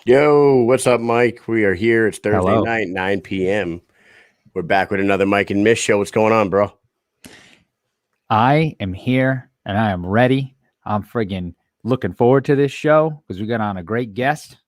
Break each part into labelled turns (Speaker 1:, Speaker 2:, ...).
Speaker 1: Yo, what's up, Mike? We are here. It's Thursday
Speaker 2: Hello.
Speaker 1: night, 9 p.m. We're back with another Mike and Mish show. What's going on, bro?
Speaker 2: I am here and I am ready. I'm friggin' looking forward to this show because we got on a great guest.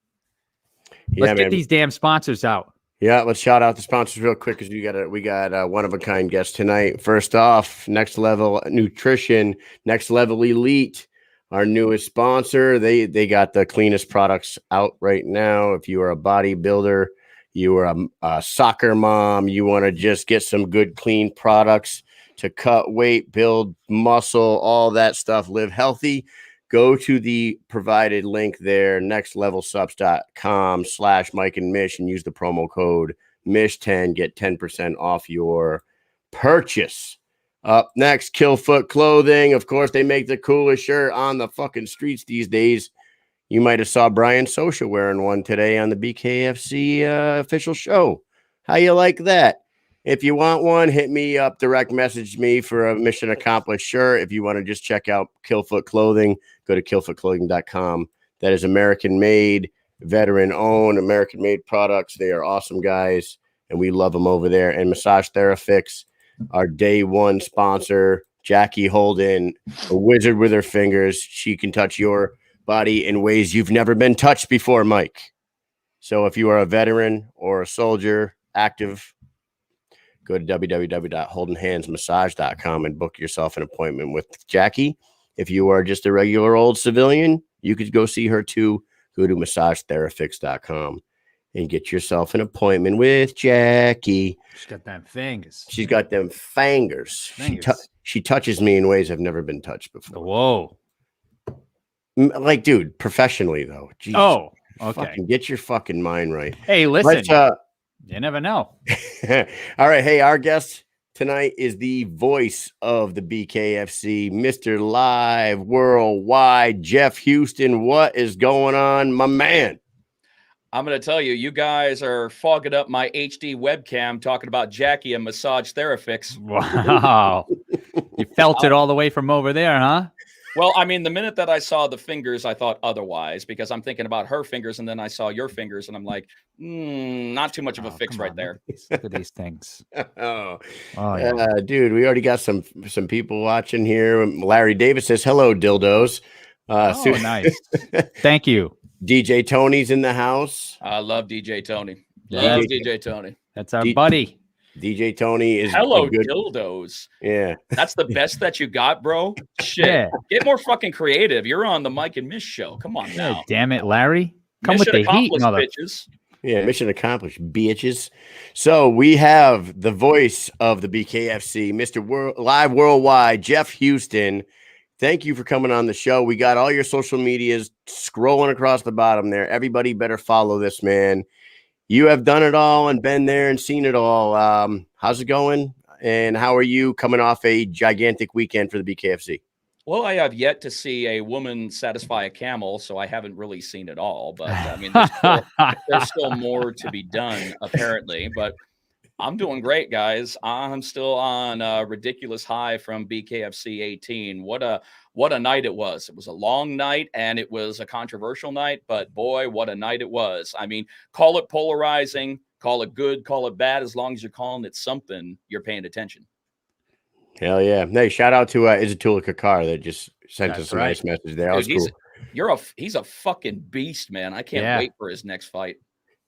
Speaker 2: Let's get these damn sponsors out.
Speaker 1: Yeah, let's shout out the sponsors real quick because we got a one of a kind guest tonight. First off, Next Level Nutrition, Next Level Elite, our newest sponsor. They got the cleanest products out right now. If you are a bodybuilder, you are a soccer mom, you want to just get some good clean products to cut weight, build muscle, all that stuff, live healthy. Go to the provided link there, nextlevelsubs.com/Mike and Mish, and use the promo code MISH10. Get 10% off your purchase. Up next, Killfoot Clothing. Of course, they make the coolest shirt on the fucking streets these days. You might have saw Brian Socha wearing one today on the BKFC official show. How you like that? If you want one, hit me up, direct message me for a mission accomplished shirt. If you want to just check out Killfoot Clothing, go to killfootclothing.com. That is American made, veteran owned, American made products. They are awesome guys, and we love them over there. And Massage Therafix, our day one sponsor, Jackie Holden, a wizard with her fingers. She can touch your body in ways you've never been touched before, Mike. So if you are a veteran or a soldier, active, go to www.holdenhandsmassage.com and book yourself an appointment with Jackie. If you are just a regular old civilian, you could go see her too. Go to massagetherapix.com and get yourself an appointment with Jackie.
Speaker 2: She's got them fingers.
Speaker 1: She's got them fingers. She touches me in ways I've never been touched before.
Speaker 2: Whoa.
Speaker 1: Like, dude, professionally, though. Jesus.
Speaker 2: Oh, okay.
Speaker 1: Fucking get your fucking mind right.
Speaker 2: Hey, listen. You never know.
Speaker 1: All right. Hey, our guest tonight is the voice of the BKFC, Mr. Live Worldwide, Jeff Houston. What is going on, my man?
Speaker 3: I'm going to tell you, you guys are fogging up my HD webcam talking about Jackie and Massage Therafix.
Speaker 2: Wow. You felt it all the way from over there, huh?
Speaker 3: Well, I mean, the minute that I saw the fingers, I thought otherwise because I'm thinking about her fingers, and then I saw your fingers, and I'm like, not too much of a fix right there.
Speaker 2: Look at these things.
Speaker 1: Yeah. Dude, we already got some people watching here. Larry Davis says, hello, dildos.
Speaker 2: Nice. Thank you.
Speaker 1: DJ Tony's in the house.
Speaker 3: I love DJ Tony. Love DJ Tony.
Speaker 2: That's our buddy.
Speaker 1: DJ Tony is
Speaker 3: hello dildos.
Speaker 1: Yeah,
Speaker 3: that's the best that you got, bro. Shit, yeah. Get more fucking creative. You're on the Mike and Mish show. Come on now.
Speaker 2: Damn it, Larry. Come mission with the heat,
Speaker 3: bitches.
Speaker 1: Yeah, mission accomplished, bitches. So we have the voice of the BKFC, Mr. Live Worldwide, Jeff Houston. Thank you for coming on the show. We got all your social medias scrolling across the bottom there. Everybody better follow this man. You have done it all and been there and seen it all. How's it going? And how are you coming off a gigantic weekend for the BKFC?
Speaker 3: Well, I have yet to see a woman satisfy a camel, so I haven't really seen it all. But I mean, there's still more to be done, apparently. But I'm doing great, guys. I'm still on a ridiculous high from BKFC 18. What a night it was. It was a long night and it was a controversial night, but boy, what a night it was. I mean, call it polarizing, call it good, call it bad. As long as you're calling it something, you're paying attention.
Speaker 1: Hell yeah. Hey, shout out to Izatullah Kakar that just sent us a nice message there. That was cool.
Speaker 3: He's a fucking beast, man. I can't wait for his next fight.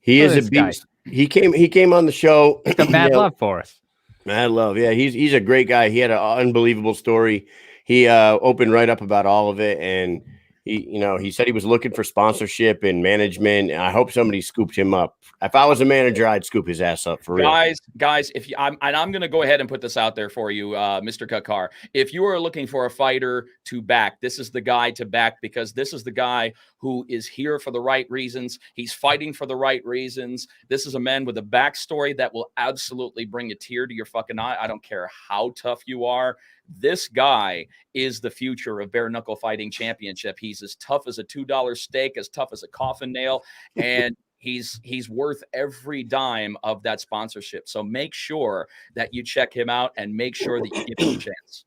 Speaker 1: He is a beast. He came on the show.
Speaker 2: He's got mad love for us.
Speaker 1: Mad love. Yeah, he's a great guy. He had an unbelievable story. He opened right up about all of it, and he said he was looking for sponsorship and management. And I hope somebody scooped him up. If I was a manager, I'd scoop his ass up for real.
Speaker 3: Guys, I'm going to go ahead and put this out there for you, Mr. Kakar. If you are looking for a fighter to back, this is the guy to back because this is the guy who is here for the right reasons. He's fighting for the right reasons. This is a man with a backstory that will absolutely bring a tear to your fucking eye. I don't care how tough you are. This guy is the future of bare knuckle fighting championship. He's as tough as a $2 steak, as tough as a coffin nail, and he's worth every dime of that sponsorship. So make sure that you check him out and make sure that you give him a chance.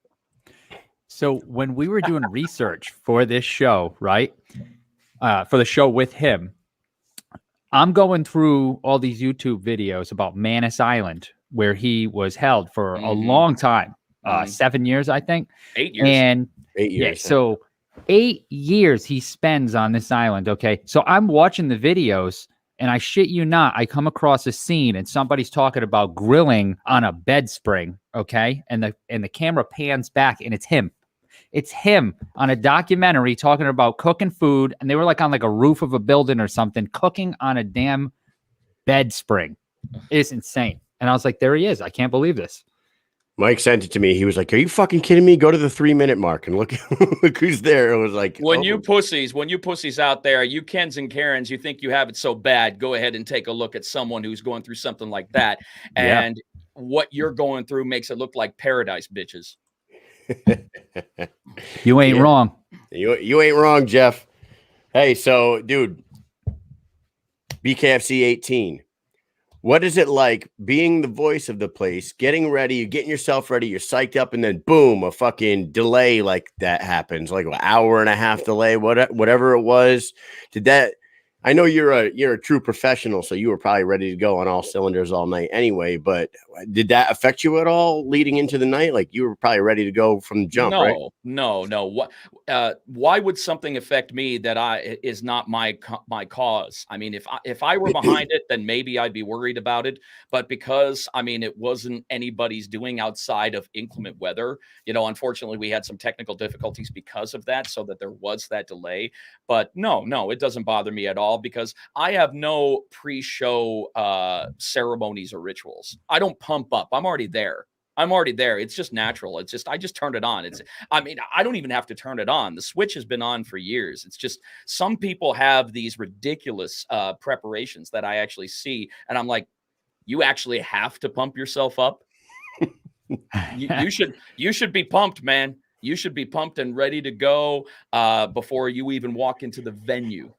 Speaker 2: So when we were doing research for this show, right, for the show with him, I'm going through all these YouTube videos about Manus Island, where he was held for a long time, 7 years, I think.
Speaker 3: 8 years.
Speaker 2: And
Speaker 1: 8 years.
Speaker 2: yeah, so 8 years he spends on this island. Okay. So I'm watching the videos, and I shit you not, I come across a scene and somebody's talking about grilling on a bed spring. Okay. And the camera pans back, and it's him. It's him on a documentary talking about cooking food. And they were like on like a roof of a building or something, cooking on a damn bed spring. It's insane. And I was like, there he is. I can't believe this.
Speaker 1: Mike sent it to me. He was like, "Are you fucking kidding me? Go to the 3-minute mark and look, look who's there." It was like,
Speaker 3: when you pussies out there, you Kens and Karens, you think you have it so bad, go ahead and take a look at someone who's going through something like that. And what you're going through makes it look like paradise, bitches.
Speaker 2: You ain't wrong.
Speaker 1: You ain't wrong, Jeff. Hey, so dude, BKFC 18. What is it like being the voice of the place, getting ready, you're getting yourself ready, you're psyched up, and then boom, a fucking delay like that happens, like an hour and a half delay, whatever it was. Did that? I know you're a true professional, so you were probably ready to go on all cylinders all night anyway. But did that affect you at all leading into the night? Like you were probably ready to go from the jump, right?
Speaker 3: No. What? Why would something affect me that is not my cause? I mean, if I were behind it, then maybe I'd be worried about it. But because it wasn't anybody's doing outside of inclement weather. Unfortunately, we had some technical difficulties because of that, so that there was that delay. But no, it doesn't bother me at all because I have no pre-show ceremonies or rituals. I don't pump up. I'm already there. It's just natural. I just turned it on. I don't even have to turn it on. The switch has been on for years. It's just some people have these ridiculous preparations that I actually see. And I'm like, you actually have to pump yourself up. you should be pumped, man. You should be pumped and ready to go before you even walk into the venue.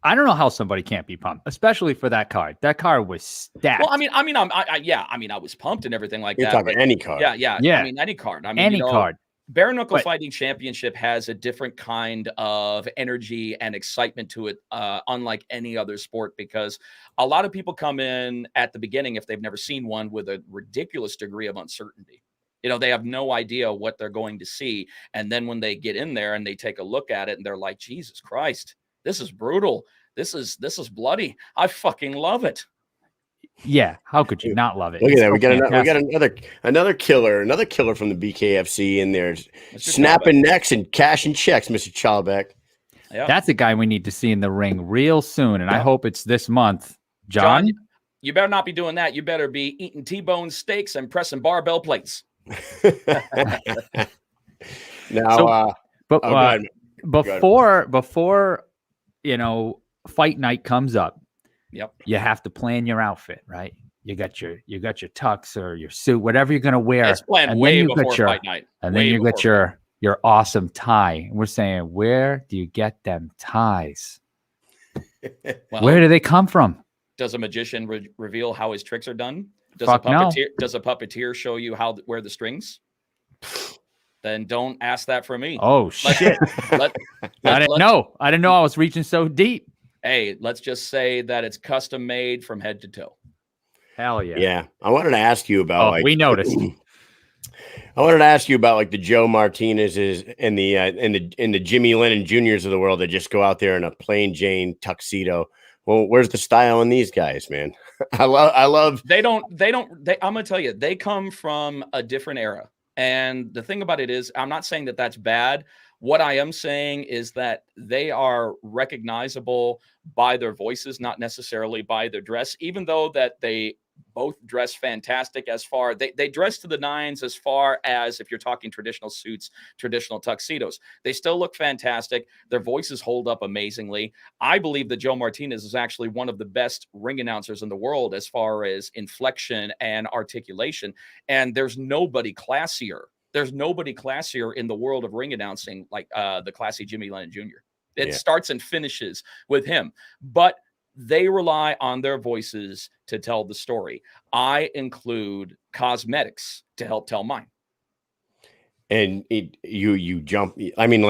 Speaker 2: I don't know how somebody can't be pumped, especially for that card. That card was stacked.
Speaker 3: Well, I was pumped and everything like
Speaker 1: You're
Speaker 3: that.
Speaker 1: Talking any card.
Speaker 3: Yeah. Any card.
Speaker 2: Any card.
Speaker 3: Bare Knuckle Fighting Championship has a different kind of energy and excitement to it, unlike any other sport, because a lot of people come in at the beginning, if they've never seen one, with a ridiculous degree of uncertainty. They have no idea what they're going to see. And then when they get in there and they take a look at it and they're like, Jesus Christ, this is brutal. This is bloody. I fucking love it.
Speaker 2: Yeah, how could you not love it?
Speaker 1: Look at that. We got another killer from the BKFC in there, snapping necks and cashing checks, Mr. Chalbeck.
Speaker 2: Yeah. That's a guy we need to see in the ring real soon, and I hope it's this month. John,
Speaker 3: you better not be doing that. You better be eating T-bone steaks and pressing barbell plates.
Speaker 2: Now, before fight night comes up, you have to plan your outfit, right? You got your tux or your suit, whatever you're gonna wear.
Speaker 3: It's planned way before fight night.
Speaker 2: And then you got your awesome tie. And we're saying, where do you get them ties? Where do they come from?
Speaker 3: Does a magician reveal how his tricks are done? Does a puppeteer show you where the strings? Then don't ask that for me.
Speaker 2: Oh shit! I didn't know I was reaching so deep.
Speaker 3: Hey, let's just say that it's custom made from head to toe.
Speaker 2: Hell yeah!
Speaker 1: Yeah, I wanted to ask you about.
Speaker 2: We noticed.
Speaker 1: I wanted to ask you about the Joe Martinez's and the Jimmy Lennon Juniors of the world that just go out there in a plain Jane tuxedo. Well, where's the style in these guys, man? I love.
Speaker 3: I'm gonna tell you, they come from a different era. And the thing about it is, I'm not saying that that's bad. What I am saying is that they are recognizable by their voices, not necessarily by their dress, even though that they both dress fantastic they dress to the nines as far as if you're talking traditional suits, traditional tuxedos. They still look fantastic. Their voices hold up amazingly. I believe that Joe Martinez is actually one of the best ring announcers in the world as far as inflection and articulation. And there's nobody classier. There's nobody classier in the world of ring announcing like the classy Jimmy Lennon Jr. It starts and finishes with him. But they rely on their voices to tell the story. I include cosmetics to help tell mine.
Speaker 1: And you jump. I mean,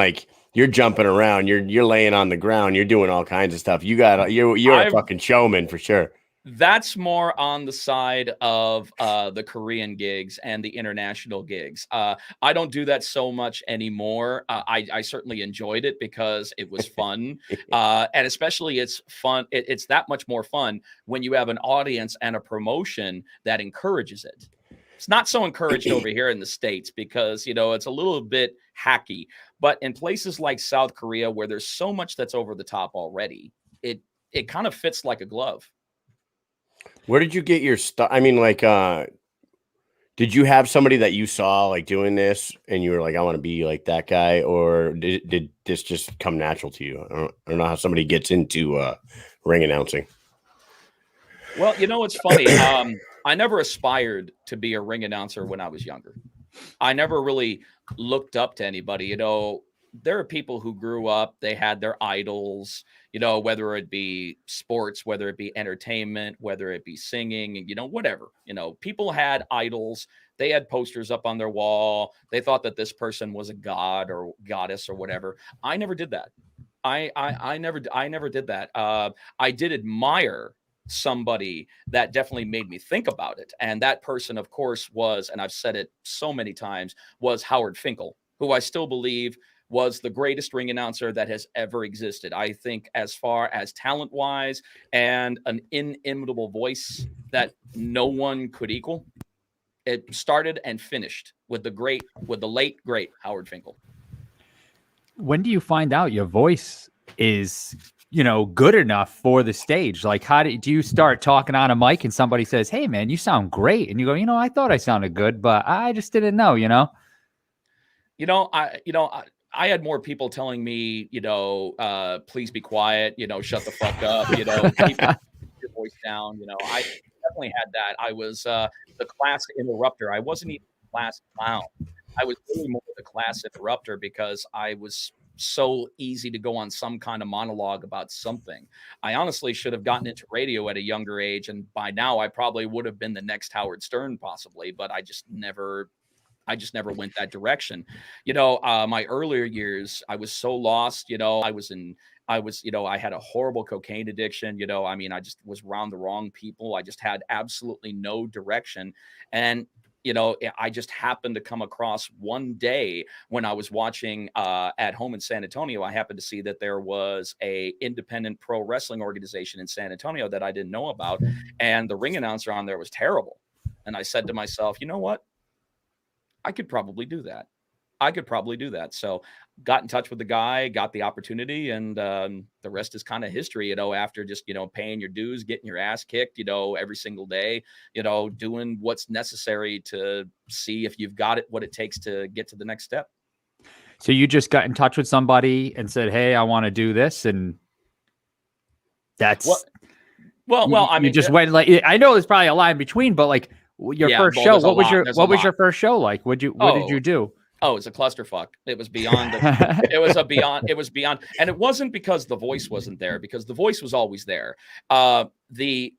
Speaker 1: You're jumping around. You're laying on the ground. You're doing all kinds of stuff. You're a fucking showman for sure.
Speaker 3: That's more on the side of the Korean gigs and the international gigs. I don't do that so much anymore. I certainly enjoyed it because it was fun. And especially it's fun. It's that much more fun when you have an audience and a promotion that encourages it. It's not so encouraged over here in the States because, it's a little bit hacky. But in places like South Korea, where there's so much that's over the top already, it kind of fits like a glove.
Speaker 1: Where did you get your stuff? I mean, like, did you have somebody that you saw like doing this and you were like, I want to be like that guy? Or did this just come natural to you? I don't know how somebody gets into ring announcing.
Speaker 3: Well, it's funny. I never aspired to be a ring announcer when I was younger. I never really looked up to anybody. There are people who grew up, they had their idols, whether it be sports, whether it be entertainment, whether it be singing, whatever. People had idols. They had posters up on their wall. They thought that this person was a god or goddess or whatever. I never did that. I never did that. I did admire somebody that definitely made me think about it. And that person, of course, was, and I've said it so many times, was Howard Finkel, who I still believe was the greatest ring announcer that has ever existed. I think as far as talent-wise and an inimitable voice that no one could equal, it started and finished with the late, great Howard Finkel.
Speaker 2: When do you find out your voice is, good enough for the stage? Like, how do you start talking on a mic and somebody says, hey, man, you sound great. And you go, I thought I sounded good, but I just didn't know,
Speaker 3: I had more people telling me, please be quiet, shut the fuck up, keep your voice down. I definitely had that. I was the class interrupter. I wasn't even the class clown. I was really more the class interrupter because I was so easy to go on some kind of monologue about something. I honestly should have gotten into radio at a younger age. And by now I probably would have been the next Howard Stern possibly, but I just never went that direction. My earlier years, I was so lost, I had a horrible cocaine addiction. I just was around the wrong people. I just had absolutely no direction. And, I just happened to come across one day when I was watching at home in San Antonio, I happened to see that there was a independent pro wrestling organization in San Antonio that I didn't know about. And the ring announcer on there was terrible. And I said to myself, you know what? I could probably do that. So got in touch with the guy, got the opportunity, and the rest is kind of history, after just, paying your dues, getting your ass kicked, every single day, doing what's necessary to see if you've got what it takes to get to the next step.
Speaker 2: So you just got in touch with somebody and said, hey, I want to do this. And that's,
Speaker 3: I mean,
Speaker 2: you just went like, I know there's probably a line between, but like, your first show, what was your first show like? What did you do?
Speaker 3: Oh, it was a clusterfuck. It was beyond. It was beyond, and it wasn't because the voice wasn't there, because the voice was always there. The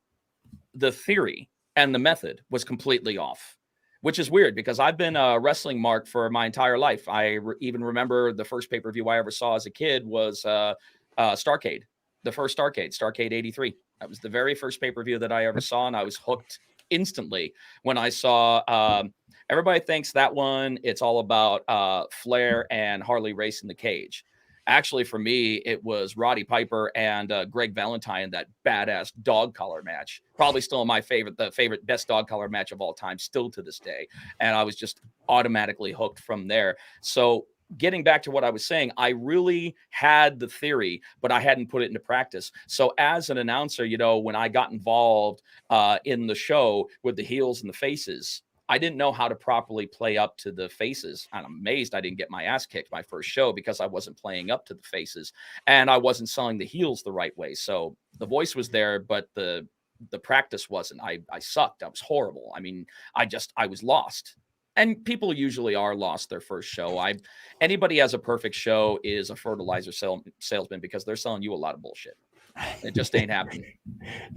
Speaker 3: theory and the method was completely off, which is weird because I've been a wrestling mark for my entire life. I even remember the first pay-per-view I ever saw as a kid was Starrcade, the first Starrcade '83. That was the very first pay-per-view that I ever saw, and I was hooked instantly when I saw everybody thinks that one, it's all about Flair and Harley Race in the cage. Actually, for me, it was Roddy Piper and Greg Valentine, that badass dog collar match. Probably still my favorite, best dog collar match of all time, still to this day. And I was just automatically hooked from there. So getting back to what I was saying, I really had the theory, but I hadn't put it into practice. So as an announcer, when I got involved in the show with the heels and the faces, I didn't know how to properly play up to the faces. I'm amazed I didn't get my ass kicked my first show because I wasn't playing up to the faces and I wasn't selling the heels the right way. So the voice was there, but the practice wasn't. I sucked. I was horrible. I mean, I was lost. And people usually are lost their first show. Anybody has a perfect show is a fertilizer salesman because they're selling you a lot of bullshit. It just ain't happening.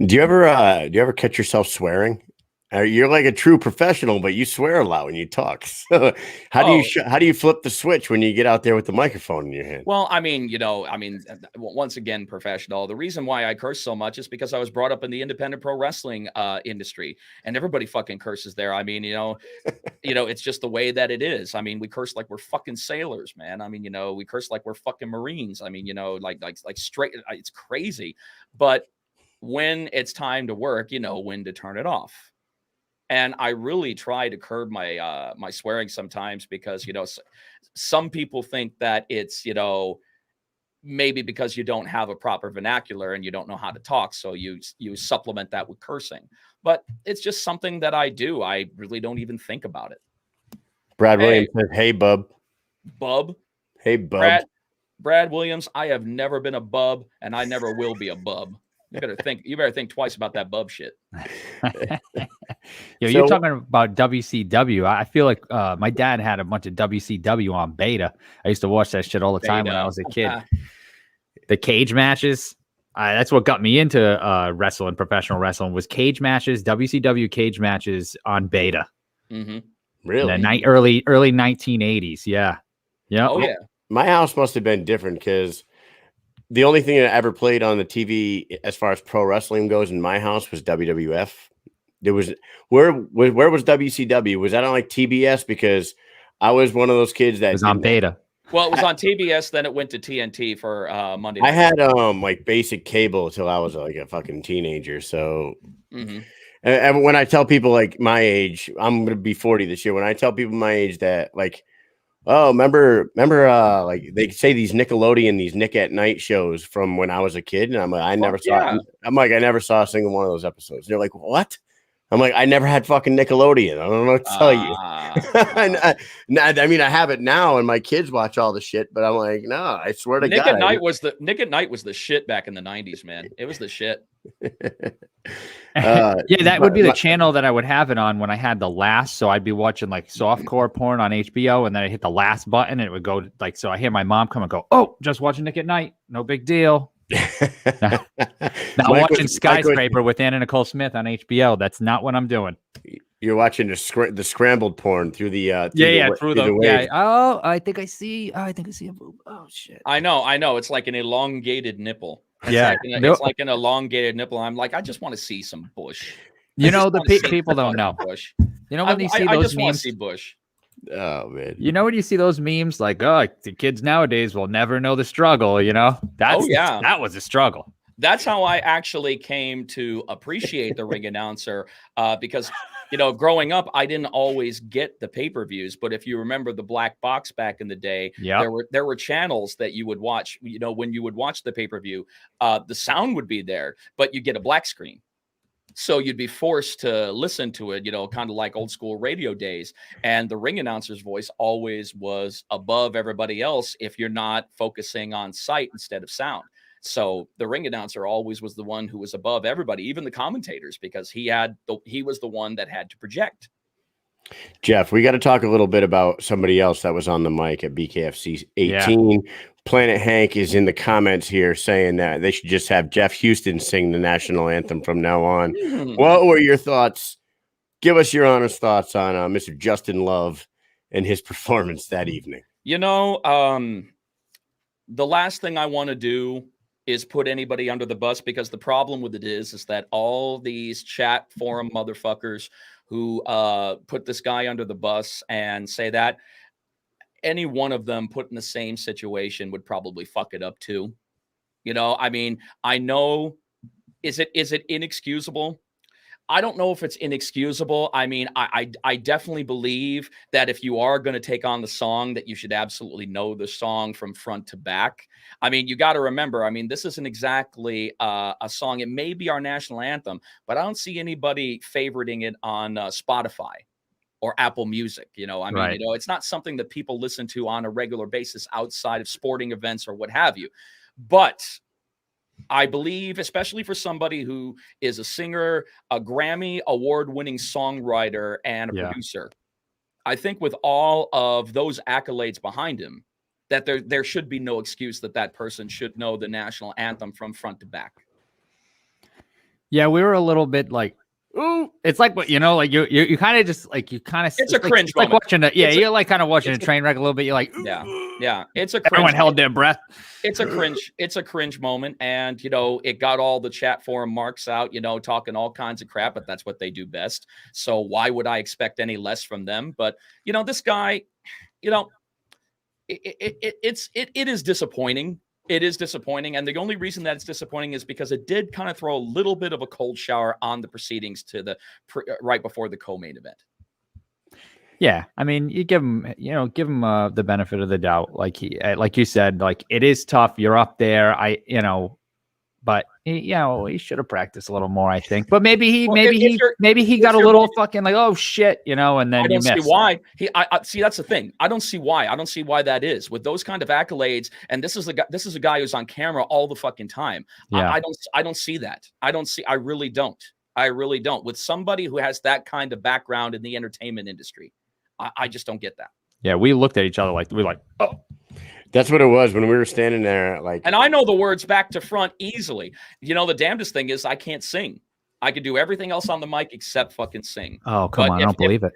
Speaker 1: Do you ever catch yourself swearing You're like a true professional, but you swear a lot when you talk. So how do you flip the switch when you get out there with the microphone in your hand?
Speaker 3: Well, I mean, once again, professional. The reason why I curse so much is because I was brought up in the independent pro wrestling industry, and everybody fucking curses there. I mean, it's just the way that it is. I mean, we curse like we're fucking sailors, man. I mean, we curse like we're fucking Marines. I mean, like straight. It's crazy, but when it's time to work, you know when to turn it off. And I really try to curb my my swearing sometimes because some people think that it's maybe because you don't have a proper vernacular and you don't know how to talk, so you supplement that with cursing. But it's just something that I do. I really don't even think about it.
Speaker 1: Brad Williams says, "Hey, bub."
Speaker 3: Bub.
Speaker 1: Hey, bub.
Speaker 3: Brad Williams. I have never been a bub, and I never will be a bub. You better think twice about that bub shit.
Speaker 2: You're talking about WCW. I feel like my dad had a bunch of WCW on beta. I used to watch that shit all the time when I was a kid. The cage matches. That's what got me into wrestling, professional wrestling, was cage matches, WCW cage matches on beta.
Speaker 3: Mm-hmm.
Speaker 1: Really?
Speaker 2: In the early 1980s. Yeah. Yeah.
Speaker 3: Oh, yeah.
Speaker 1: My house must have been different because the only thing that I ever played on the TV as far as pro wrestling goes in my house was WWF. There was where was WCW? Was that on like TBS? Because I was one of those kids that
Speaker 2: was on beta.
Speaker 3: Well, it was on TBS, then it went to TNT for Monday night.
Speaker 1: I had like basic cable until I was like a fucking teenager. So and when I tell people like my age, I'm gonna be 40 this year. When I tell people my age that like, oh, remember, like they say these Nickelodeon, these Nick at Night shows from when I was a kid, and I'm like, I never saw a single one of those episodes. They're like, what? I'm like, I never had fucking Nickelodeon. I don't know what to tell you. I mean, I have it now, and my kids watch all the shit, but I'm like, no, I swear to God.
Speaker 3: Nick at Night was the shit back in the 90s, man. It was the shit.
Speaker 2: That would be the channel that I would have it on when I had the last. So I'd be watching like softcore porn on HBO, and then I hit the last button, and it would go like, so I hear my mom come and go, "Oh, just watching Nick at Night. No big deal." Now watching Skyscraper with Anna Nicole Smith on HBO. That's not what I'm doing.
Speaker 1: You're watching the scrambled porn through the
Speaker 2: Oh, I think I see a boob. Oh shit.
Speaker 3: I know. It's like an elongated nipple. It's like an elongated nipple. I'm like, I just want to see some bush.
Speaker 2: The people don't know.
Speaker 3: Bush.
Speaker 2: When you see those memes,
Speaker 3: see bush.
Speaker 1: Oh man.
Speaker 2: When you see those memes, like, oh, the kids nowadays will never know the struggle. That was a struggle.
Speaker 3: That's how I actually came to appreciate the ring announcer, because growing up, I didn't always get the pay-per-views. But if you remember the black box back in the day, there were channels that you would watch. When you would watch the pay-per-view, the sound would be there, but you get a black screen. So you'd be forced to listen to it, kind of like old school radio days. And the ring announcer's voice always was above everybody else if you're not focusing on sight instead of sound. So the ring announcer always was the one who was above everybody, even the commentators, because he was the one that had to project.
Speaker 1: Jeff, we got to talk a little bit about somebody else that was on the mic at BKFC 18. Yeah. Planet Hank is in the comments here saying that they should just have Jeff Houston sing the national anthem from now on. What were your thoughts? Give us your honest thoughts on Mr. Justin Love and his performance that evening.
Speaker 3: The last thing I want to do is put anybody under the bus, because the problem with it is that all these chat forum motherfuckers who put this guy under the bus and say that, any one of them put in the same situation would probably fuck it up too. I know, is it inexcusable? I don't know if it's inexcusable. I mean, I definitely believe that if you are going to take on the song, that you should absolutely know the song from front to back. I mean, you got to remember, this isn't exactly a song. It may be our national anthem, but I don't see anybody favoriting it on Spotify or Apple Music. It's not something that people listen to on a regular basis outside of sporting events or what have you. But I believe, especially for somebody who is a singer, a Grammy award-winning songwriter, and a producer, I think with all of those accolades behind him, that there should be no excuse that person should know the national anthem from front to back.
Speaker 2: Yeah, we were a little bit like ooh, it's like what like you kind of just like
Speaker 3: It's a cringe
Speaker 2: it's like
Speaker 3: moment.
Speaker 2: watching you're like kind of watching a train wreck a little bit. You're like,
Speaker 3: yeah, it's a cringe.
Speaker 2: Everyone held their breath.
Speaker 3: It's a cringe moment, and it got all the chat forum marks out, talking all kinds of crap, but that's what they do best. So why would I expect any less from them? But this guy, it is disappointing. It is disappointing, and the only reason that it's disappointing is because it did kind of throw a little bit of a cold shower on the proceedings to right before the co-main event.
Speaker 2: Yeah, I mean, you give him the benefit of the doubt, like you said, like it is tough. You're up there, but he should have practiced a little more, I think. But maybe he got a little fucking like, oh shit, and then
Speaker 3: I don't
Speaker 2: see
Speaker 3: why I see. That's the thing. I don't see why that is with those kind of accolades. And this is a guy who's on camera all the fucking time.
Speaker 2: Yeah.
Speaker 3: I don't see that. I really don't. With somebody who has that kind of background in the entertainment industry, I just don't get that.
Speaker 2: Yeah, we looked at each other like oh.
Speaker 1: That's what it was when we were standing there.
Speaker 3: And I know the words back to front easily. The damnedest thing is I can't sing. I could do everything else on the mic except fucking sing.
Speaker 2: Oh, come on. I don't believe it.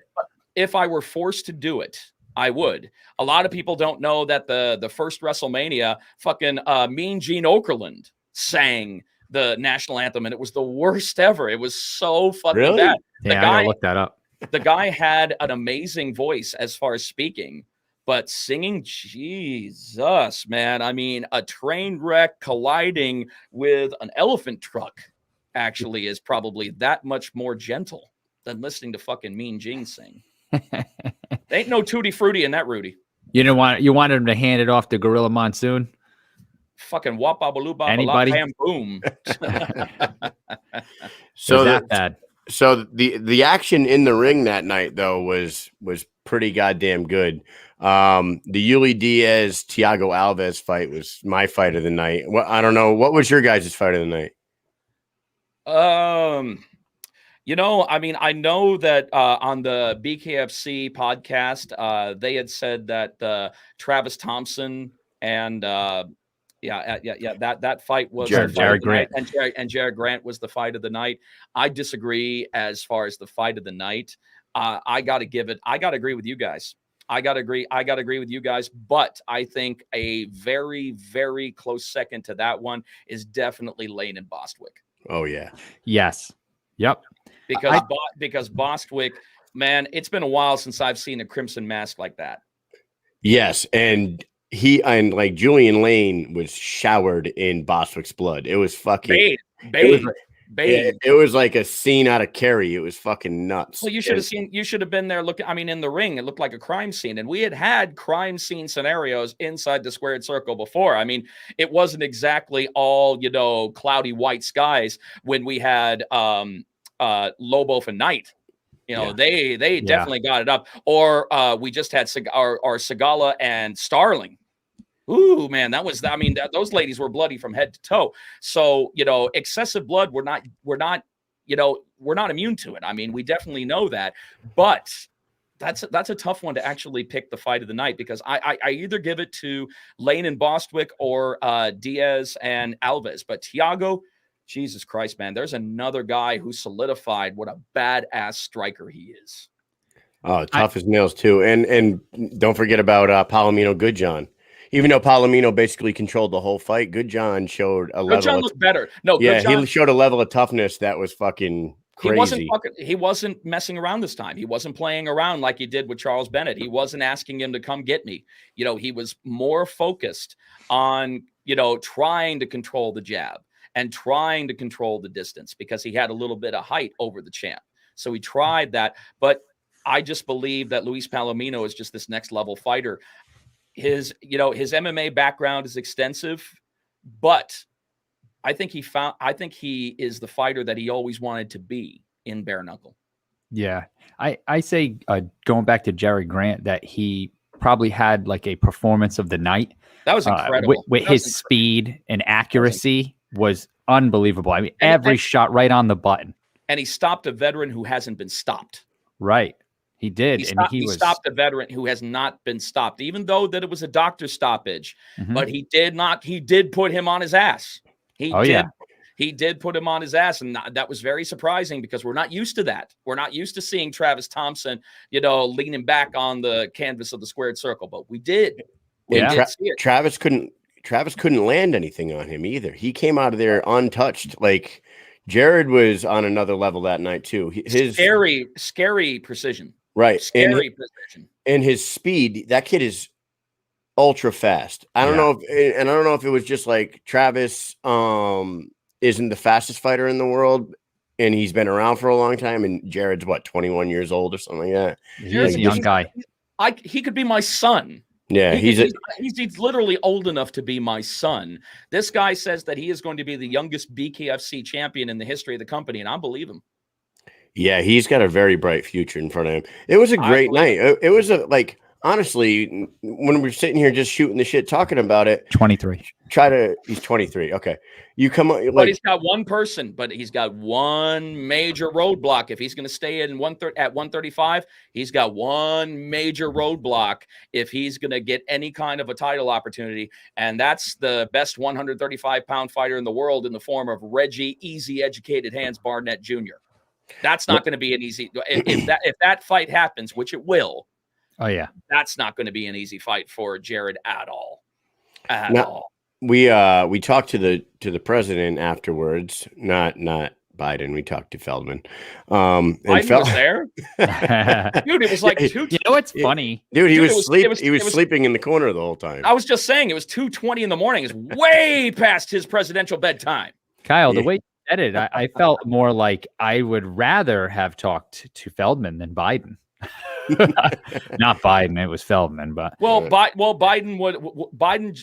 Speaker 3: If I were forced to do it, I would. A lot of people don't know that the first WrestleMania, fucking Mean Gene Okerlund sang the national anthem, and it was the worst ever. It was so fucking bad.
Speaker 2: Yeah, I gotta look that up.
Speaker 3: The guy had an amazing voice as far as speaking. But singing, Jesus, man. I mean, a train wreck colliding with an elephant truck actually is probably that much more gentle than listening to fucking Mean Gene sing. Ain't no tutti frutti in that, Rudy.
Speaker 2: You wanted him to hand it off to Gorilla Monsoon?
Speaker 3: Fucking wop-a-baloo-ba-ba-la,
Speaker 2: Anybody?
Speaker 3: bam, boom.
Speaker 1: So
Speaker 2: that bad.
Speaker 1: So the action in the ring that night though was pretty goddamn good. The Yuli Diaz Thiago Alves fight was my fight of the night. I don't know, what was your guys' fight of the night?
Speaker 3: I mean, I know that on the BKFC podcast, they had said that Travis Thompson and that fight was
Speaker 2: Jared Grant,
Speaker 3: and Jared Grant was the fight of the night. I disagree as far as the fight of the night. I got to agree with you guys. I got to agree with you guys, but I think a very, very close second to that one is definitely Lane and Bostwick.
Speaker 1: Oh yeah.
Speaker 2: Yes. Yep.
Speaker 3: Because Bostwick, man, it's been a while since I've seen a crimson mask like that.
Speaker 1: Yes, and Julian Lane was showered in Bostwick's blood. It was fucking
Speaker 3: bathed.
Speaker 1: It was like a scene out of Carrie. It was fucking nuts.
Speaker 3: Well, you should have been there looking. I mean, in the ring, it looked like a crime scene, and we had crime scene scenarios inside the squared circle before. I mean, it wasn't exactly all cloudy white skies when we had Lobo for Night. They definitely got it up. Or we just had Segala and Starling. Ooh, man, those ladies were bloody from head to toe. So, excessive blood, we're not immune to it. I mean, we definitely know that, but that's a tough one to actually pick the fight of the night, because I either give it to Lane and Bostwick or Diaz and Alves. But Thiago, Jesus Christ, man, there's another guy who solidified what a badass striker he is.
Speaker 1: Oh, tough as nails too. And don't forget about Palomino Goodjohn. Even though Palomino basically controlled the whole fight, Goodjohn showed a level.
Speaker 3: Goodjohn looked better. No,
Speaker 1: yeah, he showed a level of toughness that was fucking crazy.
Speaker 3: He wasn't messing around this time. He wasn't playing around like he did with Charles Bennett. He wasn't asking him to come get me. He was more focused on trying to control the jab and trying to control the distance, because he had a little bit of height over the champ. So he tried that, but I just believe that Luis Palomino is just this next level fighter. His MMA background is extensive, but I think he is the fighter that he always wanted to be in bare knuckle.
Speaker 2: Yeah. I say, going back to Jerry Grant, that he probably had like a performance of the night.
Speaker 3: That was incredible.
Speaker 2: With his speed and accuracy was unbelievable. I mean, every shot right on the button.
Speaker 3: And he stopped a veteran who hasn't been stopped.
Speaker 2: Right. He did.
Speaker 3: He stopped a veteran who has not been stopped, even though that it was a doctor stoppage. Mm-hmm. But he did put him on his ass. He he did put him on his ass, and that was very surprising because we're not used to that. We're not used to seeing Travis Thompson, leaning back on the canvas of the squared circle, but we did. We did see it.
Speaker 1: Travis couldn't land anything on him either. He came out of there untouched. Like Jared was on another level that night too. His
Speaker 3: scary precision.
Speaker 1: Right.
Speaker 3: Scary precision.
Speaker 1: And his speed, that kid is ultra fast. I don't know if it was just like Travis isn't the fastest fighter in the world and he's been around for a long time, and Jared's 21 years old or something like that.
Speaker 2: He's a young guy.
Speaker 3: He could be my son.
Speaker 1: Yeah,
Speaker 3: he's literally old enough to be my son. This guy says that he is going to be the youngest BKFC champion in the history of the company, and I believe him.
Speaker 1: Yeah, he's got a very bright future in front of him. It was a great night. It was honestly, when we're sitting here just shooting the shit, talking about it.
Speaker 2: 23.
Speaker 1: He's 23. Okay. You come up,
Speaker 3: but he's got one person, but he's got one major roadblock. If he's going to stay at 135, he's got one major roadblock if he's going to get any kind of a title opportunity. And that's the best 135-pound fighter in the world in the form of Reggie Easy Educated Hands Barnett Jr. That's not going to be an easy. If that fight happens, which it will.
Speaker 2: Oh yeah,
Speaker 3: that's not going to be an easy fight for Jared at all.
Speaker 1: We talked to the president afterwards, not Biden. We talked to Feldman. And
Speaker 3: Biden was there, dude. It was like
Speaker 2: You know what's funny,
Speaker 1: dude? He was sleeping in the corner the whole time.
Speaker 3: I was just saying it was 2:20 in the morning. It's way past his presidential bedtime.
Speaker 2: Kyle, the way you said it, I felt more like I would rather have talked to Feldman than Biden. Not Biden, it was Feldman, but
Speaker 3: Biden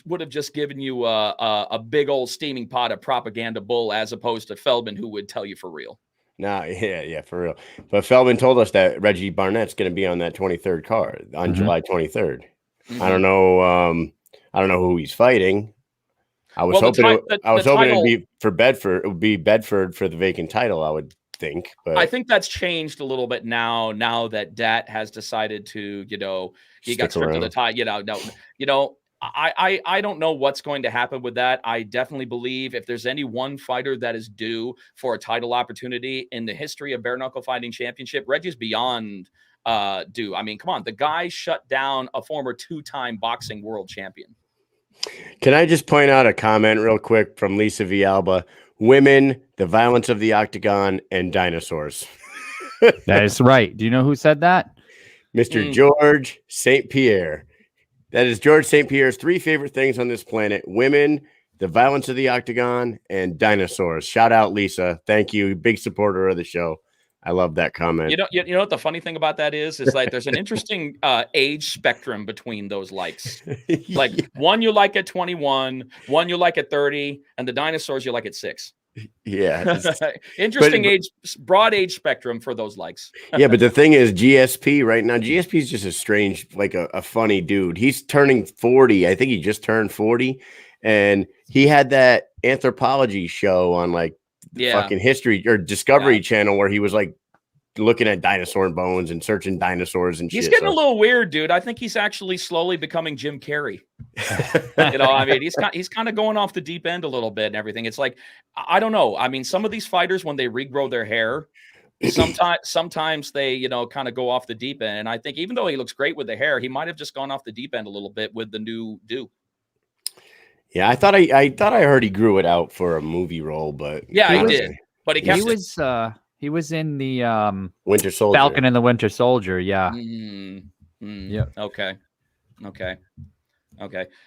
Speaker 3: would have just given you a big old steaming pot of propaganda bull as opposed to Feldman, who would tell you for real.
Speaker 1: Yeah, for real. But Feldman told us that Reggie Barnett's going to be on that 23rd card on July 23rd. Mm-hmm. I don't know who he's fighting. I was hoping it would be for Bedford. It would be Bedford for the vacant title, I would think, but
Speaker 3: I think that's changed a little bit now that Dat has decided to, he got stripped of the tie, I don't know what's going to happen with that. I definitely believe if there's any one fighter that is due for a title opportunity in the history of bare knuckle fighting championship, Reggie's beyond due. I mean, come on, the guy shut down a former 2-time boxing world champion.
Speaker 1: Can I just point out a comment real quick from Lisa Villalba? Women, the violence of the octagon, and dinosaurs.
Speaker 2: That is right. Do you know who said that?
Speaker 1: Mr. George St. Pierre. That is George St. Pierre's 3 favorite things on this planet: women, the violence of the octagon, and dinosaurs. Shout out, Lisa. Thank you. Big supporter of the show. I love that comment.
Speaker 3: You know what the funny thing about that is like there's an interesting age spectrum between those likes. Like one you like at 21, one you like at 30, and the dinosaurs you like at 6.
Speaker 1: Yeah.
Speaker 3: Interesting broad age spectrum for those likes.
Speaker 1: Yeah, but the thing is, GSP right now, GSP is just a strange, like a funny dude. He's turning 40. I think he just turned 40. And he had that anthropology show on fucking History or Discovery Channel where he was like looking at dinosaur bones and searching dinosaurs and shit.
Speaker 3: He's getting a little weird, dude. I think he's actually slowly becoming Jim Carrey. I mean, he's kind of going off the deep end a little bit and everything. It's like, I don't know. I mean, some of these fighters, when they regrow their hair, sometimes they, kind of go off the deep end. And I think even though he looks great with the hair, he might have just gone off the deep end a little bit with the new do.
Speaker 1: Yeah, I thought I heard he grew it out for a movie role, but
Speaker 3: he did. But
Speaker 2: he was in the
Speaker 1: Winter Soldier,
Speaker 2: Falcon and the Winter Soldier. Yeah.
Speaker 3: Yeah. Okay.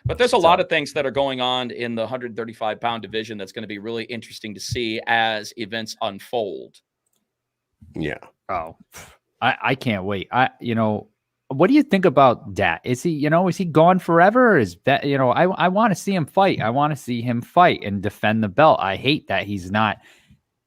Speaker 3: But there's a lot of things that are going on in the 135-pound division that's going to be really interesting to see as events unfold.
Speaker 1: Yeah.
Speaker 2: Oh, I can't wait. What do you think about that? Is he gone forever? Or is that, I want to see him fight. I want to see him fight and defend the belt. I hate that he's not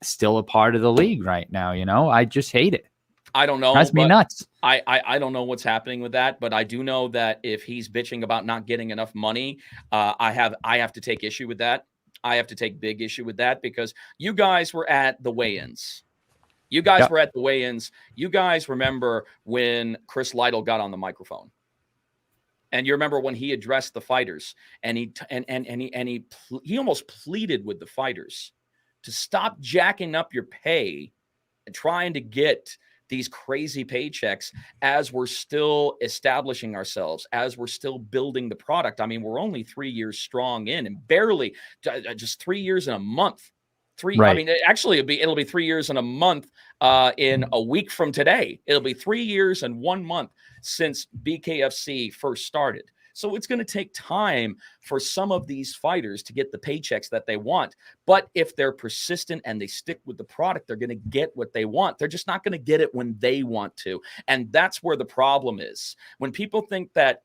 Speaker 2: still a part of the league right now. I just hate it.
Speaker 3: I don't know.
Speaker 2: Drives me nuts.
Speaker 3: I don't know what's happening with that, but I do know that if he's bitching about not getting enough money, I have to take issue with that. I have to take big issue with that because you guys were at the weigh-ins. You guys were at the weigh-ins. You guys remember when Chris Lytle got on the microphone, and you remember when he addressed the fighters, and he almost pleaded with the fighters to stop jacking up your pay and trying to get these crazy paychecks as we're still establishing ourselves, as we're still building the product. I mean, we're only 3 years strong in, and barely just 3 years and a month. I mean, actually, it'll be 3 years and a month in a week from today. It'll be 3 years and 1 month since BKFC first started. So it's going to take time for some of these fighters to get the paychecks that they want. But if they're persistent and they stick with the product, they're going to get what they want. They're just not going to get it when they want to. And that's where the problem is. When people think that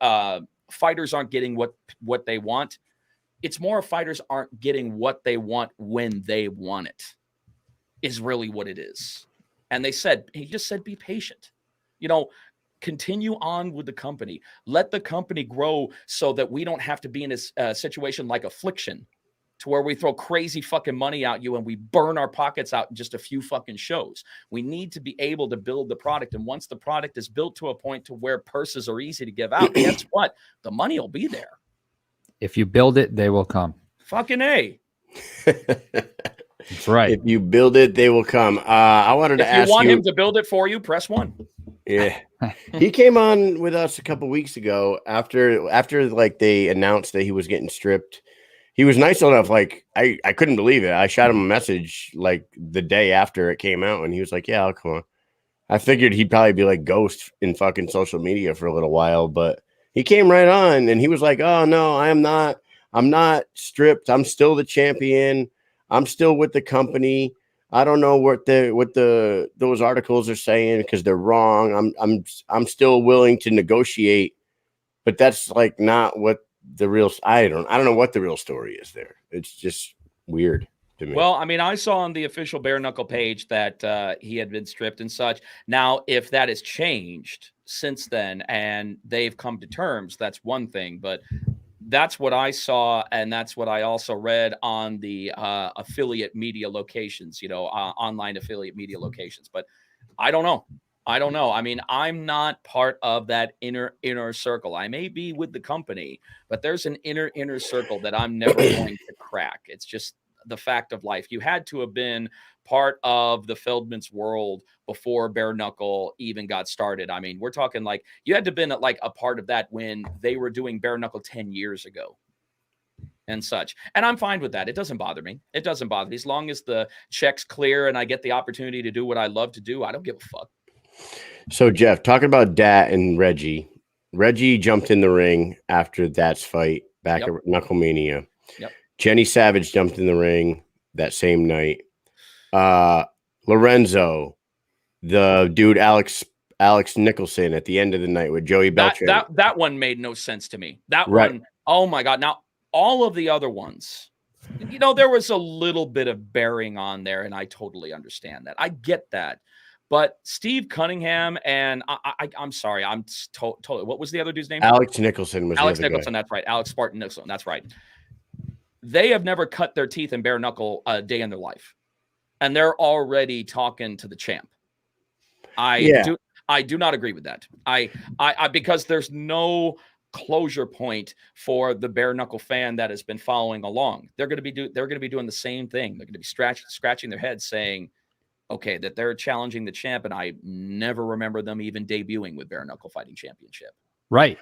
Speaker 3: fighters aren't getting what they want, it's more fighters aren't getting what they want when they want it, is really what it is. And he just said, be patient. Continue on with the company. Let the company grow so that we don't have to be in a situation like Affliction, to where we throw crazy fucking money at you and we burn our pockets out in just a few fucking shows. We need to be able to build the product. And once the product is built to a point to where purses are easy to give out, guess what? The money will be there.
Speaker 2: If you build it, they will come.
Speaker 3: Fucking A.
Speaker 2: That's right.
Speaker 1: If you build it, they will come. I wanted to ask you.
Speaker 3: If you want him to build it for you, press 1.
Speaker 1: Yeah. He came on with us a couple weeks ago after like they announced that he was getting stripped. He was nice enough. Like I couldn't believe it. I shot him a message like the day after it came out, and he was like, yeah, I'll come on. I figured he'd probably be like ghost in fucking social media for a little while, but he came right on and he was like, oh no, I'm not stripped. I'm still the champion. I'm still with the company. I don't know what those articles are saying because they're wrong. I'm still willing to negotiate, but that's like not what the real. I don't know what the real story is there. It's just weird to me.
Speaker 3: Well, I mean, I saw on the official bare knuckle page that he had been stripped and such. Now, if that has changed since then and they've come to terms, that's one thing. But that's what I saw, and that's what I also read on the affiliate media locations, online affiliate media locations. But I don't know. I mean, I'm not part of that inner circle. I may be with the company, but there's an inner circle that I'm never going to crack. It's just the fact of life. You had to have been part of the Feldman's world before bare knuckle even got started. I mean, we're talking like you had to have been like a part of that when they were doing bare knuckle 10 years ago and such. And I'm fine with that. It doesn't bother me. It doesn't bother me. As long as the check's clear and I get the opportunity to do what I love to do, I don't give a fuck.
Speaker 1: So Jeff, talking about Dat and Reggie jumped in the ring after Dat's fight back at Knucklemania.
Speaker 3: Yep.
Speaker 1: Jenny Savage jumped in the ring that same night. Lorenzo, the dude Alex Nicholson at the end of the night with Joey Beltran.
Speaker 3: That one made no sense to me. That one, oh my God. Now, all of the other ones, there was a little bit of bearing on there, and I totally understand that. I get that. But Steve Cunningham and I'm sorry, I'm totally. What was the other dude's name?
Speaker 1: Alex Nicholson was
Speaker 3: Alex
Speaker 1: the other
Speaker 3: Nicholson.
Speaker 1: guy.
Speaker 3: That's right. Alex Spartan Nicholson. That's right. They have never cut their teeth in bare knuckle a day in their life, and they're already talking to the champ. I do not agree with that. I because there's no closure point for the bare knuckle fan that has been following along. They're going to be doing the same thing. They're going to be scratching their heads saying, okay, that they're challenging the champ, and I never remember them even debuting with bare knuckle fighting championship.
Speaker 2: Right.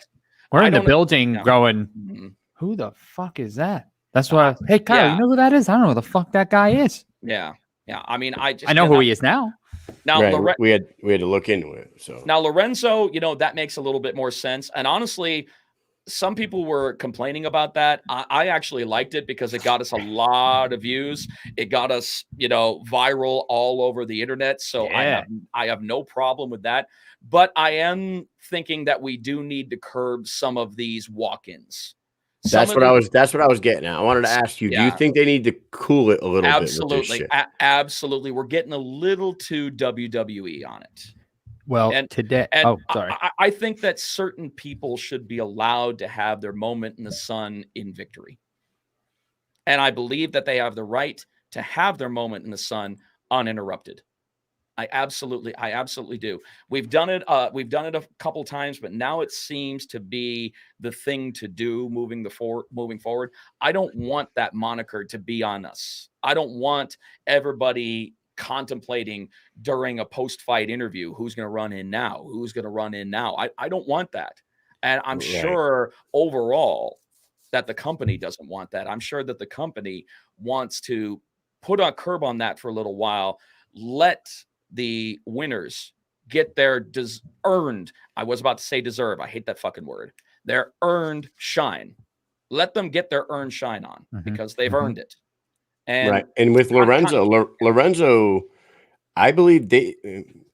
Speaker 2: We're in the building going, who the fuck is that? That's why. Hey, Kyle, you know who that is? I don't know who the fuck that guy is.
Speaker 3: Yeah. I mean, I
Speaker 2: know who he is now.
Speaker 3: Now,
Speaker 1: right. we had to look into it. So
Speaker 3: now Lorenzo, that makes a little bit more sense. And honestly, some people were complaining about that. I actually liked it because it got us a lot of views. It got us, viral all over the internet. So I have no problem with that. But I am thinking that we do need to curb some of these walk-ins.
Speaker 1: That's what I was getting at. I wanted to ask you, do you think they need to cool it a little bit?
Speaker 3: Absolutely. Absolutely. We're getting a little too WWE on it.
Speaker 2: Well, today, sorry.
Speaker 3: I think that certain people should be allowed to have their moment in the sun in victory. And I believe that they have the right to have their moment in the sun uninterrupted. I absolutely do. We've done it a couple times, but now it seems to be the thing to do moving forward. I don't want that moniker to be on us. I don't want everybody contemplating during a post-fight interview who's going to run in now, I don't want that. And I'm sure overall that the company doesn't want that. I'm sure that the company wants to put a curb on that for a little while, let the winners get their earned, I was about to say deserve, I hate that fucking word, their earned shine. Let them get their earned shine on because they've earned it. And
Speaker 1: and with Lorenzo, I believe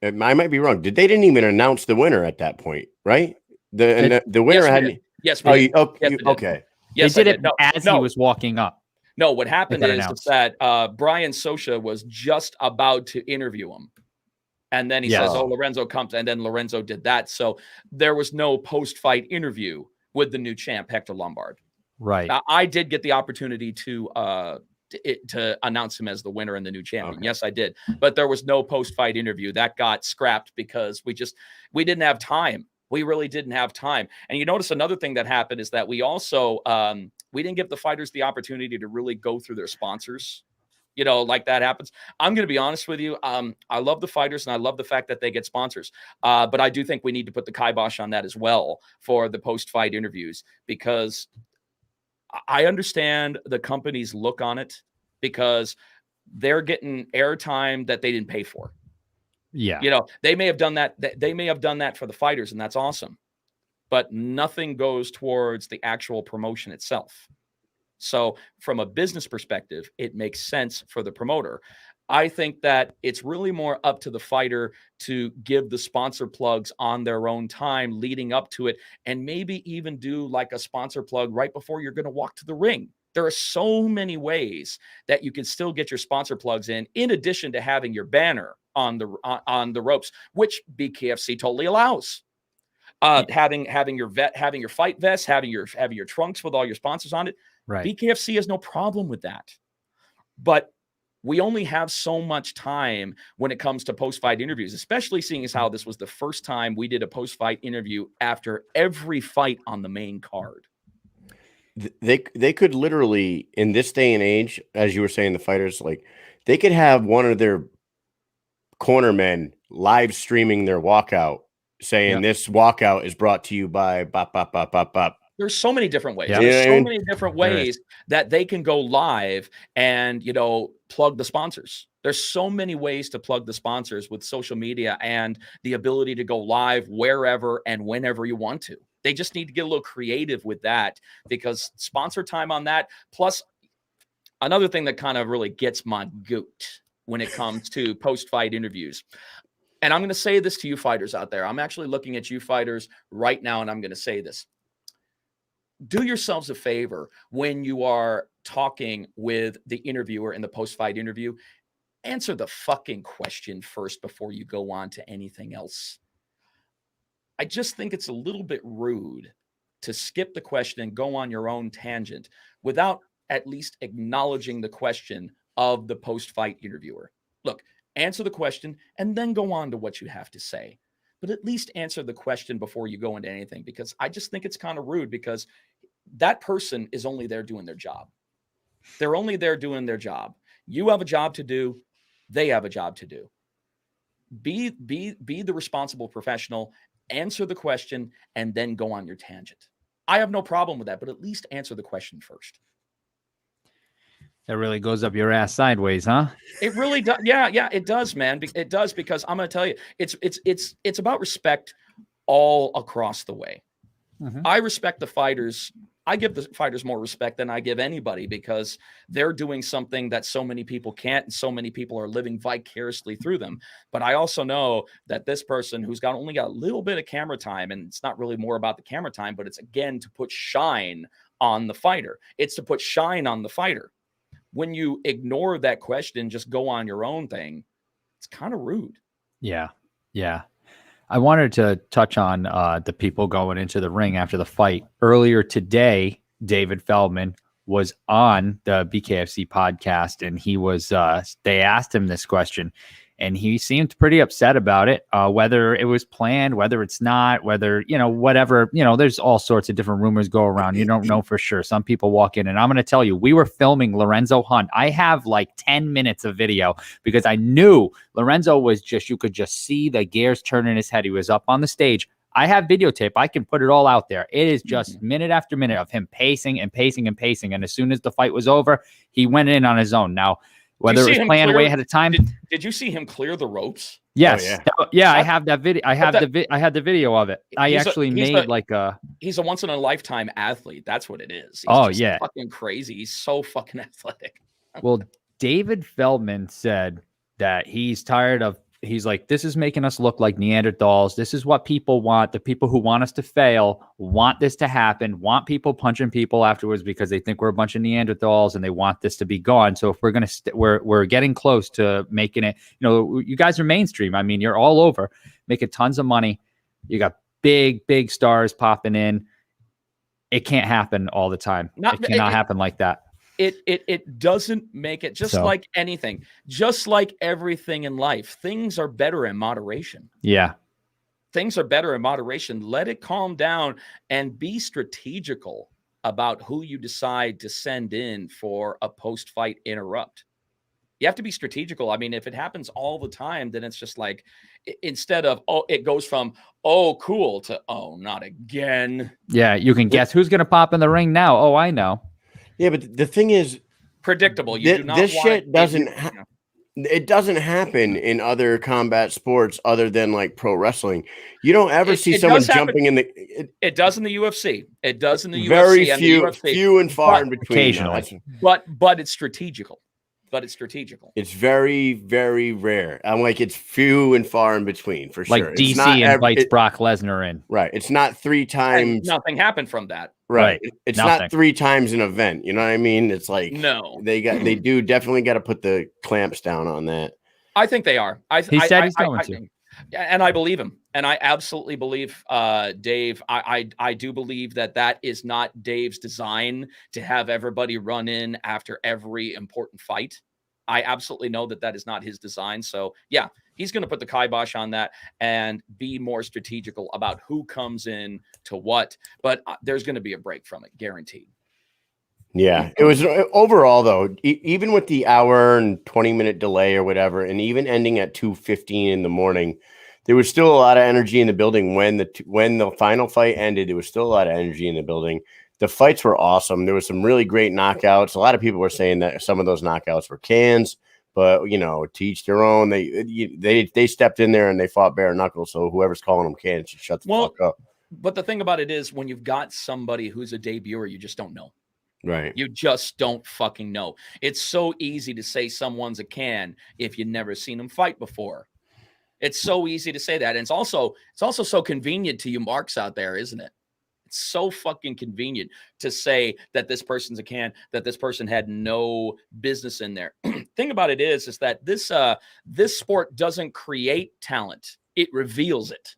Speaker 1: I might be wrong. They didn't even announce the winner at that point, right? The winner hadn't.
Speaker 3: Yes, we did.
Speaker 1: Okay.
Speaker 3: Yes,
Speaker 2: they did it as he was walking up.
Speaker 3: No, what happened is that Brian Sosha was just about to interview him. And then he says, "Oh, Lorenzo comes." And then Lorenzo did that. So there was no post-fight interview with the new champ, Hector Lombard.
Speaker 2: Right.
Speaker 3: Now, I did get the opportunity to announce him as the winner and the new champion. Okay. Yes, I did. But there was no post-fight interview. That got scrapped because we didn't have time. We really didn't have time. And you notice another thing that happened is that we also we didn't give the fighters the opportunity to really go through their sponsors. You know, like that happens. I'm going to be honest with you. I love the fighters and I love the fact that they get sponsors. But I do think we need to put the kibosh on that as well for the post-fight interviews, because I understand the company's look on it because they're getting airtime that they didn't pay for.
Speaker 2: Yeah.
Speaker 3: You know, they may have done that. They may have done that for the fighters, and that's awesome. But nothing goes towards the actual promotion itself. So from a business perspective, it makes sense for the promoter. I think that it's really more up to the fighter to give the sponsor plugs on their own time leading up to it, and maybe even do like a sponsor plug right before you're going to walk to the ring. There are so many ways that you can still get your sponsor plugs in addition to having your banner on the ropes, which BKFC totally allows. Having your fight vest, having your trunks with all your sponsors on it.
Speaker 2: Right.
Speaker 3: BKFC has no problem with that. But we only have so much time when it comes to post-fight interviews, especially seeing as how this was the first time we did a post-fight interview after every fight on the main card.
Speaker 1: They could literally, in this day and age, as you were saying, the fighters, like, they could have one of their cornermen live streaming their walkout, saying this walkout is brought to you by bop, bop, bop, bop, bop.
Speaker 3: There's so many different ways.
Speaker 2: Yeah.
Speaker 3: There's so many different ways that they can go live and, plug the sponsors. There's so many ways to plug the sponsors with social media and the ability to go live wherever and whenever you want to. They just need to get a little creative with that, because sponsor time on that. Plus, another thing that kind of really gets my goat when it comes to post-fight interviews. And I'm going to say this to you fighters out there. I'm actually looking at you fighters right now, and I'm going to say this. Do yourselves a favor when you are talking with the interviewer in the post-fight interview. Answer the fucking question first before you go on to anything else. I just think it's a little bit rude to skip the question and go on your own tangent without at least acknowledging the question of the post-fight interviewer. Look, answer the question and then go on to what you have to say. But at least answer the question before you go into anything, because I just think it's kind of rude, because that person is only there doing their job. They're only there doing their job. You have a job to do. They have a job to do. Be the responsible professional, answer the question, and then go on your tangent. I have no problem with that, but at least answer the question first.
Speaker 2: That really goes up your ass sideways, huh?
Speaker 3: It really does. Yeah, it does, man. It does, because I'm going to tell you, it's about respect all across the way. Mm-hmm. I respect the fighters. I give the fighters more respect than I give anybody, because they're doing something that so many people can't, and so many people are living vicariously through them. But I also know that this person who's only got a little bit of camera time, and it's not really more about the camera time, but it's, again, to put shine on the fighter. It's to put shine on the fighter. When you ignore that question, just go on your own thing, it's kind of rude.
Speaker 2: Yeah. I wanted to touch on the people going into the ring after the fight. Earlier today, David Feldman was on the BKFC podcast, and he was they asked him this question, and he seemed pretty upset about it. Whether it was planned, whether it's not, whether, whatever, there's all sorts of different rumors go around. You don't know for sure. Some people walk in, and I'm going to tell you, we were filming Lorenzo Hunt. I have like 10 minutes of video because I knew Lorenzo was you could just see the gears turn in his head. He was up on the stage. I have videotape. I can put it all out there. It is just minute after minute of him pacing and pacing and pacing. And as soon as the fight was over, he went in on his own. Now, whether it was planned way ahead of time.
Speaker 3: Did you see him clear the ropes?
Speaker 2: Yes. Oh, yeah. I have that video. I had the video of it. I actually made
Speaker 3: he's a once in a lifetime athlete. That's what it is.
Speaker 2: He's
Speaker 3: fucking crazy. He's so fucking athletic.
Speaker 2: Well, David Feldman said that he's tired of. He's like, this is making us look like Neanderthals. This is what people want. The people who want us to fail want this to happen, want people punching people afterwards because they think we're a bunch of Neanderthals and they want this to be gone. So if we're going to, we're getting close to making it, you guys are mainstream. I mean, you're all over making tons of money. You got big stars popping in. It can't happen all the time. It cannot happen like that.
Speaker 3: It doesn't make it like anything, just like everything in life. Things are better in moderation.
Speaker 2: Yeah.
Speaker 3: Things are better in moderation. Let it calm down and be strategical about who you decide to send in for a post-fight interrupt. You have to be strategical. I mean, if it happens all the time, then it's just like, instead of, it goes from, cool to, not again.
Speaker 2: Yeah. You can guess who's going to pop in the ring now. Oh, I know.
Speaker 1: Yeah, but the thing is
Speaker 3: predictable. You do not
Speaker 1: this shit doesn't it doesn't happen in other combat sports other than like pro wrestling. You don't ever see someone jumping in the
Speaker 3: it does in the UFC. It does in the
Speaker 1: very
Speaker 3: UFC.
Speaker 1: Few and far in between.
Speaker 2: Occasionally.
Speaker 3: But it's strategical. It's
Speaker 1: very, very rare. I'm like, it's few and far in between for sure.
Speaker 2: Like DC invites Brock Lesnar in.
Speaker 1: Right. It's not 3 times.
Speaker 3: And nothing happened from that.
Speaker 1: Right. It's not 3 times an event. You know what I mean? It's like,
Speaker 3: no,
Speaker 1: they do definitely got to put the clamps down on that.
Speaker 3: I think they are.
Speaker 2: He said he's going to.
Speaker 3: And I believe him. And I absolutely believe Dave. I do believe that is not Dave's design to have everybody run in after every important fight. I absolutely know that is not his design. So yeah, he's going to put the kibosh on that and be more strategical about who comes in to what. But there's going to be a break from it, guaranteed.
Speaker 1: Yeah, it was overall though, even with the hour and 20-minute delay or whatever, and even ending at 2:15 in the morning, there was still a lot of energy in the building. When the final fight ended, there was still a lot of energy in the building. The fights were awesome. There was some really great knockouts. A lot of people were saying that some of those knockouts were cans, but to each their own. They stepped in there and they fought bare knuckles. So whoever's calling them cans should shut the fuck up.
Speaker 3: But the thing about it is, when you've got somebody who's a debuter, you just don't know.
Speaker 1: Right.
Speaker 3: You just don't fucking know. It's so easy to say someone's a can if you've never seen them fight before. It's so easy to say that. And it's also so convenient to you marks out there, isn't it? It's so fucking convenient to say that this person's a can, that this person had no business in there. Thing about it is that this sport doesn't create talent. It reveals it.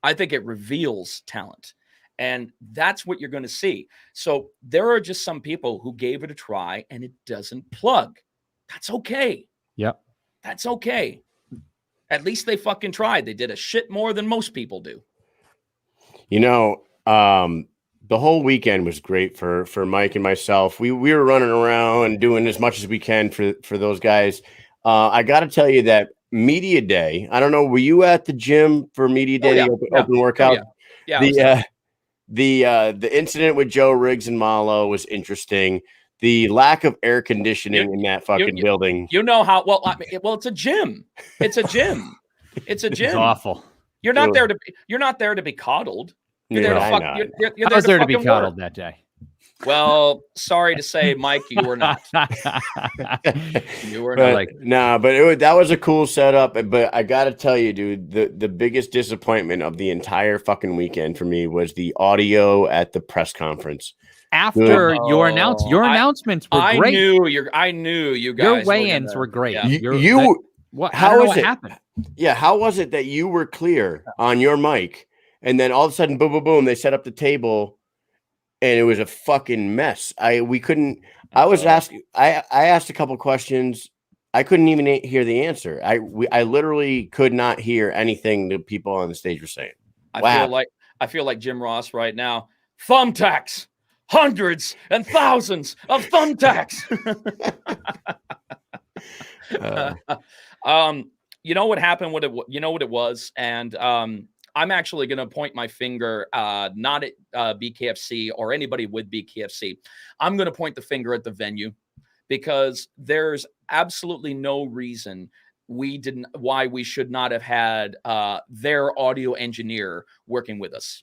Speaker 3: I think it reveals talent. And that's what you're going to see. So there are just some people who gave it a try and it doesn't plug. That's okay.
Speaker 2: Yep.
Speaker 3: That's okay. At least they fucking tried. They did a shit more than most people do.
Speaker 1: The whole weekend was great for Mike and myself. We were running around and doing as much as we can for those guys. I got to tell you that media day, I don't know, were you at the gym for media day, open workout?
Speaker 3: Yeah.
Speaker 1: The incident with Joe Riggs and Malo was interesting. The lack of air conditioning in that fucking building.
Speaker 3: You know how it's a gym. It's a gym. It's a gym.
Speaker 2: It's awful.
Speaker 3: You're not there to be coddled. You're there to fuck. You're
Speaker 2: I was there to be coddled that day.
Speaker 3: Well, sorry to say, Mike, you were not. You were not.
Speaker 1: That was a cool setup. But I got to tell you, dude, the biggest disappointment of the entire fucking weekend for me was the audio at the press conference.
Speaker 2: After your announcements were great.
Speaker 3: I knew you guys.
Speaker 2: Your weigh-ins were great.
Speaker 1: Yeah.
Speaker 2: What happened?
Speaker 1: Yeah, how was it that you were clear on your mic, and then all of a sudden, boom, boom, boom, they set up the table. And it was a fucking mess. I asked a couple questions, I couldn't even hear the answer. I literally could not hear anything the people on the stage were saying.
Speaker 3: I feel like Jim Ross right now. Thumbtacks, hundreds and thousands of thumbtacks. You know what happened? You know what it was, and I'm actually going to point my finger, not at BKFC or anybody with BKFC. I'm going to point the finger at the venue, because there's absolutely no reason why we should not have had their audio engineer working with us,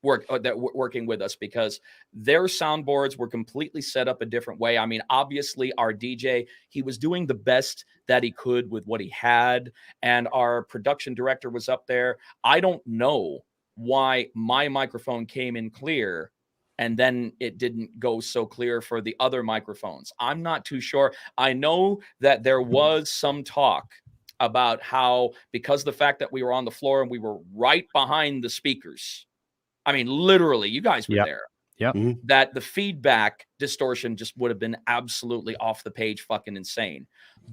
Speaker 3: because their soundboards were completely set up a different way. I mean, obviously our DJ, he was doing the best that he could with what he had, and our production director was up there. I don't know why my microphone came in clear and then it didn't go so clear for the other microphones. I'm not too sure. I know that there was some talk about how, because of the fact that we were on the floor and we were right behind the speakers, I mean, literally, you guys were there.
Speaker 2: Yep.
Speaker 3: That the feedback distortion just would have been absolutely off the page, fucking insane.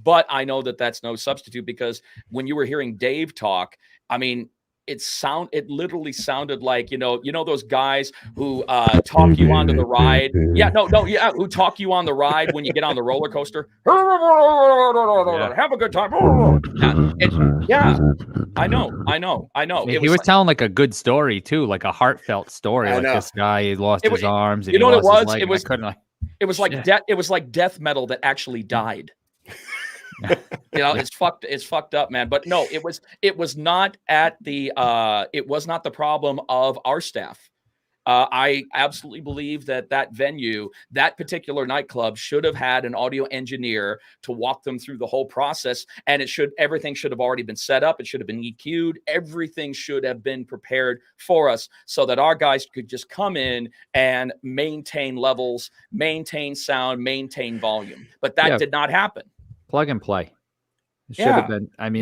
Speaker 3: But I know that that's no substitute, because when you were hearing Dave talk, I mean, it literally sounded like, you know those guys who talk you onto the ride. Who talk you on the ride when you get on the roller coaster. Have a good time. I know.
Speaker 2: He was telling like a good story too, like a heartfelt story. Like this guy, he lost his arms. And
Speaker 3: you know what it was?
Speaker 2: Leg, it
Speaker 3: was like death metal that actually died. It's fucked up, man. But no, it was not the problem of our staff. I absolutely believe that venue, that particular nightclub, should have had an audio engineer to walk them through the whole process, and everything should have already been set up. It should have been EQ'd. Everything should have been prepared for us, so that our guys could just come in and maintain levels, maintain sound, maintain volume. But that did not happen.
Speaker 2: Plug and play. It should have been. I mean,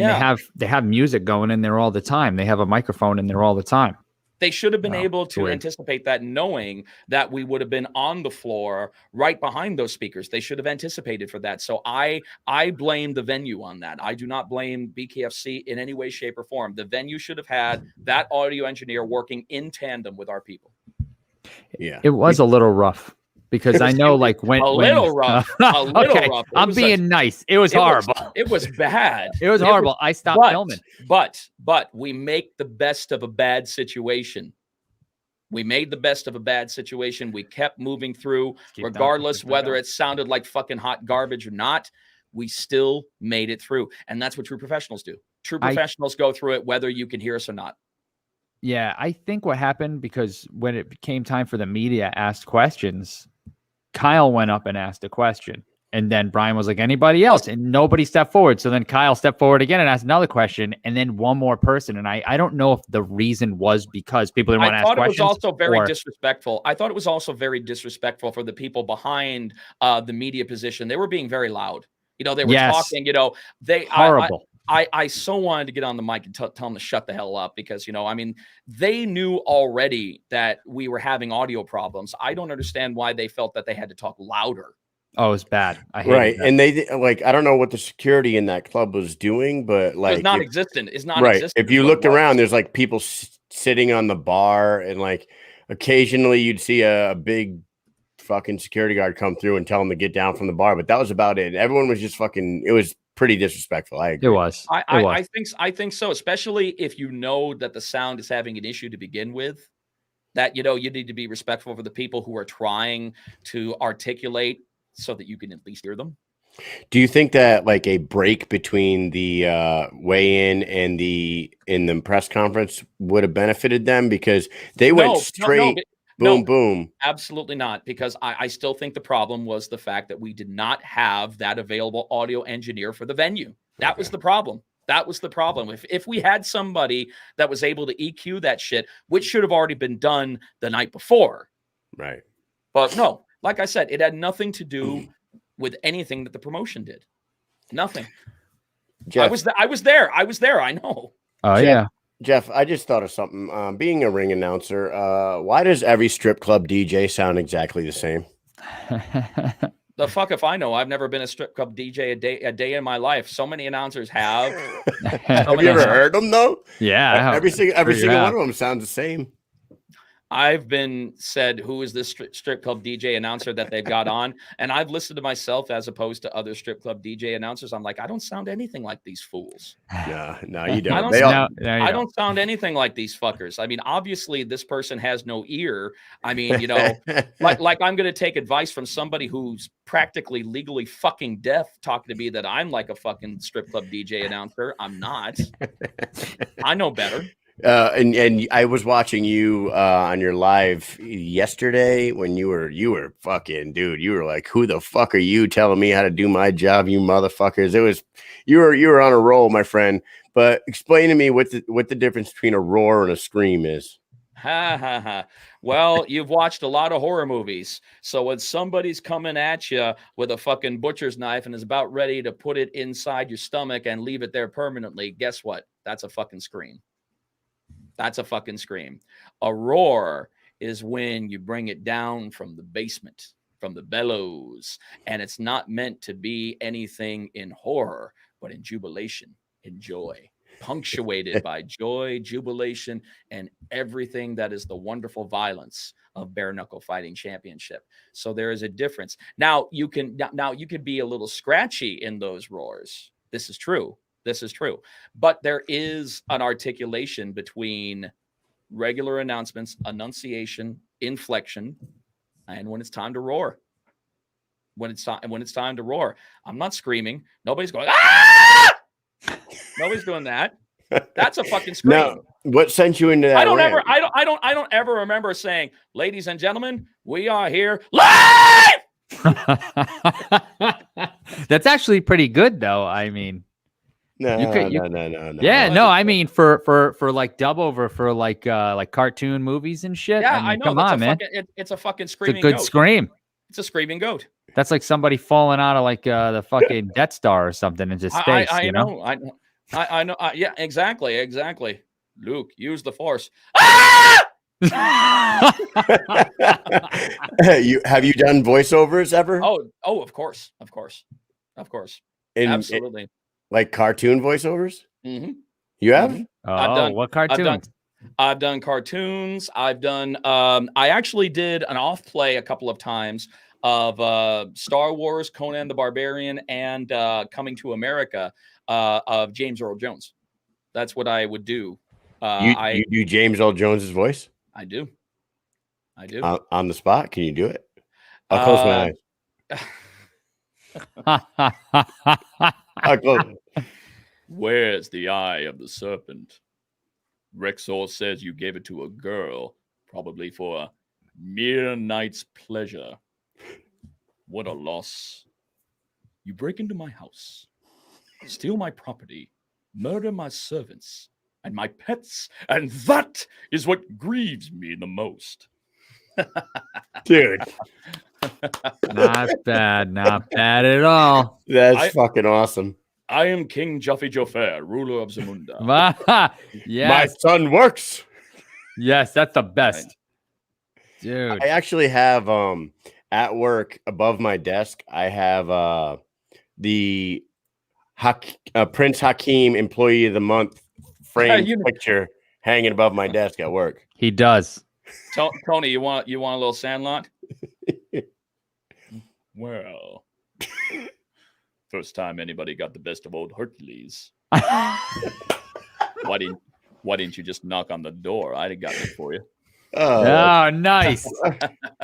Speaker 2: they have music going in there all the time. They have a microphone in there all the time.
Speaker 3: They should have been able to anticipate that, knowing that we would have been on the floor right behind those speakers. They should have anticipated for that. So I blame the venue on that. I do not blame BKFC in any way, shape, or form. The venue should have had that audio engineer working in tandem with our people.
Speaker 2: Yeah, it was a little rough. Because I know, like, when
Speaker 3: a little rough.
Speaker 2: I'm being nice. It was horrible.
Speaker 3: It was bad.
Speaker 2: It was horrible. I stopped filming.
Speaker 3: But we make the best of a bad situation. We made the best of a bad situation. We kept moving through, regardless whether it sounded like fucking hot garbage or not. We still made it through, and that's what true professionals do. True professionals go through it, whether you can hear us or not.
Speaker 2: Yeah, I think what happened, because when it became time for the media asked questions, Kyle went up and asked a question, and then Brian was like, anybody else? And nobody stepped forward. So then Kyle stepped forward again and asked another question, and then one more person. And I don't know if the reason was because people didn't want to ask questions.
Speaker 3: I thought it was also very disrespectful. I thought it was also very disrespectful for the people behind the media position. They were being very loud. They were talking,
Speaker 2: horrible.
Speaker 3: I so wanted to get on the mic and tell them to shut the hell up, because, I mean, they knew already that we were having audio problems. I don't understand why they felt that they had to talk louder.
Speaker 2: Oh, it's bad. I hate that.
Speaker 1: And they I don't know what the security in that club was doing, but like
Speaker 3: it's non-existent. It's non-existent.
Speaker 1: If you looked around, there's like people sitting on the bar, and like occasionally you'd see a big fucking security guard come through and tell them to get down from the bar, but that was about it. Everyone was just fucking. It was pretty disrespectful. I agree.
Speaker 2: It was.
Speaker 3: I think so, especially if you know that the sound is having an issue to begin with. That you need to be respectful for the people who are trying to articulate so that you can at least hear them.
Speaker 1: Do you think that like a break between the weigh-in and the press conference would have benefited them, because they went straight? Boom.
Speaker 3: Absolutely not, because I still think the problem was the fact that we did not have that available audio engineer for the venue. That was the problem. That was the problem. If we had somebody that was able to EQ that shit, which should have already been done the night before.
Speaker 1: Right.
Speaker 3: But no, like I said, it had nothing to do with anything that the promotion did. Nothing. Jeff, I was there. I know.
Speaker 2: Oh, yeah.
Speaker 1: Jeff, I just thought of something. Being a ring announcer, why does every strip club DJ sound exactly the same?
Speaker 3: The fuck if I know. I've never been a strip club DJ a day in my life. So many announcers have.
Speaker 1: Have you ever heard them though?
Speaker 2: Yeah,
Speaker 1: Every single one of them sounds the same.
Speaker 3: I've been said, who is this strip club DJ announcer that they've got on? And I've listened to myself as opposed to other strip club DJ announcers. I'm like, I don't sound anything like these fools.
Speaker 1: No, you don't.
Speaker 3: I don't sound anything like these fuckers. I mean, obviously this person has no ear. I mean, you know, like I'm going to take advice from somebody who's practically legally fucking deaf talking to me that I'm like a fucking strip club DJ announcer. I'm not. I know better.
Speaker 1: And I was watching you on your live yesterday when you were fucking, dude, you were like, who the fuck are you telling me how to do my job, you motherfuckers? You were on a roll, my friend. But explain to me what the difference between a roar and a scream is.
Speaker 3: Ha ha ha. Well, you've watched a lot of horror movies. So when somebody's coming at you with a fucking butcher's knife and is about ready to put it inside your stomach and leave it there permanently, guess what? That's a fucking scream. That's a fucking scream. A roar is when you bring it down from the basement, from the bellows, and it's not meant to be anything in horror, but in jubilation, in joy, punctuated by joy, jubilation, and everything that is the wonderful violence of bare knuckle fighting championship. So there is a difference. Now you can be a little scratchy in those roars. This is true. This is true. But there is an articulation between regular announcements, enunciation, inflection, and when it's time to roar. When it's time to roar. I'm not screaming. Nobody's going, ah! Nobody's doing that. That's a fucking scream.
Speaker 1: No, what sent you into that?
Speaker 3: I don't ever remember saying, ladies and gentlemen, we are here live.
Speaker 2: That's actually pretty good though. I mean,
Speaker 1: No.
Speaker 2: Yeah, no. I mean, for like dub over for like cartoon movies and shit.
Speaker 3: Yeah,
Speaker 2: I mean,
Speaker 3: I know.
Speaker 2: Come on, man.
Speaker 3: It's a fucking screaming.
Speaker 2: It's a good
Speaker 3: goat.
Speaker 2: scream.
Speaker 3: It's a screaming goat.
Speaker 2: That's like somebody falling out of like the fucking Death Star or something into space.
Speaker 3: I
Speaker 2: you
Speaker 3: know. I know. Yeah, exactly. Luke, use the Force. Ah!
Speaker 1: Have you done voiceovers ever?
Speaker 3: Oh, of course. Absolutely.
Speaker 1: Like cartoon voiceovers?
Speaker 3: Mm-hmm.
Speaker 1: You have?
Speaker 2: Mm-hmm. What cartoons?
Speaker 3: I've done cartoons. I've done. I actually did an off play a couple of times of Star Wars, Conan the Barbarian, and Coming to America of James Earl Jones. That's what I would do.
Speaker 1: You do James Earl Jones's voice?
Speaker 3: I do.
Speaker 1: On the spot? Can you do it? I'll close my eyes.
Speaker 3: Where's the eye of the serpent? Rexor says you gave it to a girl, probably for a mere night's pleasure. What a loss. You break into my house, steal my property, murder my servants and my pets, and that is what grieves me the most.
Speaker 1: Dude.
Speaker 2: Not bad at all.
Speaker 1: That's fucking awesome.
Speaker 3: I am King Jaffe Joffer, ruler of Zamunda.
Speaker 2: Yes.
Speaker 1: My son works.
Speaker 2: Yes, that's the best. Dude.
Speaker 1: I actually have at work above my desk, I have the Prince Hakeem Employee of the Month framed picture hanging above my desk at work.
Speaker 2: He does.
Speaker 3: Tony, you want a little Sandlot? Well, first time anybody got the best of old Hercules. Why didn't you just knock on the door? I'd have gotten it for you.
Speaker 2: Oh, nice.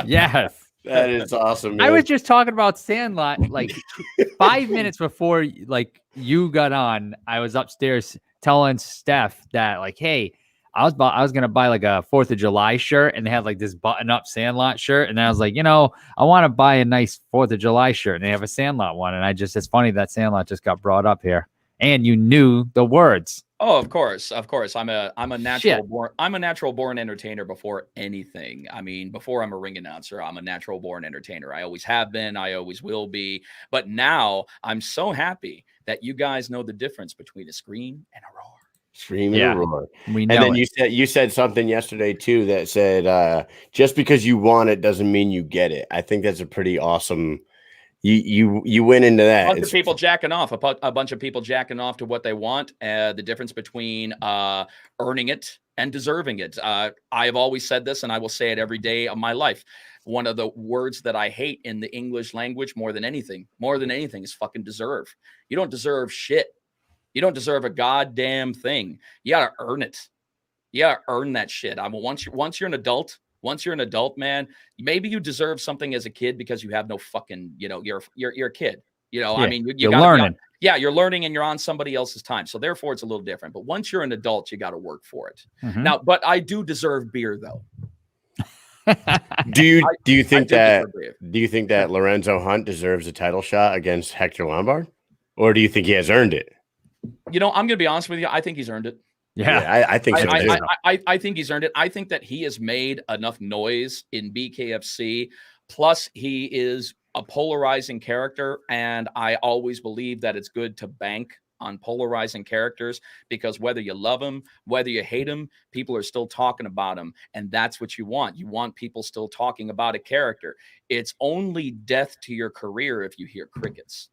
Speaker 2: Yes.
Speaker 1: That is awesome, man.
Speaker 2: I was just talking about Sandlot like 5 minutes before like you got on. I was upstairs telling Steph that like, hey, I was gonna buy like a 4th of July shirt, and they had like this button-up Sandlot shirt, and I was like, I want to buy a nice 4th of July shirt, and they have a Sandlot one, and it's funny that Sandlot just got brought up here, and you knew the words.
Speaker 3: Oh, of course. I'm a natural born entertainer before anything. I mean, before I'm a ring announcer, I'm a natural born entertainer. I always have been. I always will be. But now I'm so happy that you guys know the difference between a scream and a roar.
Speaker 1: Scream and a roar.
Speaker 2: We know.
Speaker 1: And then you said something yesterday too that said just because you want it doesn't mean you get it. I think that's a pretty awesome, You went into that.
Speaker 3: A bunch of people jacking off, a bunch of people jacking off to what they want. The difference between earning it and deserving it. I've always said this, and I will say it every day of my life. One of the words that I hate in the English language more than anything is fucking deserve. You don't deserve shit. You don't deserve a goddamn thing. You gotta earn it. You gotta earn that shit. I mean, once you're an adult, man, maybe you deserve something as a kid because you have no fucking, you're a kid. I mean, you're
Speaker 2: learning.
Speaker 3: You're learning and you're on somebody else's time. So therefore it's a little different. But once you're an adult, you got to work for it.
Speaker 2: Mm-hmm.
Speaker 3: Now, but I do deserve beer though.
Speaker 1: Do you think that Lorenzo Hunt deserves a title shot against Hector Lombard? Or do you think he has earned it?
Speaker 3: I'm going to be honest with you. I think he's earned it.
Speaker 1: Yeah, I think so too.
Speaker 3: I think he's earned it. I think that he has made enough noise in BKFC. Plus, he is a polarizing character, and I always believe that it's good to bank on polarizing characters because whether you love him, whether you hate him, people are still talking about him, and that's what you want. You want people still talking about a character. It's only death to your career if you hear crickets.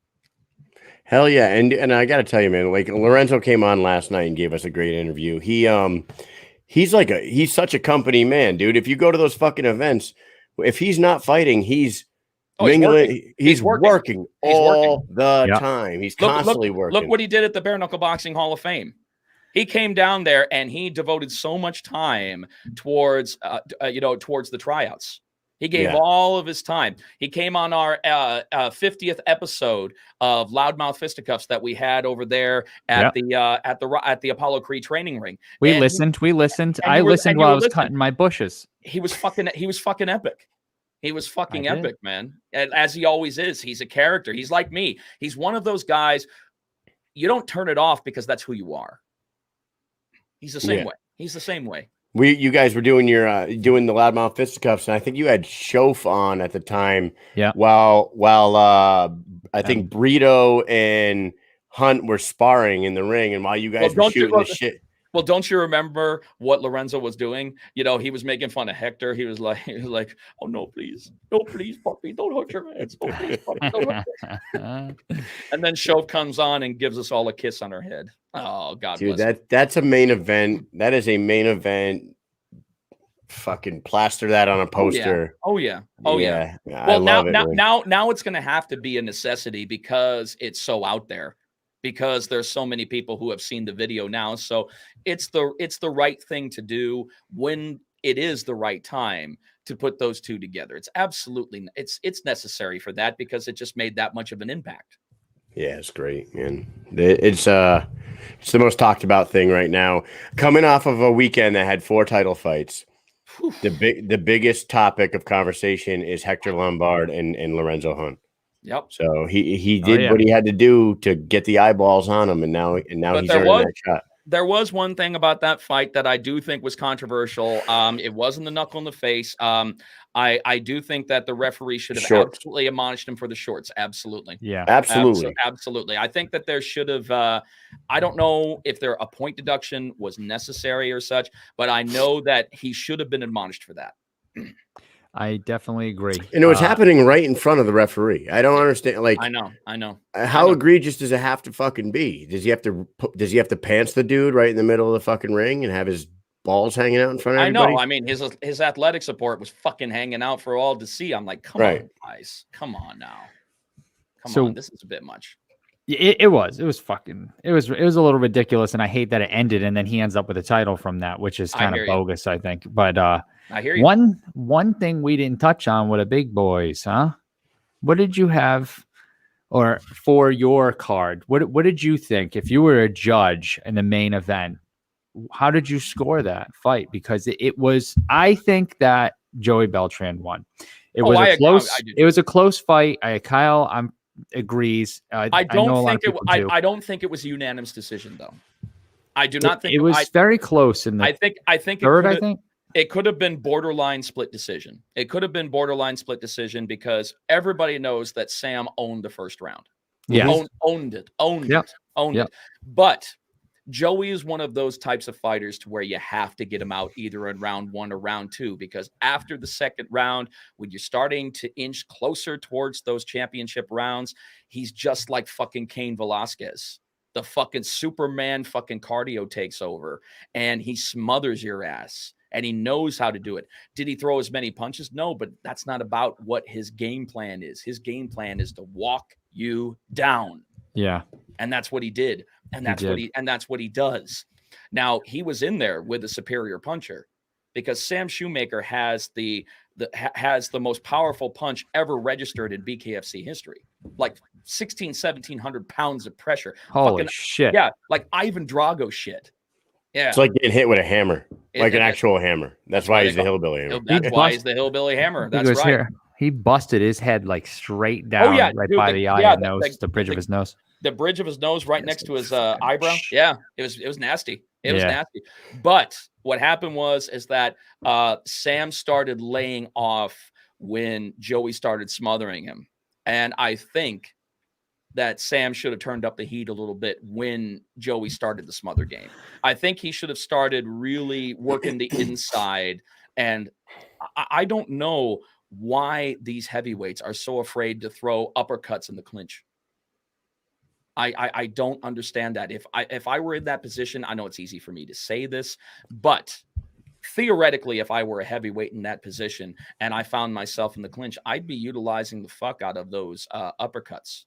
Speaker 1: Hell yeah. And I got to tell you, man, like Lorenzo came on last night and gave us a great interview. He's such a company man, dude. If you go to those fucking events, if he's not fighting, he's mingling. He's working all the time. He's constantly working.
Speaker 3: Look what he did at the Bare Knuckle Boxing Hall of Fame. He came down there and he devoted so much time towards the tryouts. He gave all of his time. He came on our 50th episode of Loudmouth Fisticuffs that we had over there at the Apollo Creed training ring.
Speaker 2: We listened. I listened while I was cutting my bushes.
Speaker 3: He was fucking epic. He was fucking epic, man. And as he always is. He's a character. He's like me. He's one of those guys. You don't turn it off because that's who you are. He's the same way. He's the same way.
Speaker 1: You guys were doing doing the Loudmouth Fisticuffs, and I think you had Shof on at the time.
Speaker 2: Yeah.
Speaker 1: While I think Brito and Hunt were sparring in the ring, and while you guys were shooting the shit.
Speaker 3: Well, don't you remember what Lorenzo was doing? He was making fun of Hector. He was like, "Oh no, please, puppy, don't hurt your hands. Oh, please, puppy, don't hurt your hands." And then Shof comes on and gives us all a kiss on our head. Oh God,
Speaker 1: dude, that's a main event. That is a main event. Fucking plaster that on a poster.
Speaker 3: Oh yeah. Well,
Speaker 1: I love it.
Speaker 3: Now it's going to have to be a necessity because it's so out there. Because there's so many people who have seen the video now. So it's the right thing to do when it is the right time to put those two together. It's absolutely it's necessary for that because it just made that much of an impact.
Speaker 1: Yeah, it's great, man. It's the most talked about thing right now. Coming off of a weekend that had 4 title fights, the biggest topic of conversation is Hector Lombard and Lorenzo Hunt.
Speaker 3: Yep.
Speaker 1: So he did what he had to do to get the eyeballs on him, and now he's earning that shot.
Speaker 3: There was one thing about that fight that I do think was controversial. It wasn't the knuckle in the face. I do think that the referee should have absolutely admonished him for the shorts. Absolutely.
Speaker 2: Yeah.
Speaker 1: Absolutely.
Speaker 3: Absolutely. I think that there should have. I don't know if a point deduction was necessary or such, but I know that he should have been admonished for that.
Speaker 2: I definitely agree.
Speaker 1: And it was happening right in front of the referee. I don't understand. Like,
Speaker 3: I know.
Speaker 1: How egregious does it have to fucking be? Does he have to pants the dude right in the middle of the fucking ring and have his balls hanging out in front of everybody?
Speaker 3: I know. I mean, his athletic support was fucking hanging out for all to see. I'm like, come on, guys. Come on now. Come on. This is a bit much.
Speaker 2: It was a little ridiculous, and I hate that it ended and then he ends up with a title from that, which is kind of bogus, I think. But
Speaker 3: I hear you.
Speaker 2: One thing we didn't touch on with the big boys, huh? What did you have or for your card? What did you think if you were a judge in the main event? How did you score that fight? Because it was, I think that Joey Beltran won. It was a close fight. Kyle agrees. I
Speaker 3: don't think it was a unanimous decision though. I do not think
Speaker 2: it was very close in the
Speaker 3: I think
Speaker 2: third. I think
Speaker 3: it could have been borderline split decision. It could have been borderline split decision because everybody knows that Sam owned the first round.
Speaker 2: Yeah,
Speaker 3: owned it. But Joey is one of those types of fighters to where you have to get him out either in round 1 or round 2, because after the second round, when you're starting to inch closer towards those championship rounds, he's just like fucking Cain Velasquez. The fucking Superman fucking cardio takes over and he smothers your ass, and he knows how to do it. Did he throw as many punches? No, but that's not about what his game plan is. His game plan is to walk you down.
Speaker 2: Yeah.
Speaker 3: And that's what he did. And that's what he does. Now, he was in there with a superior puncher, because Sam Shoemaker has the most powerful punch ever registered in BKFC history. Like 1700 pounds of pressure.
Speaker 2: Holy shit.
Speaker 3: Yeah, like Ivan Drago shit. Yeah.
Speaker 1: It's like getting hit with a hammer, like an actual hammer. That's why he's the hillbilly hammer.
Speaker 3: That's why he's the hillbilly hammer. That's right.
Speaker 2: Here. He busted his head like straight down, by the eye and nose, the bridge of his nose.
Speaker 3: The bridge of his nose right next to his eyebrow. Yeah, it was nasty. It was nasty. But what happened is that Sam started laying off when Joey started smothering him. And I think that Sam should have turned up the heat a little bit when Joey started the smother game. I think he should have started really working the inside. And I don't know why these heavyweights are so afraid to throw uppercuts in the clinch. I don't understand that. If I were in that position, I know it's easy for me to say this, but theoretically, if I were a heavyweight in that position and I found myself in the clinch, I'd be utilizing the fuck out of those uppercuts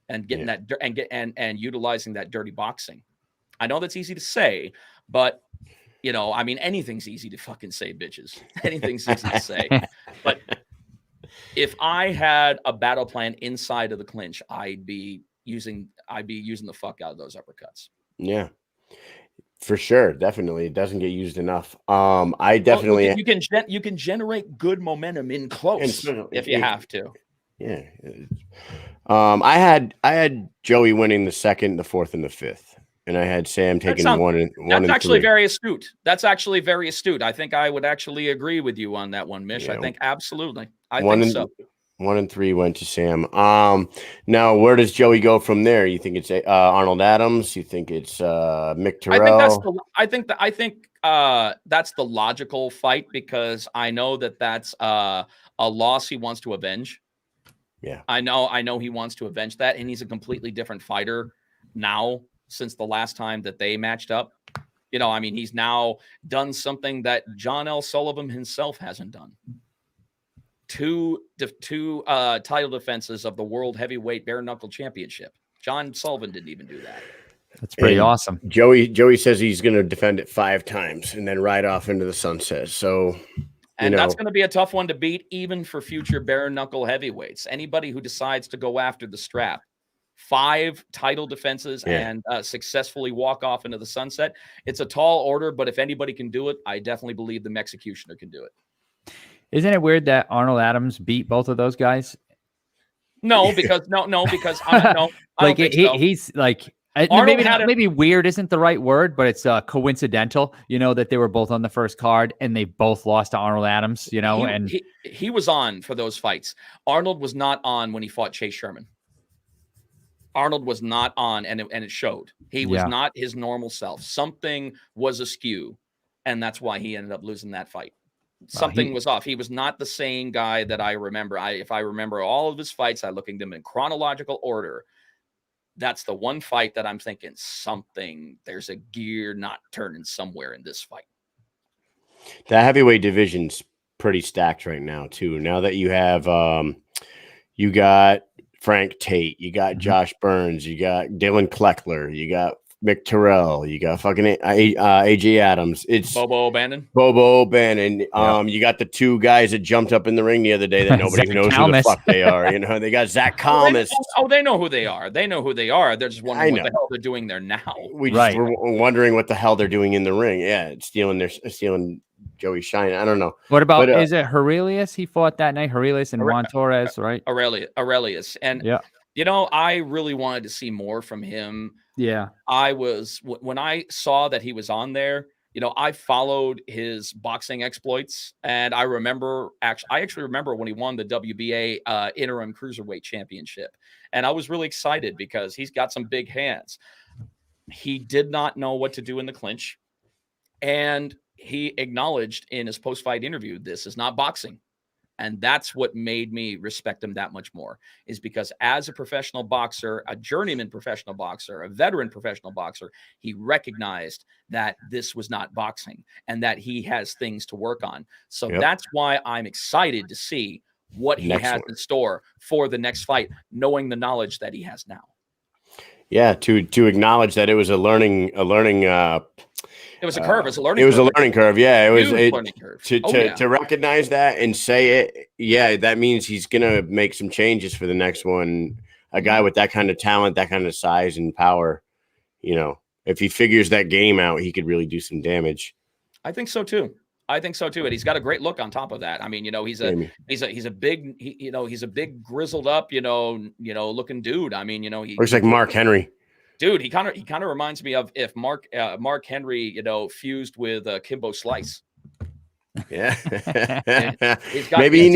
Speaker 3: and getting and utilizing that dirty boxing. I know that's easy to say, but you know, I mean, anything's easy to fucking say, bitches. Anything's easy to say. But if I had a battle plan inside of the clinch, I'd be using the fuck out of those uppercuts.
Speaker 1: Yeah, for sure. Definitely. It doesn't get used enough. I definitely,
Speaker 3: you can generate good momentum in close if you have to.
Speaker 1: Yeah. I had Joey winning the 2nd, the 4th, and the 5th. And I had Sam taking one and
Speaker 3: That's actually
Speaker 1: 3.
Speaker 3: very astute. That's actually very astute. I think I would actually agree with you on that one, Mish. I think absolutely. I think so.
Speaker 1: 1 and 3 went to Sam. Now where does Joey go from there? You think it's Arnold Adams? You think it's Mick Terrell?
Speaker 3: I think that's the logical fight, because I know that's a loss he wants to avenge.
Speaker 1: Yeah,
Speaker 3: I know he wants to avenge that, and he's a completely different fighter now since the last time that they matched up. You know, I mean, he's now done something that John L. Sullivan himself hasn't done. Two title defenses of the World Heavyweight Bare Knuckle Championship. John Sullivan didn't even do that.
Speaker 2: That's pretty awesome.
Speaker 1: Joey says he's going to defend it 5 times and then ride off into the sunset. So,
Speaker 3: that's going to be a tough one to beat, even for future bare knuckle heavyweights. Anybody who decides to go after the strap, 5 title defenses and successfully walk off into the sunset. It's a tall order, but if anybody can do it, I definitely believe the Executioner can do it.
Speaker 2: Isn't it weird that Arnold Adams beat both of those guys?
Speaker 3: No, because
Speaker 2: he's like, maybe weird isn't the right word, but it's coincidental, that they were both on the first card and they both lost to Arnold Adams, and
Speaker 3: he was on for those fights. Arnold was not on when he fought Chase Sherman. Arnold was not on, and it showed. He was not his normal self. Something was askew, and that's why he ended up losing that fight. Something was off. He was not the same guy that I remember. If I remember all of his fights, I look at them in chronological order. That's the one fight that I'm thinking there's a gear not turning somewhere in this fight.
Speaker 1: The heavyweight division's pretty stacked right now, too. Now that you have, you got Frank Tate, you got Josh Burns, you got Dylan Kleckler, you got Mick Terrell, you got fucking AJ Adams. It's
Speaker 3: Bobo O'Bannon.
Speaker 1: You got the 2 guys that jumped up in the ring the other day that nobody knows who the fuck they are. They got Zach Kalmas.
Speaker 3: They know who they are. They know who they are. They're just wondering what the hell they're doing there now.
Speaker 1: We're wondering what the hell they're doing in the ring. Yeah, it's stealing Joey Shine. I don't know.
Speaker 2: What about is it Aurelius? He fought that night. Aurelius and Juan Torres, right?
Speaker 3: Aurelius. And I really wanted to see more from him.
Speaker 2: Yeah.
Speaker 3: When I saw that he was on there, I followed his boxing exploits, and I actually remember when he won the WBA interim cruiserweight championship, and I was really excited because he's got some big hands. He did not know what to do in the clinch. And he acknowledged in his post-fight interview, this is not boxing. And that's what made me respect him that much more, is because as a professional boxer, a journeyman professional boxer, a veteran professional boxer, he recognized that this was not boxing and that he has things to work on. So that's why I'm excited to see what he has in store for the next fight, knowing the knowledge that he has now.
Speaker 1: Yeah, to acknowledge that it was a learning
Speaker 3: it was a curve. It was a learning.
Speaker 1: It was a learning curve. Yeah, it was
Speaker 3: a learning curve.
Speaker 1: To recognize that and say it. Yeah, that means he's gonna make some changes for the next one. A guy with that kind of talent, that kind of size and power, you know, if he figures that game out, he could really do some damage.
Speaker 3: I think so too. And he's got a great look on top of that. I mean, you know, he's a big, he's a big grizzled up, looking dude. I mean, you know, he
Speaker 1: looks like Mark Henry.
Speaker 3: Dude, he kind of reminds me of if Mark Henry, fused with Kimbo Slice.
Speaker 1: Yeah. Maybe he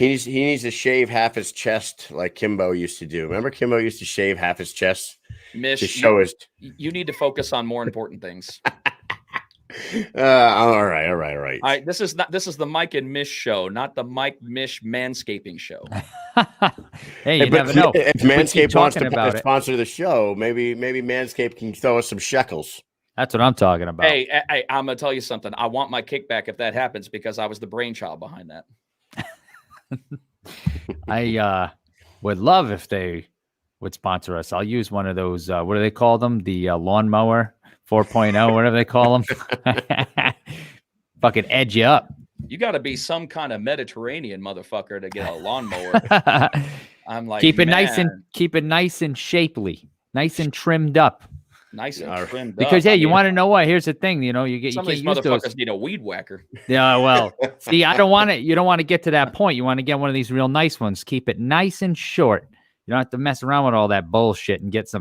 Speaker 1: needs to shave half his chest like Kimbo used to do. Remember Kimbo used to shave half his chest
Speaker 3: Mish,
Speaker 1: to show his.
Speaker 3: You need to focus on more important things.
Speaker 1: All right.
Speaker 3: This is the Mike and Mish show, not the Mike Mish manscaping show.
Speaker 2: Hey, you never know.
Speaker 1: If Manscaped wants to sponsor the show, maybe Manscaped can throw us some shekels.
Speaker 2: That's what I'm talking about.
Speaker 3: Hey, I'm gonna tell you something. I want my kickback if that happens because I was the brainchild behind that.
Speaker 2: I would love if they would sponsor us. I'll use one of those. What do they call them? The lawnmower 4.0, whatever they call them. Fucking edge you up.
Speaker 3: You got to be some kind of Mediterranean motherfucker to get a lawnmower. I'm like,
Speaker 2: keep it nice and shapely, nice and trimmed up.
Speaker 3: Nice and trimmed
Speaker 2: because
Speaker 3: up.
Speaker 2: You want to know what? Here's the thing. You get
Speaker 3: some of these motherfuckers need a weed whacker.
Speaker 2: Yeah, well, see, I don't want it. You don't want to get to that point. You want to get one of these real nice ones. Keep it nice and short. You don't have to mess around with all that bullshit and get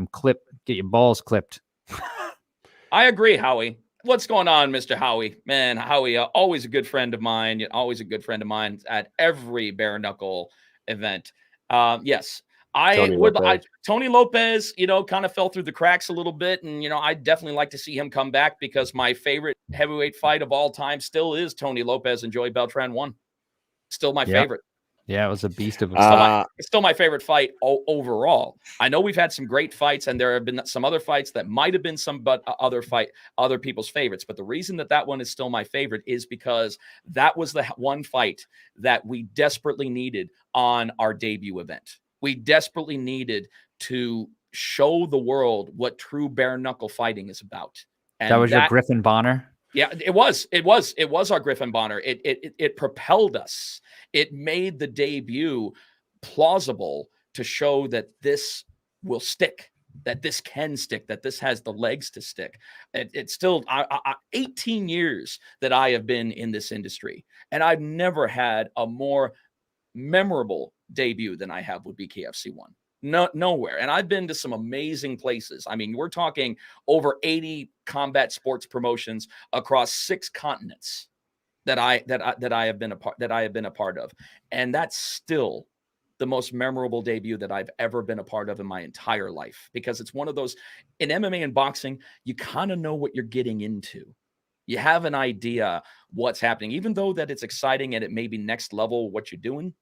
Speaker 2: your balls clipped.
Speaker 3: I agree, Howie. What's going on, Mr. Howie? Man, Howie, always a good friend of mine. Always a good friend of mine at every bare knuckle event. Yes, Tony Lopez, kind of fell through the cracks a little bit, and I definitely like to see him come back because my favorite heavyweight fight of all time still is Tony Lopez and Joey Beltran 1. Still my favorite.
Speaker 2: Yeah, it was a beast of a
Speaker 3: it's still my favorite fight overall. I know we've had some great fights, and there have been some other fights that might have been other people's favorites. But the reason that one is still my favorite is because that was the one fight that we desperately needed on our debut event. We desperately needed to show the world what true bare knuckle fighting is about. And
Speaker 2: that was your Griffin Bonner?
Speaker 3: Yeah, it was our Griffin Bonner. It propelled us. It made the debut plausible to show that this will stick, that this can stick, that this has the legs to stick. It's still 18 years that I have been in this industry, and I've never had a more memorable debut than I have with BKFC 1. Nowhere. And I've been to some amazing places. I mean, we're talking over 80 combat sports promotions across 6 continents that I have been a part of. And that's still the most memorable debut that I've ever been a part of in my entire life, because it's one of those in MMA and boxing, you kind of know what you're getting into. You have an idea what's happening, even though that it's exciting and it may be next level what you're doing.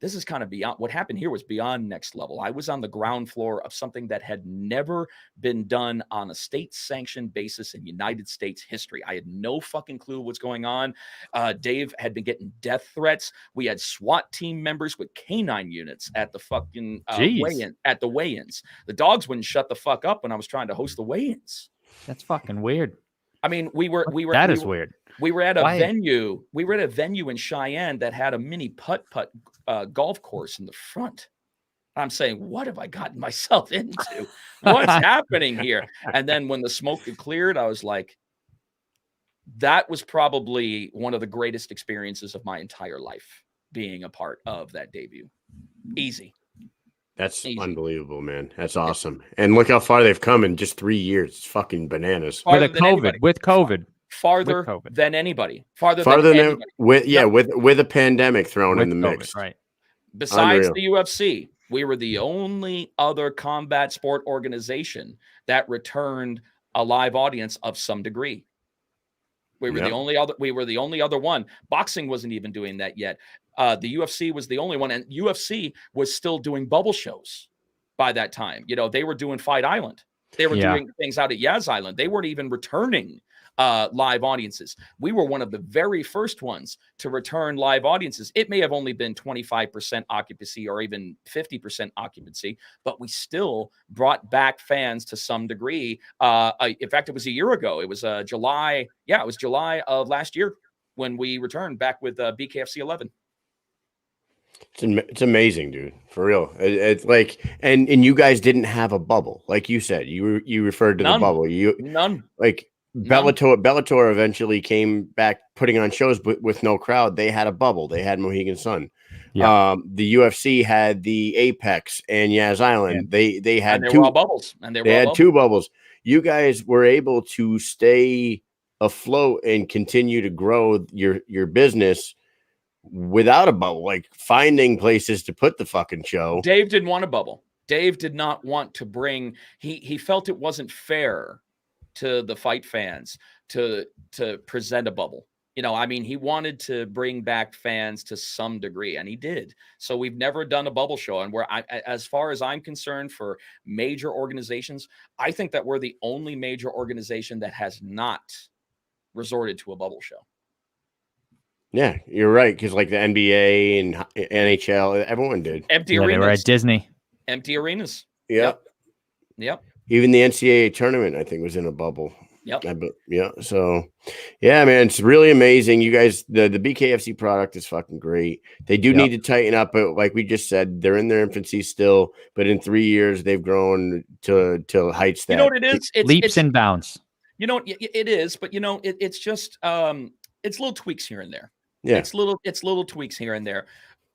Speaker 3: This is kind of beyond what happened here was beyond next level. I was on the ground floor of something that had never been done on a state sanctioned basis in United States history. I had no fucking clue what's going on. Dave had been getting death threats. We had SWAT team members with canine units at the fucking weigh-ins. The dogs wouldn't shut the fuck up when I was trying to host the weigh-ins.
Speaker 2: That's fucking weird.
Speaker 3: I mean, weird. We were at a venue. We were at a venue in Cheyenne that had a mini putt-putt golf course in the front. I'm saying, what have I gotten myself into? What's happening here? And then when the smoke had cleared, I was like, that was probably one of the greatest experiences of my entire life, being a part of that debut. Easy.
Speaker 1: That's unbelievable, man. That's awesome. And look how far they've come in just 3 years. It's fucking bananas.
Speaker 2: With COVID.
Speaker 3: Farther than anybody. Farther
Speaker 1: than
Speaker 3: anybody.
Speaker 1: With a pandemic thrown in the mix.
Speaker 2: Right.
Speaker 3: Besides the UFC. We were the only other combat sport organization that returned a live audience of some degree. We were the only other one. Boxing wasn't even doing that yet. The UFC was the only one, and UFC was still doing bubble shows by that time. They were doing Fight Island. They were doing things out at Yaz Island. They weren't even returning live audiences. We were one of the very first ones to return live audiences. It may have only been 25% occupancy or even 50% occupancy, but we still brought back fans to some degree. In fact, it was a year ago. It was July. Yeah, it was July of last year when we returned back with BKFC 11.
Speaker 1: It's amazing, dude. For real. It's like, and you guys didn't have a bubble, like you said. You referred to the bubble.
Speaker 3: None.
Speaker 1: Like Bellator eventually came back putting on shows, but with no crowd. They had a bubble. They had Mohegan Sun. Yeah. The UFC had the Apex and Yaz Island. Yeah. They had
Speaker 3: two bubbles, and
Speaker 1: they had two bubbles. You guys were able to stay afloat and continue to grow your business without a bubble, like finding places to put the fucking show.
Speaker 3: Dave didn't want a bubble. Dave did not want to bring. He felt it wasn't fair to the fight fans to present a bubble. He wanted to bring back fans to some degree, and he did. So we've never done a bubble show. And as far as I'm concerned, for major organizations, I think that we're the only major organization that has not resorted to a bubble show.
Speaker 1: Yeah, you're right. Because like the NBA and NHL, everyone did.
Speaker 3: Empty arenas.
Speaker 2: They were at Disney.
Speaker 3: Empty arenas.
Speaker 1: Yep. Even the NCAA tournament, I think, was in a bubble.
Speaker 3: Yep.
Speaker 1: Yeah. So, yeah, man, it's really amazing. You guys, the BKFC product is fucking great. They do need to tighten up, but like we just said, they're in their infancy still. But in 3 years, they've grown to heights that
Speaker 3: you know what it is. It's
Speaker 2: leaps and bounds.
Speaker 3: It is, but it's just it's little tweaks here and there.
Speaker 1: Yeah,
Speaker 3: it's little tweaks here and there.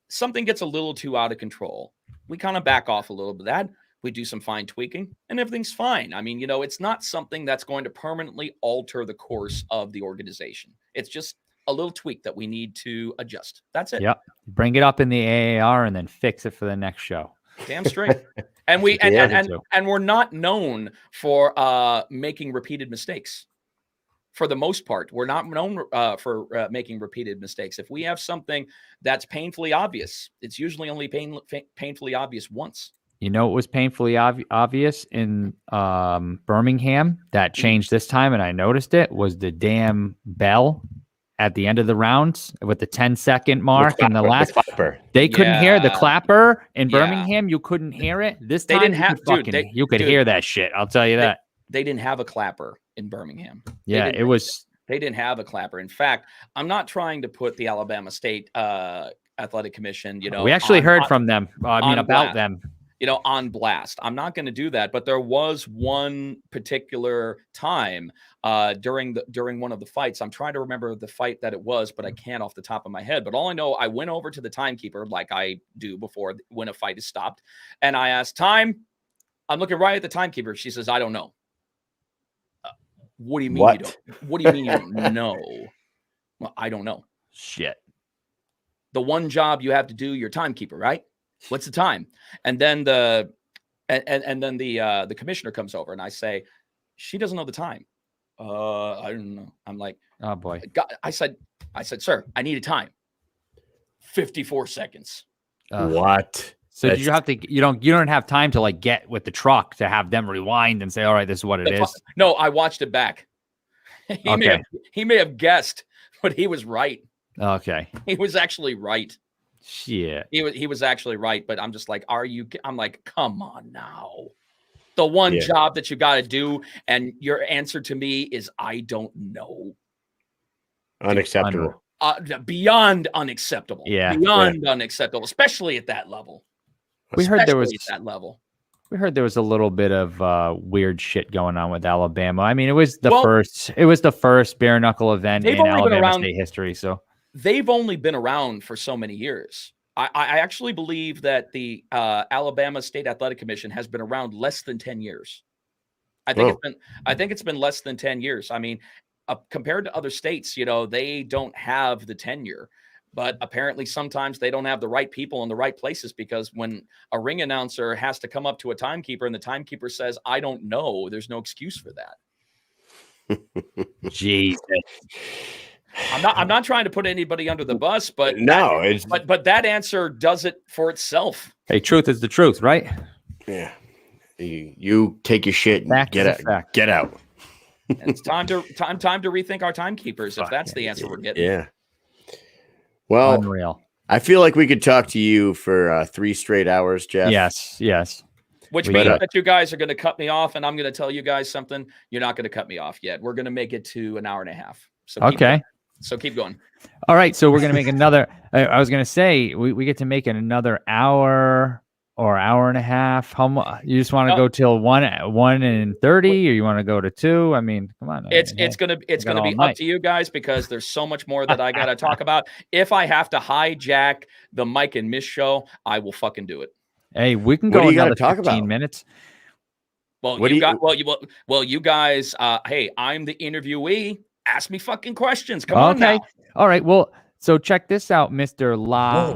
Speaker 3: Something gets a little too out of control. We kind of back off a little bit of that. We do some fine tweaking and everything's fine. It's not something that's going to permanently alter the course of the organization. It's just a little tweak that we need to adjust. That's it.
Speaker 2: Yep. Bring it up in the AAR and then fix it for the next show.
Speaker 3: Damn straight. And we and we're not known for making repeated mistakes. For the most part, we're not known for making repeated mistakes. If we have something that's painfully obvious, it's usually only painfully obvious once.
Speaker 2: It was painfully obvious in Birmingham that changed this time, and I noticed it, was the damn bell at the end of the rounds with the 10-second mark and the last clapper. They couldn't hear the clapper in Birmingham. You couldn't hear it. This time
Speaker 3: they didn't have
Speaker 2: you could hear that shit. I'll tell you that.
Speaker 3: They didn't have a clapper in Birmingham.
Speaker 2: Yeah, it was.
Speaker 3: They didn't have a clapper. In fact, I'm not trying to put the Alabama State Athletic Commission,
Speaker 2: we actually heard from them. About them.
Speaker 3: On blast. I'm not going to do that, but there was one particular time during one of the fights. I'm trying to remember the fight that it was, but I can't off the top of my head. But all I know, I went over to the timekeeper like I do before when a fight is stopped, and I asked, "Time." I'm looking right at the timekeeper. She says, "I don't know." What do you mean? What do you mean you don't know? Well, I don't know.
Speaker 2: Shit.
Speaker 3: The one job you have to do, your timekeeper, right? What's the time? And then the commissioner comes over and I say, she doesn't know the time. I don't know. I'm like,
Speaker 2: oh boy.
Speaker 3: I said, sir, I need a time. 54 seconds.
Speaker 1: What?
Speaker 2: So did you have to? You don't have time to like get with the truck to have them rewind and say, all right, this is what it is.
Speaker 3: No, I watched it back. He may have guessed, but he was right.
Speaker 2: Okay.
Speaker 3: He was actually right.
Speaker 2: Shit.
Speaker 3: He was actually right, but I'm just like, I'm like, come on now. The one job that you got to do, and your answer to me is, I don't know.
Speaker 1: Unacceptable.
Speaker 3: Beyond unacceptable.
Speaker 2: Yeah.
Speaker 3: Beyond unacceptable, especially at that level.
Speaker 2: We heard there was
Speaker 3: at that level.
Speaker 2: We heard there was a little bit of weird shit going on with Alabama. I mean, it was the first bare knuckle event in Alabama State history. So
Speaker 3: they've only been around for so many years. I actually believe that the Alabama State Athletic Commission has been around less than 10 years. I think it's been less than 10 years. I mean, compared to other states, they don't have the tenure. But apparently sometimes they don't have the right people in the right places, because when a ring announcer has to come up to a timekeeper and the timekeeper says, I don't know, there's no excuse for that.
Speaker 2: Jesus.
Speaker 3: I'm not trying to put anybody under the bus, but
Speaker 1: No,
Speaker 3: but that answer does it for itself.
Speaker 2: Hey, truth is the truth, right?
Speaker 1: Yeah. You take your shit and
Speaker 2: Fact is a
Speaker 1: get
Speaker 2: fact.
Speaker 1: get out.
Speaker 3: And it's time to rethink our timekeepers if that's the answer we're getting.
Speaker 1: Yeah. Well,
Speaker 2: Unreal.
Speaker 1: I feel like we could talk to you for 3 straight hours, Jeff.
Speaker 2: Yes.
Speaker 3: Which means that you guys are going to cut me off, and I'm going to tell you guys something. You're not going to cut me off yet. We're going to make it to an hour and a half. So keep going.
Speaker 2: All right. So we're going to make another. I was going to say we get to make it another hour or hour and a half. How much? You just want to go till 1:30, or you want to go to 2? I mean, come on.
Speaker 3: It's gonna be up to you guys, because there's so much more that I gotta talk about. If I have to hijack the Mike and Mish show, I will fucking do it.
Speaker 2: Hey, we can go another 15 minutes.
Speaker 3: Well, you guys. Hey, I'm the interviewee. Ask me fucking questions. Come on now.
Speaker 2: All right. Well, so check this out, Mr.
Speaker 4: Why?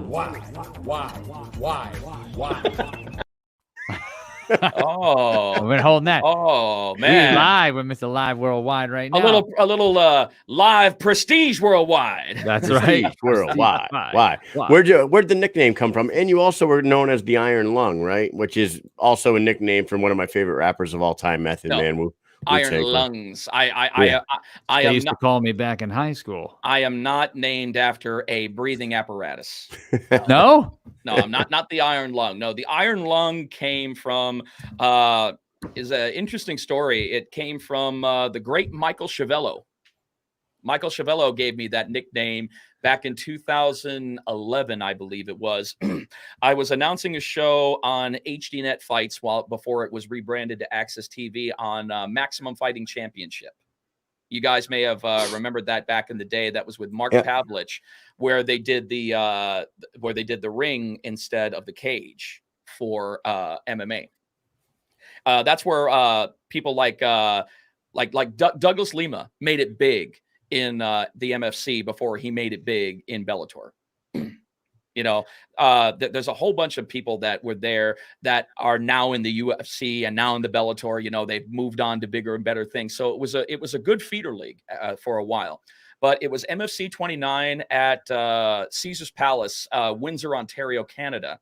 Speaker 3: Oh,
Speaker 2: I've been holding that.
Speaker 3: Oh man,
Speaker 2: we're live with Mr. Live Worldwide right now.
Speaker 3: A little live prestige worldwide.
Speaker 2: That's right.
Speaker 1: Worldwide. Why? Where'd the nickname come from? And you also were known as the Iron Lung, right? Which is also a nickname from one of my favorite rappers of all time, Method Man.
Speaker 3: Iron Lungs.
Speaker 2: They used to call me back in high school.
Speaker 3: I am not named after a breathing apparatus.
Speaker 2: No,
Speaker 3: I'm not the Iron Lung. No, the Iron Lung came from is an interesting story. It came from the great Michael Chiavello. Michael Chiavello gave me that nickname back in 2011, I believe it was. I was announcing a show on HDNet Fights before it was rebranded to Access TV on Maximum Fighting Championship. You guys may have remembered that back in the day. That was with Mark Pavlich, where they did the ring instead of the cage for MMA. That's where people like Douglas Lima made it big in the MFC before he made it big in Bellator. There's a whole bunch of people that were there that are now in the UFC and now in the Bellator. They've moved on to bigger and better things. So it was a good feeder league for a while. But it was MFC 29 at Caesar's Palace, Windsor, Ontario, Canada.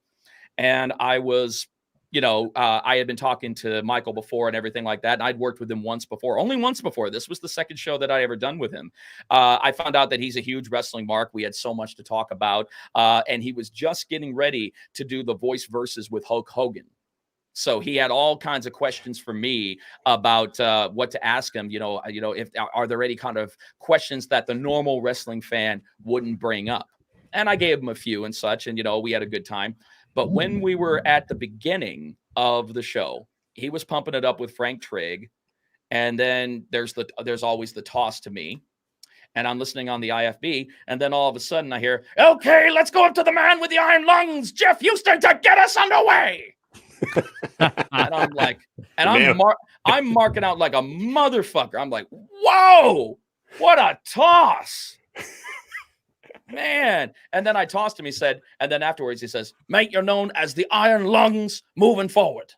Speaker 3: And I was I had been talking to Michael before and everything like that. And I'd worked with him only once before. This was the second show that I ever done with him. I found out that he's a huge wrestling mark. We had so much to talk about. And he was just getting ready to do the voice versus with Hulk Hogan. So he had all kinds of questions for me about what to ask him. If are there any kind of questions that the normal wrestling fan wouldn't bring up? And I gave him a few and such. And, we had a good time. But when we were at the beginning of the show, he was pumping it up with Frank Trigg. And then there's always the toss to me. And I'm listening on the IFB. And then all of a sudden I hear, okay, let's go up to the man with the iron lungs, Jeff Houston, to get us underway. And I'm like, I'm marking out like a motherfucker. I'm like, whoa, what a toss. Man. And then I tossed him, and then afterwards he says, mate, you're known as the Iron Lungs moving forward.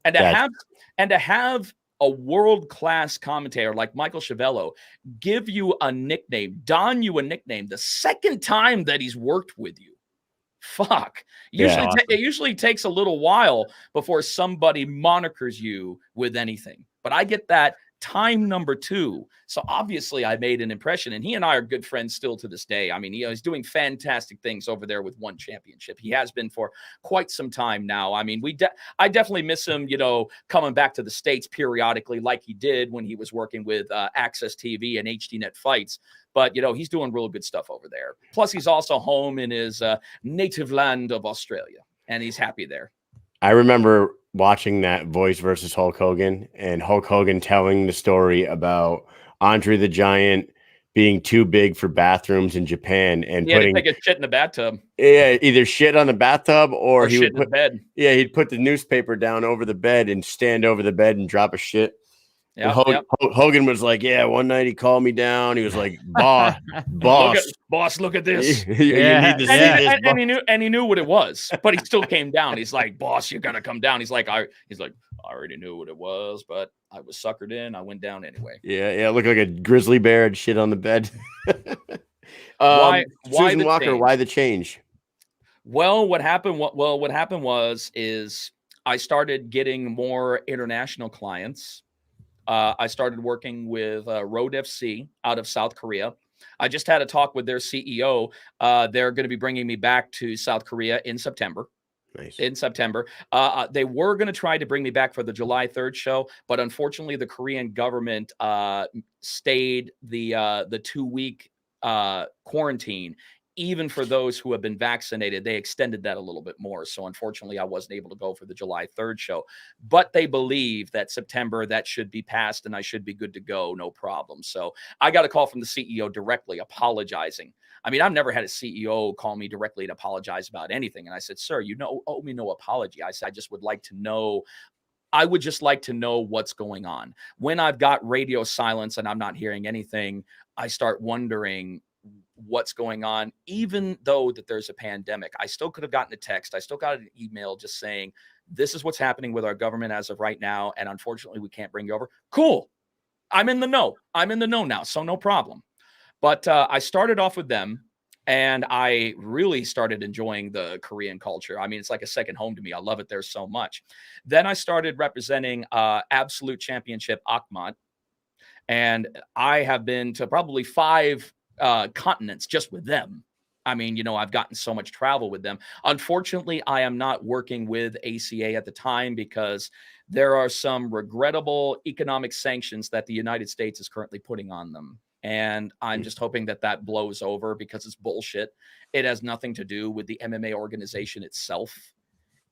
Speaker 3: And to have a world-class commentator like Michael Chiavello give you a nickname, don you a nickname the second time that he's worked with you. Fuck. It usually takes a little while before somebody monikers you with anything. But I get that time number 2. So obviously I made an impression, and he and I are good friends still to this day. I mean, he's doing fantastic things over there with One Championship. He has been for quite some time now. I mean, I definitely miss him, coming back to the States periodically like he did when he was working with Access TV and HDNet Fights. But, he's doing real good stuff over there. Plus, he's also home in his native land of Australia, and he's happy there.
Speaker 1: I remember watching that voice versus Hulk Hogan, and Hulk Hogan telling the story about Andre the Giant being too big for bathrooms in Japan and
Speaker 3: putting take a shit in the bathtub.
Speaker 1: Yeah, either shit on the bathtub or he
Speaker 3: would
Speaker 1: put
Speaker 3: in the bed.
Speaker 1: Yeah, he'd put the newspaper down over the bed and stand over the bed and drop a shit. And
Speaker 3: Yeah.
Speaker 1: Hogan was like, yeah, one night he called me down. He was like, boss,
Speaker 3: Look at this.
Speaker 1: you
Speaker 2: Yeah,
Speaker 1: need to see this.
Speaker 3: And he knew what it was, but he still came down. He's like, boss, you're gonna come down. I already knew what it was, but I was suckered in. I went down anyway.
Speaker 1: Yeah. Looked like a grizzly bear and shit on the bed.
Speaker 3: Why
Speaker 1: Susan
Speaker 3: the
Speaker 1: Walker?
Speaker 3: change?
Speaker 1: Why the change?
Speaker 3: Well, what happened was I started getting more international clients. I started working with Road FC out of South Korea. I just had a talk with their CEO. They're going to be bringing me back to South Korea in September.
Speaker 1: Nice.
Speaker 3: In September. They were going to try to bring me back for the July 3rd show, but unfortunately the Korean government stayed the 2-week quarantine. Even for those who have been vaccinated, they extended that a little bit more. So unfortunately, I wasn't able to go for the July 3rd show. But they believe that September, that should be passed and I should be good to go, no problem. So I got a call from the CEO directly apologizing. I mean, I've never had a CEO call me directly to apologize about anything. And I said, sir, you owe me no apology. I said, I just would like to know. I would just like to know what's going on. When I've got radio silence and I'm not hearing anything, I start wondering what's going on. Even though that there's a pandemic, I still could have gotten a text. I still got an email just saying, this is what's happening with our government as of right now. And unfortunately, we can't bring you over. Cool. I'm in the know. I'm in the know now. So no problem. But I started off with them and I really started enjoying the Korean culture. I mean, it's like a second home to me. I love it there so much. Then I started representing Absolute Championship Akhmat. And I have been to probably 5 continents just with them. I mean, I've gotten so much travel with them. Unfortunately, I am not working with ACA at the time because there are some regrettable economic sanctions that the United States is currently putting on them. And I'm just hoping that blows over because it's bullshit. It has nothing to do with the MMA organization itself.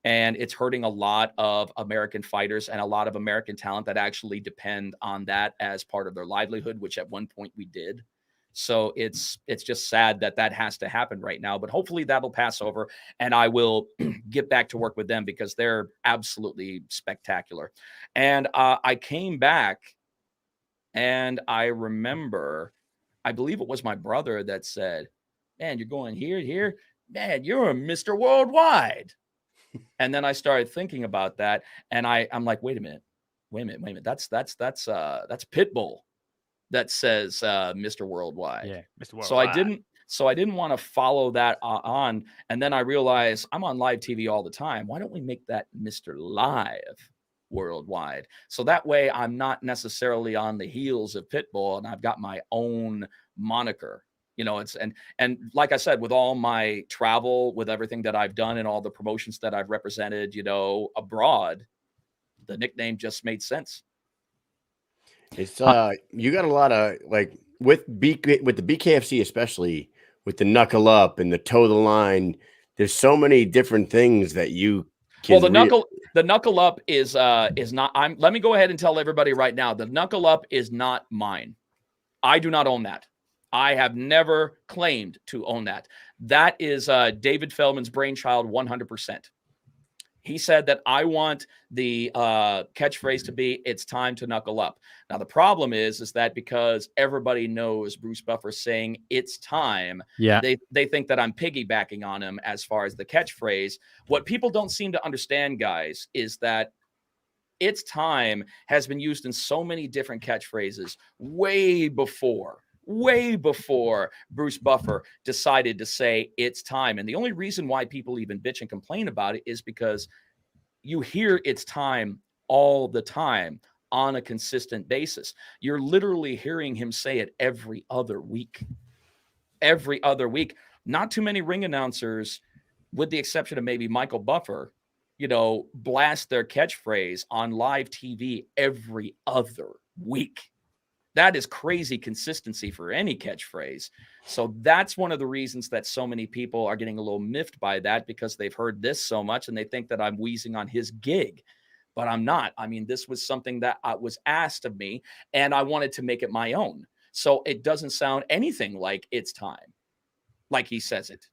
Speaker 3: And it's hurting a lot of American fighters and a lot of American talent that actually depend on that as part of their livelihood, which at one point we did. So it's just sad that has to happen right now, but hopefully that'll pass over and I will get back to work with them because they're absolutely spectacular. And I came back and I remember, I believe it was my brother that said, man, you're going here, man, you're a Mr. Worldwide. And then I started thinking about that and I'm like, wait a minute. That's Pitbull. That says Mr. Worldwide.
Speaker 2: Yeah, Mr. Worldwide.
Speaker 3: So I didn't want to follow that on. And then I realized I'm on live TV all the time. Why don't we make that Mr. Live Worldwide? So that way I'm not necessarily on the heels of Pitbull and I've got my own moniker. And like I said, with all my travel, with everything that I've done and all the promotions that I've represented, abroad, the nickname just made sense.
Speaker 1: It's you got a lot of like with the BKFC, especially with the knuckle up and the toe the line. There's so many different things that you can.
Speaker 3: Well, the knuckle up is not. Let me go ahead and tell everybody right now. The knuckle up is not mine. I do not own that. I have never claimed to own that. That is David Feldman's brainchild, 100%. He said that I want the catchphrase to be, it's time to knuckle up. Now, the problem is that because everybody knows Bruce Buffer saying it's time, they think that I'm piggybacking on him as far as the catchphrase. What people don't seem to understand, guys, is that it's time has been used in so many different catchphrases way before Bruce Buffer decided to say it's time. And the only reason why people even bitch and complain about it is because you hear it's time all the time on a consistent basis. You're literally hearing him say it every other week. Every other week. Not too many ring announcers, with the exception of maybe Michael Buffer, blast their catchphrase on live TV every other week. That is crazy consistency for any catchphrase. So that's one of the reasons that so many people are getting a little miffed by that, because they've heard this so much and they think that I'm wheezing on his gig, but I'm not. I mean, this was something that was asked of me and I wanted to make it my own. So it doesn't sound anything like it's time, like he says it.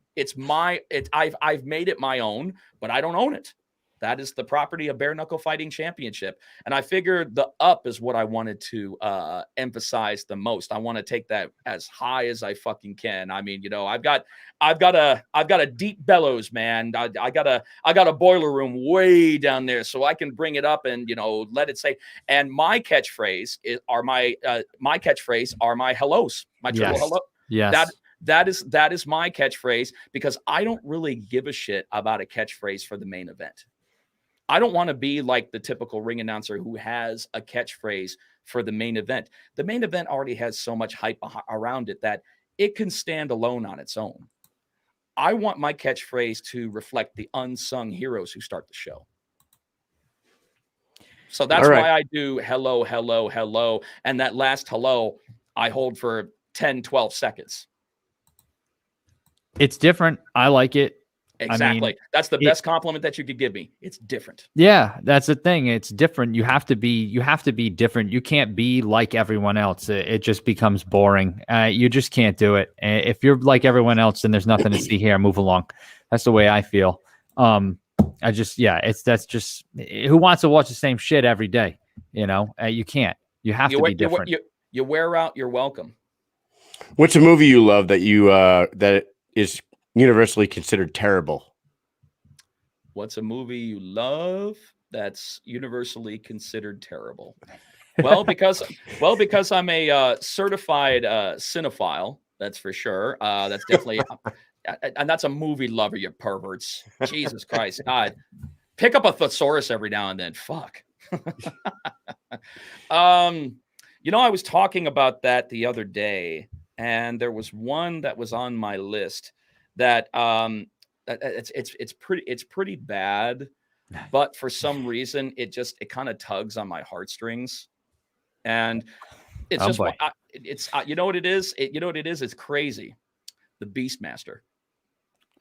Speaker 3: I've made it my own, but I don't own it. That is the property of Bare Knuckle Fighting Championship. And I figured the up is what I wanted to emphasize the most. I want to take that as high as I fucking can. I mean, you know, I've got a deep bellows, man. I got a boiler room way down there, so I can bring it up and, you know, let it say. And my catchphrase are my hellos, my triple hello.
Speaker 2: Yes.
Speaker 3: That is my catchphrase, because I don't really give a shit about a catchphrase for the main event. I don't want to be like the typical ring announcer who has a catchphrase for the main event. The main event already has so much hype around it that it can stand alone on its own. I want my catchphrase to reflect the unsung heroes who start the show. So that's why I do hello, hello, hello. And that last hello, I hold for 10, 12 seconds.
Speaker 2: It's different. I like it.
Speaker 3: Exactly. I mean, that's the best compliment that you could give me. It's different.
Speaker 2: Yeah, that's the thing. It's different. You have to be different. You can't be like everyone else. It just becomes boring. You just can't do it. If you're like everyone else, then there's nothing to see here. Move along. That's the way I feel. That's just who wants to watch the same shit every day? You know, you can't. You have to be different.
Speaker 3: You wear out your welcome.
Speaker 1: What's a movie you love that that is universally considered terrible?
Speaker 3: What's a movie you love that's universally considered terrible? Well, because I'm a certified cinephile, that's for sure. That's definitely, and that's a movie lover, you perverts. Jesus Christ, God, pick up a thesaurus every now and then. Fuck. You know, I was talking about that the other day, and there was one that was on my list that it's pretty bad, but for some reason it kind of tugs on my heartstrings, and it's you know what it is? It's crazy. The Beastmaster.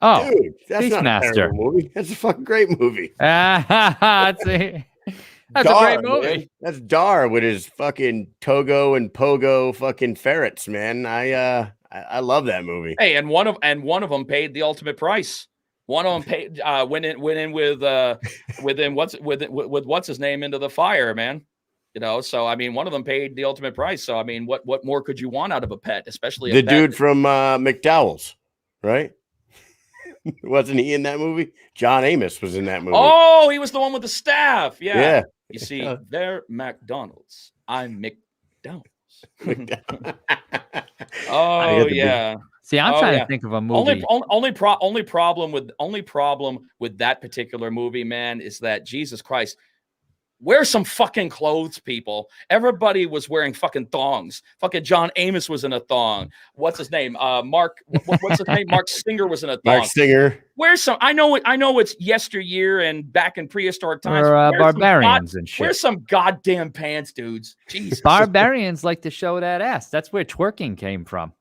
Speaker 2: Oh,
Speaker 1: dude, that's
Speaker 2: Beastmaster.
Speaker 1: not a terrible movie. That's a fucking great movie.
Speaker 2: That's a great movie.
Speaker 1: Man. That's Dar with his fucking Togo and Pogo fucking ferrets, man. I love that movie.
Speaker 3: Hey, and one of them paid the ultimate price. One of them paid went in with what's his name into the fire, man. You know, so I mean, one of them paid the ultimate price. So I mean, what more could you want out of a pet, especially
Speaker 1: the dude from McDowell's, right? Wasn't he in that movie? John Amos was in that movie.
Speaker 3: Oh, he was the one with the staff. Yeah. You see, they're McDonald's. I'm McDonald's. Oh yeah.
Speaker 2: See, I'm trying to think of a movie.
Speaker 3: Only problem with that particular movie, man, is that Jesus Christ. Wear some fucking clothes, people. Everybody was wearing fucking thongs. Fucking John Amos was in a thong. What's his name? Mark. What's his name? Mark Singer was in a thong.
Speaker 1: Mark Singer.
Speaker 3: Wear some. I know it's yesteryear and back in prehistoric times.
Speaker 2: Or barbarians and shit.
Speaker 3: Wear some goddamn pants, dudes. Jesus.
Speaker 2: Barbarians like to show that ass. That's where twerking came from.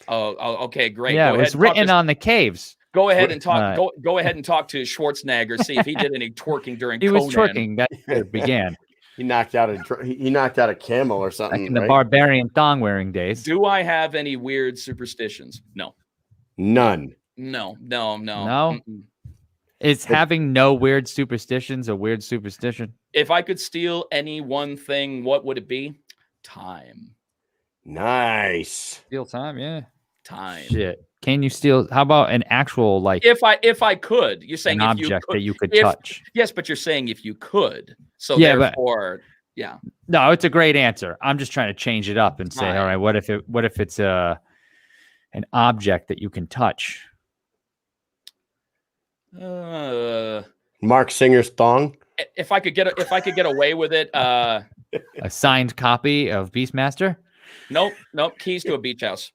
Speaker 3: Oh, okay, great.
Speaker 2: Yeah, it was written on the caves.
Speaker 3: Go ahead and talk. Go ahead and talk to Schwarzenegger. See if he did any twerking during.
Speaker 2: He was twerking. That's where it began.
Speaker 1: He knocked out a camel or something.
Speaker 2: Back in the barbarian thong wearing days.
Speaker 3: Do I have any weird superstitions? No.
Speaker 1: None.
Speaker 3: No.
Speaker 2: Mm-mm. Is having no weird superstitions a weird superstition?
Speaker 3: If I could steal any one thing, what would it be? Time.
Speaker 1: Nice.
Speaker 2: Steal time, yeah.
Speaker 3: Time.
Speaker 2: Shit. Can you steal? How about an actual, like,
Speaker 3: if I could? You're saying
Speaker 2: an
Speaker 3: if
Speaker 2: object
Speaker 3: you could,
Speaker 2: that you could touch?
Speaker 3: Yes, but you're saying if you could. So
Speaker 2: yeah,
Speaker 3: therefore, yeah.
Speaker 2: No, it's a great answer. I'm just trying to change it up and say, all right, what if it's an object that you can touch?
Speaker 1: Mark Singer's thong.
Speaker 3: If I could get away with it,
Speaker 2: a signed copy of Beastmaster.
Speaker 3: Nope. Keys to a beach house.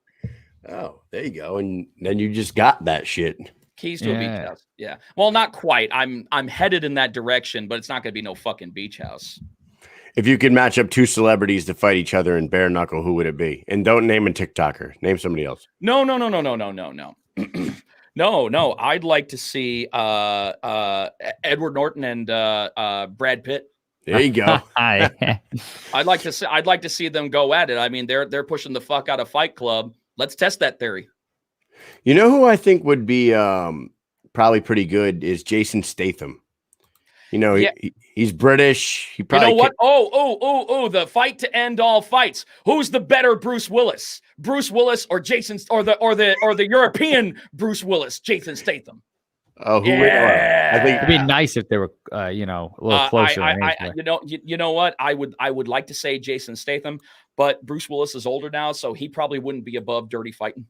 Speaker 1: Oh, there you go. And then you just got that shit.
Speaker 3: Keys to a beach house. Yeah. Well, not quite. I'm headed in that direction, but it's not going to be no fucking beach house.
Speaker 1: If you could match up two celebrities to fight each other in bare knuckle, who would it be? And don't name a TikToker. Name somebody else.
Speaker 3: No. No. I'd like to see Edward Norton and Brad Pitt.
Speaker 1: There you go.
Speaker 3: I'd like to see them go at it. I mean, they're pushing the fuck out of Fight Club. Let's test that theory.
Speaker 1: You know who I think would be probably pretty good is Jason Statham.
Speaker 3: Yeah.
Speaker 1: He's British. He
Speaker 3: You
Speaker 1: probably
Speaker 3: know what? Oh, the fight to end all fights. Who's the better Bruce Willis? Bruce Willis or Jason or the European Bruce Willis, Jason Statham?
Speaker 1: Oh, who?
Speaker 3: Yeah.
Speaker 1: I think
Speaker 2: It'd be nice if they were, a little closer. in age, but-
Speaker 3: You know what? I would like to say Jason Statham, but Bruce Willis is older now, so he probably wouldn't be above dirty fighting.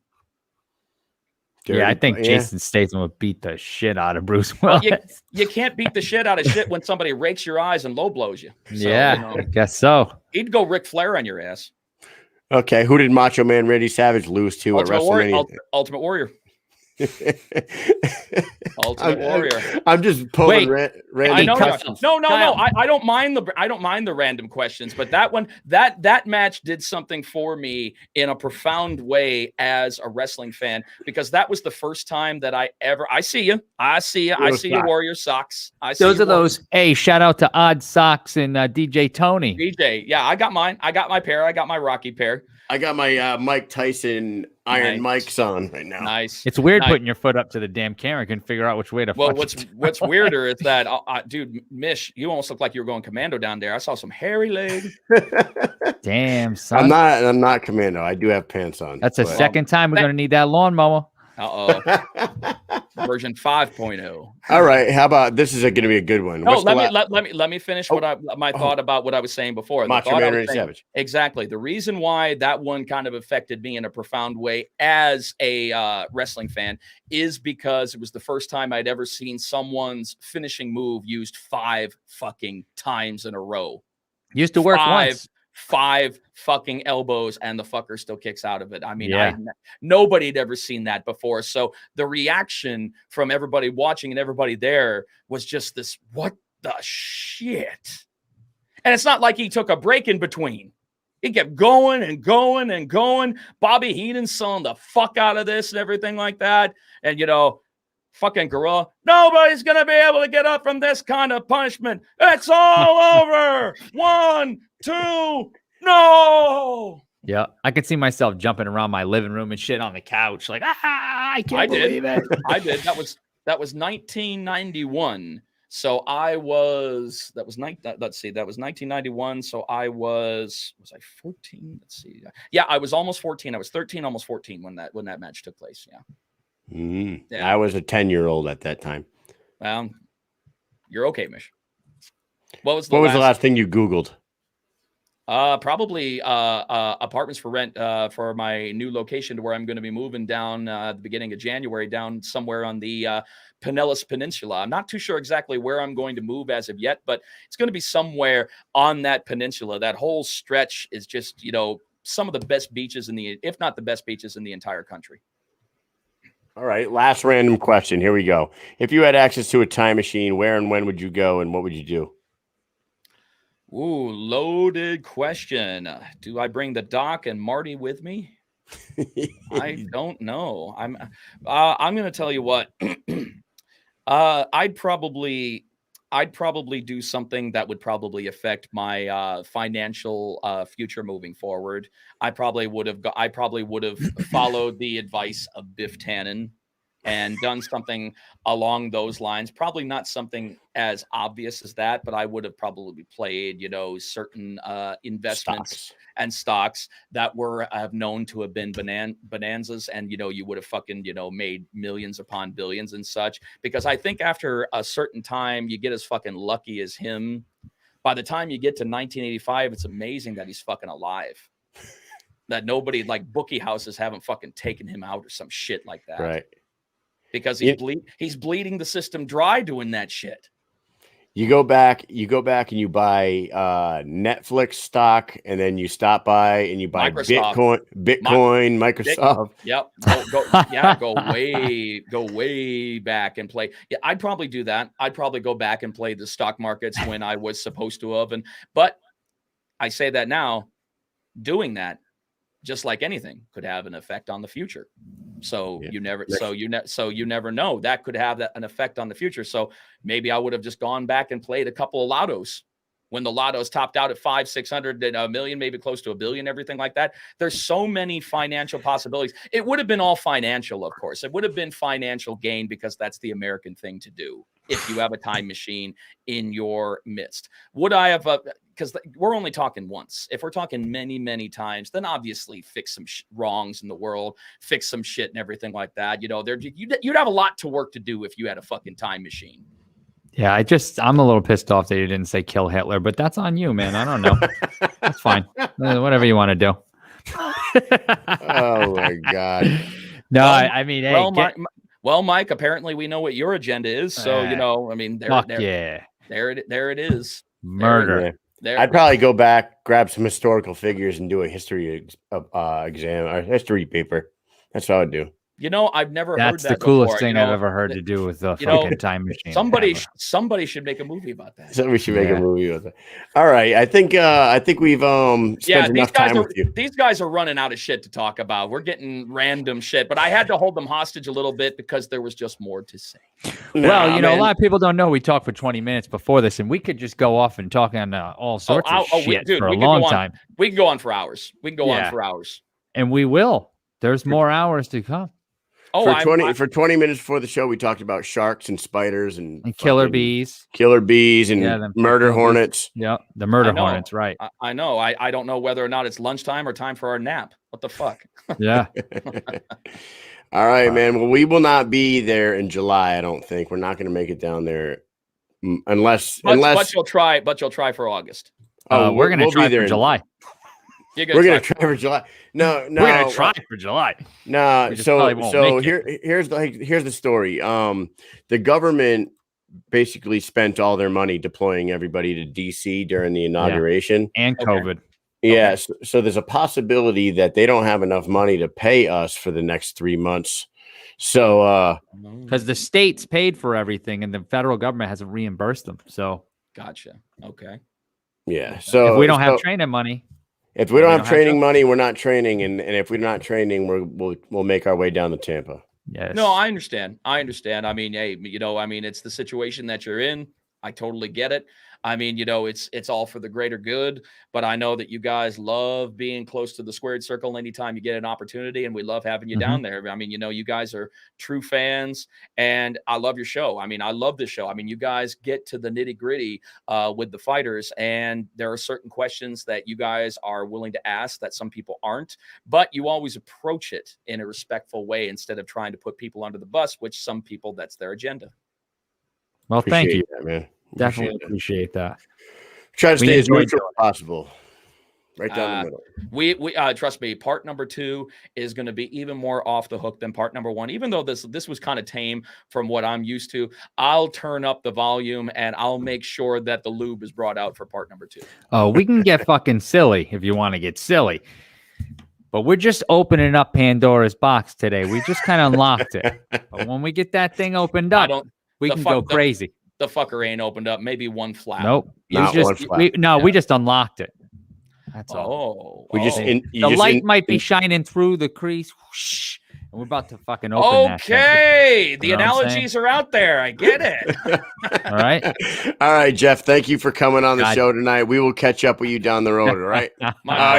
Speaker 2: Yeah, I think Jason Statham would beat the shit out of Bruce Willis.
Speaker 3: Well, you can't beat the shit out of shit when somebody rakes your eyes and low blows you. So,
Speaker 2: yeah, I guess so.
Speaker 3: He'd go Ric Flair on your ass.
Speaker 1: Okay, who did Macho Man Randy Savage lose to at WrestleMania?
Speaker 3: Ultimate Warrior. Ultimate Warrior.
Speaker 1: I'm just pulling random
Speaker 3: I know.
Speaker 1: questions.
Speaker 3: No. I don't mind the random questions, but that one, that match did something for me in a profound way as a wrestling fan, because that was the first time that I see you, your Warrior socks.
Speaker 2: Those are those. Hey, shout out to Odd Socks and DJ Tony.
Speaker 3: DJ, yeah, I got mine. I got my pair. I got my Rocky pair.
Speaker 1: I got my Mike Tyson Iron Mike's on right now.
Speaker 3: Nice.
Speaker 2: It's weird putting your foot up to the damn camera. Can figure out which way to.
Speaker 3: Well, what's weirder is that, dude, Mish, you almost look like you were going commando down there. I saw some hairy leg.
Speaker 2: Damn, son.
Speaker 1: I'm not commando. I do have pants on.
Speaker 2: That's the second time we're gonna need that lawnmower.
Speaker 3: Version 5.0.
Speaker 1: All right. How about this? Is going to be a good one.
Speaker 3: No, let me finish my thought about what I was saying before.
Speaker 1: Macho Man Randy Savage.
Speaker 3: Exactly. The reason why that one kind of affected me in a profound way as a wrestling fan is because it was the first time I'd ever seen someone's finishing move used 5 fucking times in a row.
Speaker 2: Used to work once.
Speaker 3: 5 fucking elbows and the fucker still kicks out of it. I mean, nobody had ever seen that before. So the reaction from everybody watching and everybody there was just this, what the shit? And it's not like he took a break in between. He kept going and going and going. Bobby Heenan's selling the fuck out of this and everything like that. And, fucking Gorilla, nobody's going to be able to get up from this kind of punishment. It's all over. 1, 2, no.
Speaker 2: Yeah, I could see myself jumping around my living room and shit on the couch, like, I can't believe it.
Speaker 3: I did. That was 1991. So I was, that was 1991. So was I 14? Let's see. Yeah, I was almost 14. I was 13, almost 14 when that match took place. Yeah.
Speaker 1: I was a 10-year-old at that time.
Speaker 3: Well, you're okay, Mish. What was the
Speaker 1: last thing you Googled?
Speaker 3: Probably apartments for rent for my new location to where I'm going to be moving down at the beginning of January, down somewhere on the Pinellas Peninsula. I'm not too sure exactly where I'm going to move as of yet, but it's going to be somewhere on that peninsula. That whole stretch is just, some of the best beaches if not the best beaches in the entire country.
Speaker 1: All right, last random question. Here we go. If you had access to a time machine, where and when would you go and what would you do?
Speaker 3: Ooh, loaded question. Do I bring the Doc and Marty with me? I don't know. I'm going to tell you what. I'd probably do something that would probably affect my financial future moving forward. I probably would have followed the advice of Biff Tannen and done something along those lines. Probably not something as obvious as that, but I would have probably played, certain investments and stocks that have known to have been bonanzas. And, you would have fucking, made millions upon billions and such, because I think after a certain time, you get as fucking lucky as him. By the time you get to 1985, it's amazing that he's fucking alive. That nobody, like bookie houses, haven't fucking taken him out or some shit like that.
Speaker 1: Right.
Speaker 3: Because he's bleeding the system dry doing that shit.
Speaker 1: You go back and you buy Netflix stock, and then you stop by and you buy Bitcoin, Microsoft.
Speaker 3: Yep. Go way back and play. Yeah, I'd probably do that. I'd probably go back and play the stock markets when I was supposed to have. But I say that now, doing that, just like anything, could have an effect on the future. So you never know. That could have an effect on the future. So maybe I would have just gone back and played a couple of lottos when the lottos topped out at 500, 600, and $1 million, maybe close to $1 billion, everything like that. There's so many financial possibilities. It would have been all financial, of course. It would have been financial gain because that's the American thing to do. if you have a time machine in your midst. Would I have, because we're only talking once. If we're talking many, many times, then obviously fix some wrongs in the world, fix some shit and everything like that. You know, you'd have a lot to work to do if you had a fucking time machine.
Speaker 2: Yeah, I'm a little pissed off that you didn't say kill Hitler, but that's on you, man. I don't know. That's fine. Whatever you want to do.
Speaker 1: Oh my God.
Speaker 2: No,
Speaker 3: Well,
Speaker 2: I mean,
Speaker 3: well,
Speaker 2: hey,
Speaker 3: well, Mike, apparently we know what your agenda is. So, you know, I mean, there it is.
Speaker 2: Murder.
Speaker 1: I'd probably go back, grab some historical figures, and do a history exam or history paper. That's what I would do.
Speaker 3: You know, I've never heard that.
Speaker 2: That's the coolest
Speaker 3: before.
Speaker 2: thing I've ever heard to do with a fucking time machine.
Speaker 3: Somebody should make a movie about that.
Speaker 1: So we should make a movie with it. All right, I think we've spent enough time with you.
Speaker 3: These guys are running out of shit to talk about. We're getting random shit, but I had to hold them hostage a little bit because there was just more to say.
Speaker 2: Well, you know, a lot of people don't know we talked for 20 minutes before this, and we could just go off and talk on all sorts of shit for a long time.
Speaker 3: We can go on for hours. We can go on for hours,
Speaker 2: and we will. There's more hours to come.
Speaker 3: Oh,
Speaker 1: for 20 minutes before the show, we talked about sharks and spiders and
Speaker 2: killer bees
Speaker 1: and murder hornets.
Speaker 2: Yeah, the murder hornets, right?
Speaker 3: I know. I don't know whether or not it's lunchtime or time for our nap. What the fuck?
Speaker 2: Yeah.
Speaker 1: All right, man. Well, we will not be there in July. I don't think we're not going to make it down there unless.
Speaker 3: But you'll try. But you'll try for August.
Speaker 2: We're going to try for July.
Speaker 1: We're going to try for July. No,
Speaker 2: we're going to try for July.
Speaker 1: No, so here's the story. The government basically spent all their money deploying everybody to DC during the inauguration
Speaker 2: and COVID.
Speaker 1: Yeah, so there's a possibility that they don't have enough money to pay us for the next 3 months. So
Speaker 2: because the states paid for everything and the federal government hasn't reimbursed them. So
Speaker 3: gotcha. Okay.
Speaker 1: Yeah. So
Speaker 2: if we don't have training money.
Speaker 1: If we don't have training money, we're not training, and if we're not training, we'll make our way down to Tampa.
Speaker 2: Yes.
Speaker 3: No, I understand. I mean, hey, it's the situation that you're in. I totally get it. I mean, it's all for the greater good, but I know that you guys love being close to the squared circle anytime you get an opportunity, and we love having you down there. I mean, you guys are true fans, and I love your show. I mean, I love this show. I mean, you guys get to the nitty-gritty with the fighters, and there are certain questions that you guys are willing to ask that some people aren't, but you always approach it in a respectful way instead of trying to put people under the bus, which some people, that's their agenda.
Speaker 2: Well, thank you,
Speaker 1: man.
Speaker 2: Definitely appreciate that.
Speaker 1: Try to stay as neutral as possible. Right down the middle.
Speaker 3: We trust me, part number 2 is going to be even more off the hook than part number 1. Even though this was kind of tame from what I'm used to, I'll turn up the volume and I'll make sure that the lube is brought out for part number 2.
Speaker 2: Oh, we can get fucking silly if you want to get silly. But we're just opening up Pandora's box today. We just kind of unlocked it. But when we get that thing opened up, we can go crazy.
Speaker 3: The fucker ain't opened up. Maybe one flap.
Speaker 2: Nope. We just unlocked it. That's all. The light might be shining through the crease. Whoosh, and we're about to fucking open that thing.
Speaker 3: Okay. The analogies are out there. I get it.
Speaker 2: All right.
Speaker 1: All right, Jeff. Thank you for coming on the show tonight. We will catch up with you down the road. All right.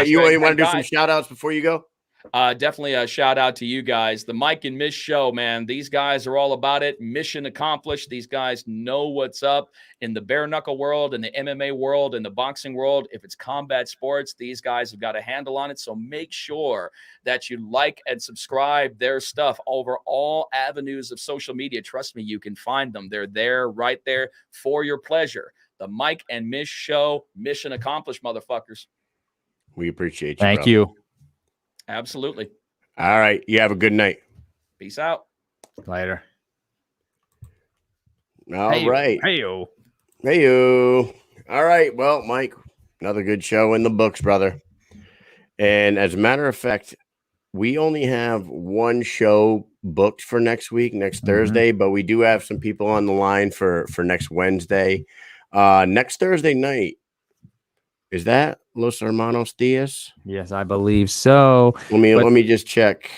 Speaker 1: You want to do some shout outs before you go?
Speaker 3: Definitely a shout out to you guys. The Mike and Mish show, man. These guys are all about it. Mission accomplished. These guys know what's up in the bare knuckle world, in the MMA world, in the boxing world. If it's combat sports, these guys have got a handle on it. So make sure that you like and subscribe their stuff over all avenues of social media. Trust me, you can find them. They're there, right there for your pleasure. The Mike and Mish show. Mission accomplished, motherfuckers.
Speaker 1: We appreciate you.
Speaker 2: Thank you.
Speaker 3: Absolutely.
Speaker 1: All right. You have a good night.
Speaker 3: Peace out.
Speaker 2: Later.
Speaker 1: All right.
Speaker 2: Hey-o.
Speaker 1: All right. Well, Mike, another good show in the books, brother. And as a matter of fact, we only have one show booked for next week, next Thursday, but we do have some people on the line for next Wednesday. Next Thursday night. Is that Los Hermanos Diaz?
Speaker 2: Yes, I believe so.
Speaker 1: Let me just check.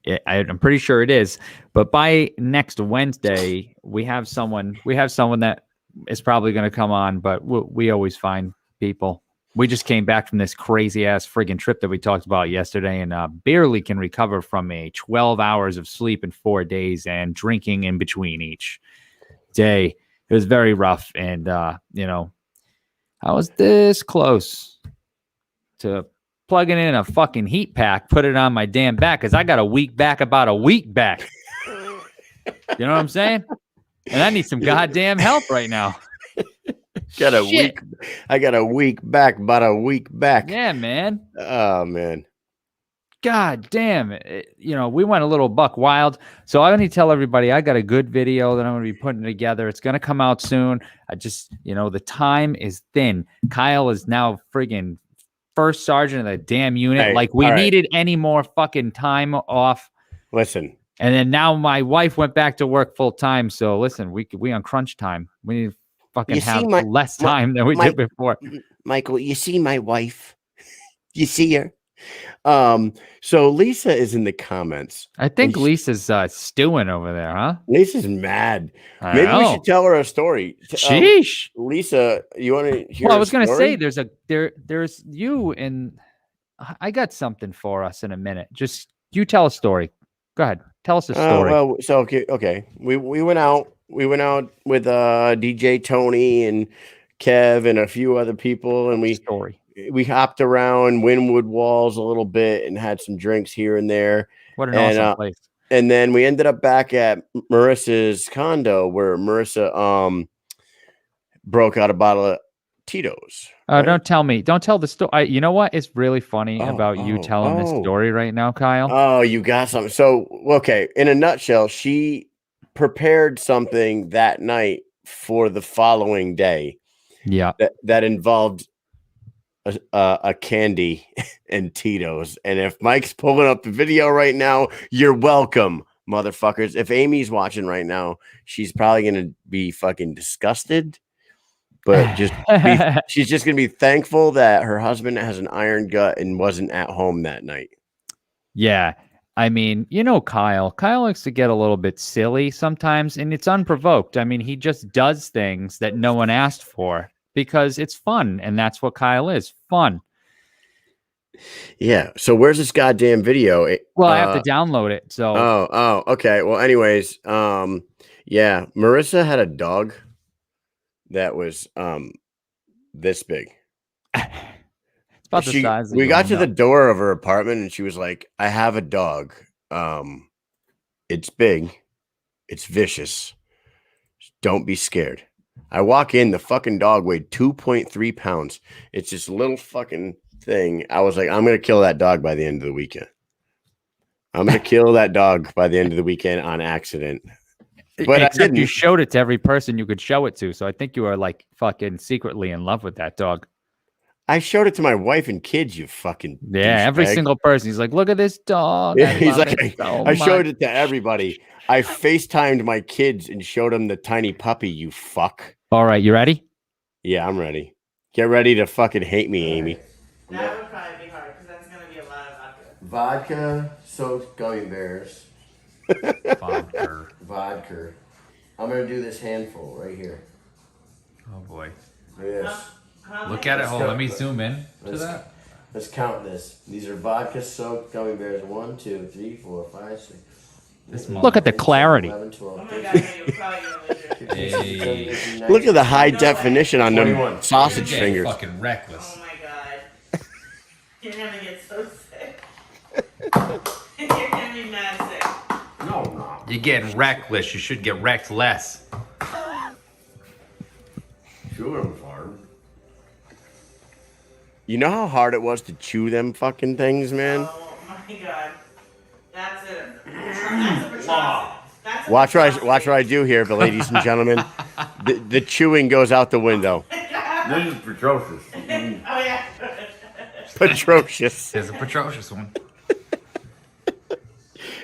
Speaker 2: Yeah, I'm pretty sure it is. But by next Wednesday, we have someone that is probably going to come on. But we always find people. We just came back from this crazy ass friggin' trip that we talked about yesterday, and barely can recover from 12 hours of sleep in 4 days and drinking in between each. day. It was very rough. And, you know, I was this close to plugging in a fucking heat pack, put it on my damn back because I got a weak back, about a week back. You know what I'm saying? And I need some goddamn help right now.
Speaker 1: I got a week back, about a week back.
Speaker 2: Yeah, man.
Speaker 1: Oh, man.
Speaker 2: God damn it. You know, we went a little buck wild. So I need to tell everybody I got a good video that I'm going to be putting together. It's going to come out soon. I just, you know, the time is thin. Kyle is now friggin' first sergeant of the damn unit.
Speaker 1: Hey,
Speaker 2: like we
Speaker 1: right.
Speaker 2: needed any more fucking time off.
Speaker 1: Listen.
Speaker 2: And then now my wife went back to work full time. So listen, we on crunch time. We need to fucking have less time than we did before.
Speaker 1: Michael, you see my wife? You see her? So Lisa is in the comments.
Speaker 2: I think Lisa's stewing over there, huh?
Speaker 1: Lisa's mad. Maybe we should tell her a story.
Speaker 2: Sheesh.
Speaker 1: Lisa, you want to hear?
Speaker 2: Well, I was going to say there's you, and I got something for us in a minute. Just you tell a story. Go ahead. Tell us a story.
Speaker 1: Well, so okay. We went out with DJ Tony and Kev and a few other people, and we hopped around Wynwood Walls a little bit and had some drinks here and there.
Speaker 2: What an awesome place.
Speaker 1: And then we ended up back at Marissa's condo where Marissa broke out a bottle of Tito's.
Speaker 2: Right? Don't tell the story. You know what? It's really funny about you telling this story right now, Kyle.
Speaker 1: Oh, you got something. So, okay. In a nutshell, she prepared something that night for the following day.
Speaker 2: Yeah.
Speaker 1: That involved a candy and Tito's. And if Mike's pulling up the video right now, you're welcome, motherfuckers. If Amy's watching right now, she's probably going to be fucking disgusted. But she's just going to be thankful that her husband has an iron gut and wasn't at home that night.
Speaker 2: Yeah. I mean, you know, Kyle likes to get a little bit silly sometimes, and it's unprovoked. I mean, he just does things that no one asked for because it's fun. And that's what Kyle is, fun.
Speaker 1: Yeah. So where's this goddamn video?
Speaker 2: Well, I have to download it. So.
Speaker 1: Oh, okay. Well, anyways, yeah, Marissa had a dog that was this big.
Speaker 2: It's about the size.
Speaker 1: We got to the door of her apartment and she was like, I have a dog. It's big. It's vicious. Don't be scared. I walk in, the fucking dog weighed 2.3 pounds. It's this little fucking thing. I was like, I'm going to kill that dog by the end of the weekend. I'm going to kill that dog by the end of the weekend on accident. But
Speaker 2: except you showed it to every person you could show it to. So I think you are like fucking secretly in love with that dog.
Speaker 1: I showed it to my wife and kids, you fucking
Speaker 2: every single person. He's like, look at this dog.
Speaker 1: Yeah, he's like, I showed it to everybody. I FaceTimed my kids and showed them the tiny puppy, you fuck.
Speaker 2: All right, you ready?
Speaker 1: Yeah, I'm ready. Get ready to fucking hate me, Amy.
Speaker 4: That would probably be hard because that's going to be a lot of vodka.
Speaker 1: Vodka soaked gummy bears. Vodka. I'm going to do this handful right here.
Speaker 2: Oh, boy.
Speaker 1: Yes.
Speaker 2: Look at it. Hold on. Let me zoom in to that.
Speaker 1: Let's count this. These are vodka soaked gummy bears. 1, 2, 3, 4, 5, 6.
Speaker 2: Look at the clarity.
Speaker 1: 11, 12,
Speaker 4: Oh my God, you're probably going to lose your
Speaker 1: Look at the high definition on them sausage
Speaker 2: You're
Speaker 1: fingers.
Speaker 2: fucking reckless.
Speaker 4: Oh my God. You're going to get so sick. You're going to be mad sick.
Speaker 1: No.
Speaker 2: You're getting reckless. You should get wrecked less.
Speaker 1: Sure, it was hard. You know how hard it was to chew them fucking things, man?
Speaker 4: Oh my God. That's it. That's a
Speaker 1: Watch what I do here, but ladies and gentlemen. The chewing goes out the window.
Speaker 5: This is atrocious.
Speaker 4: Oh yeah.
Speaker 1: Atrocious.
Speaker 2: There's a atrocious one.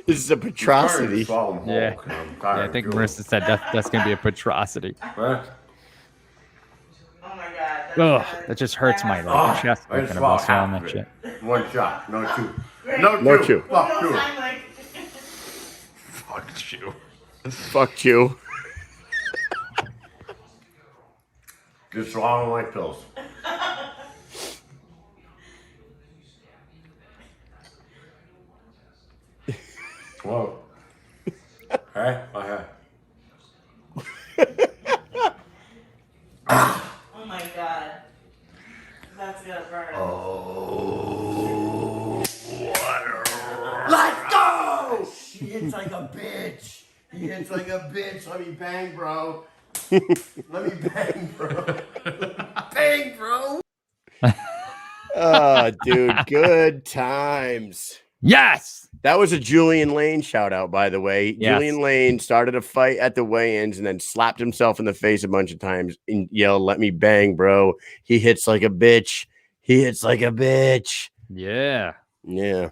Speaker 1: This is a atrocity.
Speaker 2: Yeah, I think Marissa said that's going to be a atrocity.
Speaker 5: What?
Speaker 4: Oh my God.
Speaker 2: Ugh, that just hurts my chest thinking about swallowing that shit.
Speaker 5: One shot, no chew.
Speaker 1: No chew.
Speaker 5: Fuck chew.
Speaker 2: Fuck you.
Speaker 1: Fuck you.
Speaker 5: Just swallow my pills. Whoa. Hey, okay.
Speaker 1: hits like a bitch. Let me bang, bro. Let me bang, bro. Bang, bro. Oh, dude, good times.
Speaker 2: Yes.
Speaker 1: That was a Julian Lane shout out, by the way.
Speaker 2: Yes.
Speaker 1: Julian Lane started a fight at the weigh-ins and then slapped himself in the face a bunch of times and yelled, "Let me bang, bro." He hits like a bitch. He hits like a bitch.
Speaker 2: Yeah.
Speaker 1: Yeah.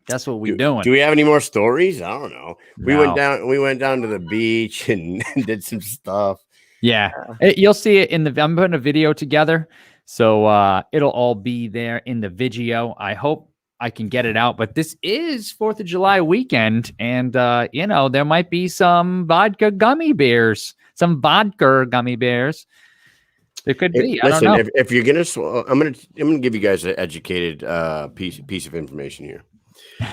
Speaker 2: That's what we're doing.
Speaker 1: Do we have any more stories? I don't know. We
Speaker 2: No.
Speaker 1: went down to the beach and did some stuff.
Speaker 2: Yeah. You'll see it in the, I'm putting a video together. So it'll all be there in the video. I hope I can get it out, but this is 4th of July weekend. And, you know, there might be some vodka gummy bears, There could be. I don't know.
Speaker 1: If you're going to, I'm going to give you guys an educated piece of information here.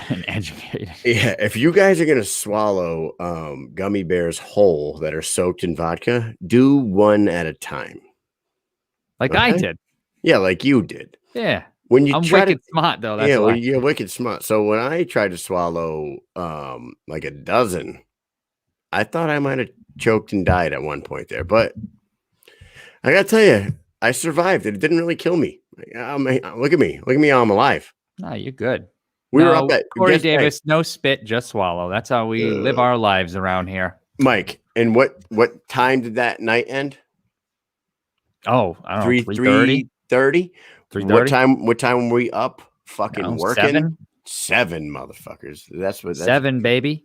Speaker 2: An educated.
Speaker 1: Yeah. If you guys are going to swallow gummy bears whole that are soaked in vodka, do one at a time.
Speaker 2: Like I did.
Speaker 1: Yeah. Like you did.
Speaker 2: Yeah.
Speaker 1: When you
Speaker 2: I'm
Speaker 1: try
Speaker 2: wicked smart though. That's
Speaker 1: yeah,
Speaker 2: why.
Speaker 1: well, you're wicked smart. So when I tried to swallow like a dozen, I thought I might have choked and died at one point there. But I gotta tell you, I survived. It didn't really kill me. Look at me. Look at me. I'm alive.
Speaker 2: No, you're good.
Speaker 1: We were up at
Speaker 2: Corey Davis. No spit, just swallow. That's how we live our lives around here.
Speaker 1: Mike, and what time did that night end?
Speaker 2: Oh, I don't know.
Speaker 1: 3:30.
Speaker 2: 3:30.
Speaker 1: What time were we up? Fucking working. 7 motherfuckers. That's what.
Speaker 2: 7, baby.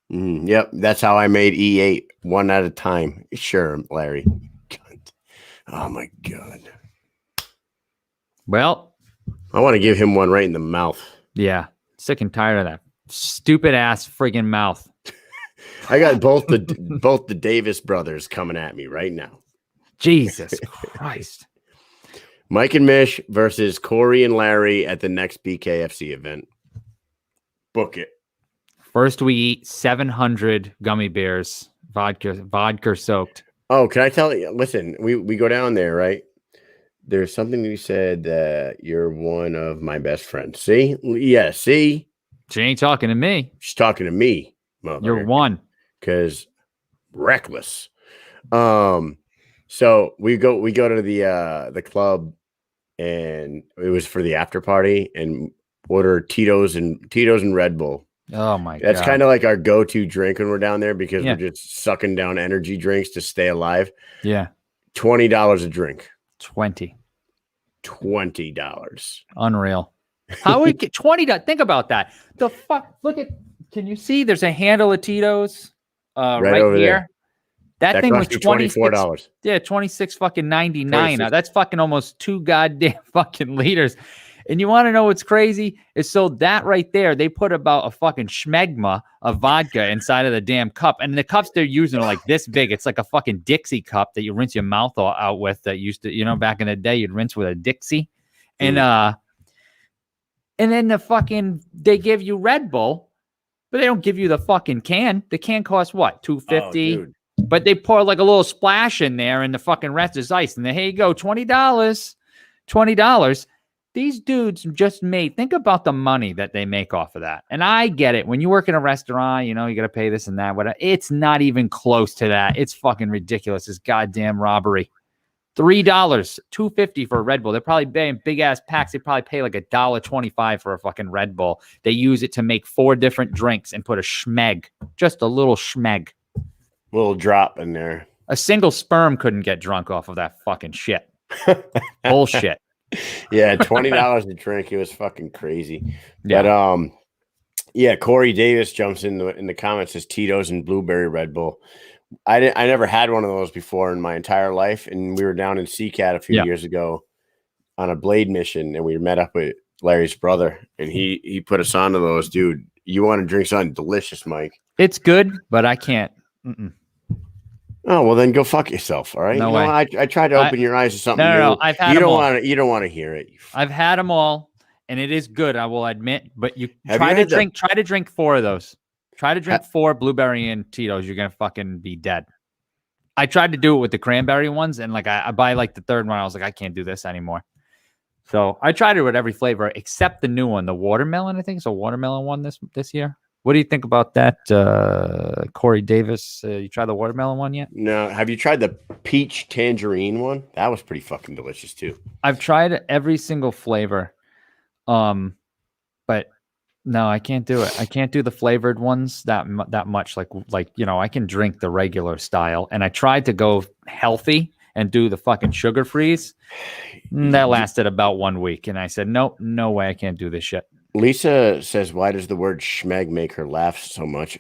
Speaker 1: Yep, that's how I made E8 one at a time. Sure, Larry. Oh my god.
Speaker 2: Well,
Speaker 1: I want to give him one right in the mouth.
Speaker 2: yeah, sick and tired of that stupid ass friggin' mouth.
Speaker 1: I got both the Davis brothers coming at me right now.
Speaker 2: Jesus Christ.
Speaker 1: Mike and Mish versus Corey and Larry at the next BKFC event. Book it.
Speaker 2: First, we eat 700 gummy bears, vodka soaked.
Speaker 1: Oh, can I tell you? Listen, we go down there, right? There's something you said that you're one of my best friends. See? Yeah, see?
Speaker 2: She ain't talking to me.
Speaker 1: She's talking to me.
Speaker 2: You're one.
Speaker 1: Because reckless. So we go to the club, and it was for the after party, and order Tito's and Red Bull.
Speaker 2: Oh my god.
Speaker 1: That's kind of like our go-to drink when we're down there because we're just sucking down energy drinks to stay alive.
Speaker 2: Yeah.
Speaker 1: $20 a drink.
Speaker 2: $20.
Speaker 1: Unreal.
Speaker 2: How we get $20? Think about that. The fuck? Look at. Can you see? There's a handle of Tito's right
Speaker 1: over
Speaker 2: here.
Speaker 1: there.
Speaker 2: That thing was
Speaker 1: $24.
Speaker 2: Yeah, 26 fucking 99. Now, that's fucking almost 2 goddamn fucking liters. And you want to know what's crazy? Is so that right there, they put about a fucking schmegma of vodka inside of the damn cup. And the cups they're using are like this big. It's like a fucking Dixie cup that you rinse your mouth out with that used to, you know, back in the day, you'd rinse with a Dixie. And then they give you Red Bull, but they don't give you the fucking can. The can costs what? $2.50. But they pour like a little splash in there and the fucking rest is ice. And then here you go, $20. $20. These dudes just made, think about the money that they make off of that. And I get it. When you work in a restaurant, you know, you got to pay this and that. But it's not even close to that. It's fucking ridiculous. It's goddamn robbery. $3, $2.50 for a Red Bull. They're probably paying big ass packs. They probably pay like $1.25 for a fucking Red Bull. They use it to make 4 different drinks and put a schmeg, just a little schmeg.
Speaker 1: Little drop in there.
Speaker 2: A single sperm couldn't get drunk off of that fucking shit. Bullshit.
Speaker 1: Yeah, $20 a drink. It was fucking crazy.
Speaker 2: Yeah.
Speaker 1: But yeah, Corey Davis jumps in the comments, says Tito's and blueberry Red Bull. I never had one of those before in my entire life, and we were down in CCAT a few years ago on a blade mission, and we met up with Larry's brother, and he put us onto those. Dude, you want to drink something delicious, Mike?
Speaker 2: It's good, but I can't. Mm-mm.
Speaker 1: Oh, well, then go fuck yourself. All right.
Speaker 2: No way.
Speaker 1: I tried to open your eyes to something new.
Speaker 2: No. I've had them all.
Speaker 1: You don't want to hear it.
Speaker 2: I've had them all, and it is good. I will admit. But you try to drink 4 of those. Try to drink 4 blueberry and Tito's. You're gonna fucking be dead. I tried to do it with the cranberry ones, and like I buy like the 3rd one. I was like, I can't do this anymore. So I tried it with every flavor except the new one, the watermelon. I think it's a watermelon one this year. What do you think about that, Corey Davis? You try the watermelon one yet?
Speaker 1: No. Have you tried the peach tangerine one? That was pretty fucking delicious too.
Speaker 2: I've tried every single flavor, but no, I can't do it. I can't do the flavored ones that much. Like I can drink the regular style, and I tried to go healthy and do the fucking sugar freeze. That lasted about 1 week, and I said, nope, no way, I can't do this shit.
Speaker 1: Lisa says, "Why does the word schmeg make her laugh so much?"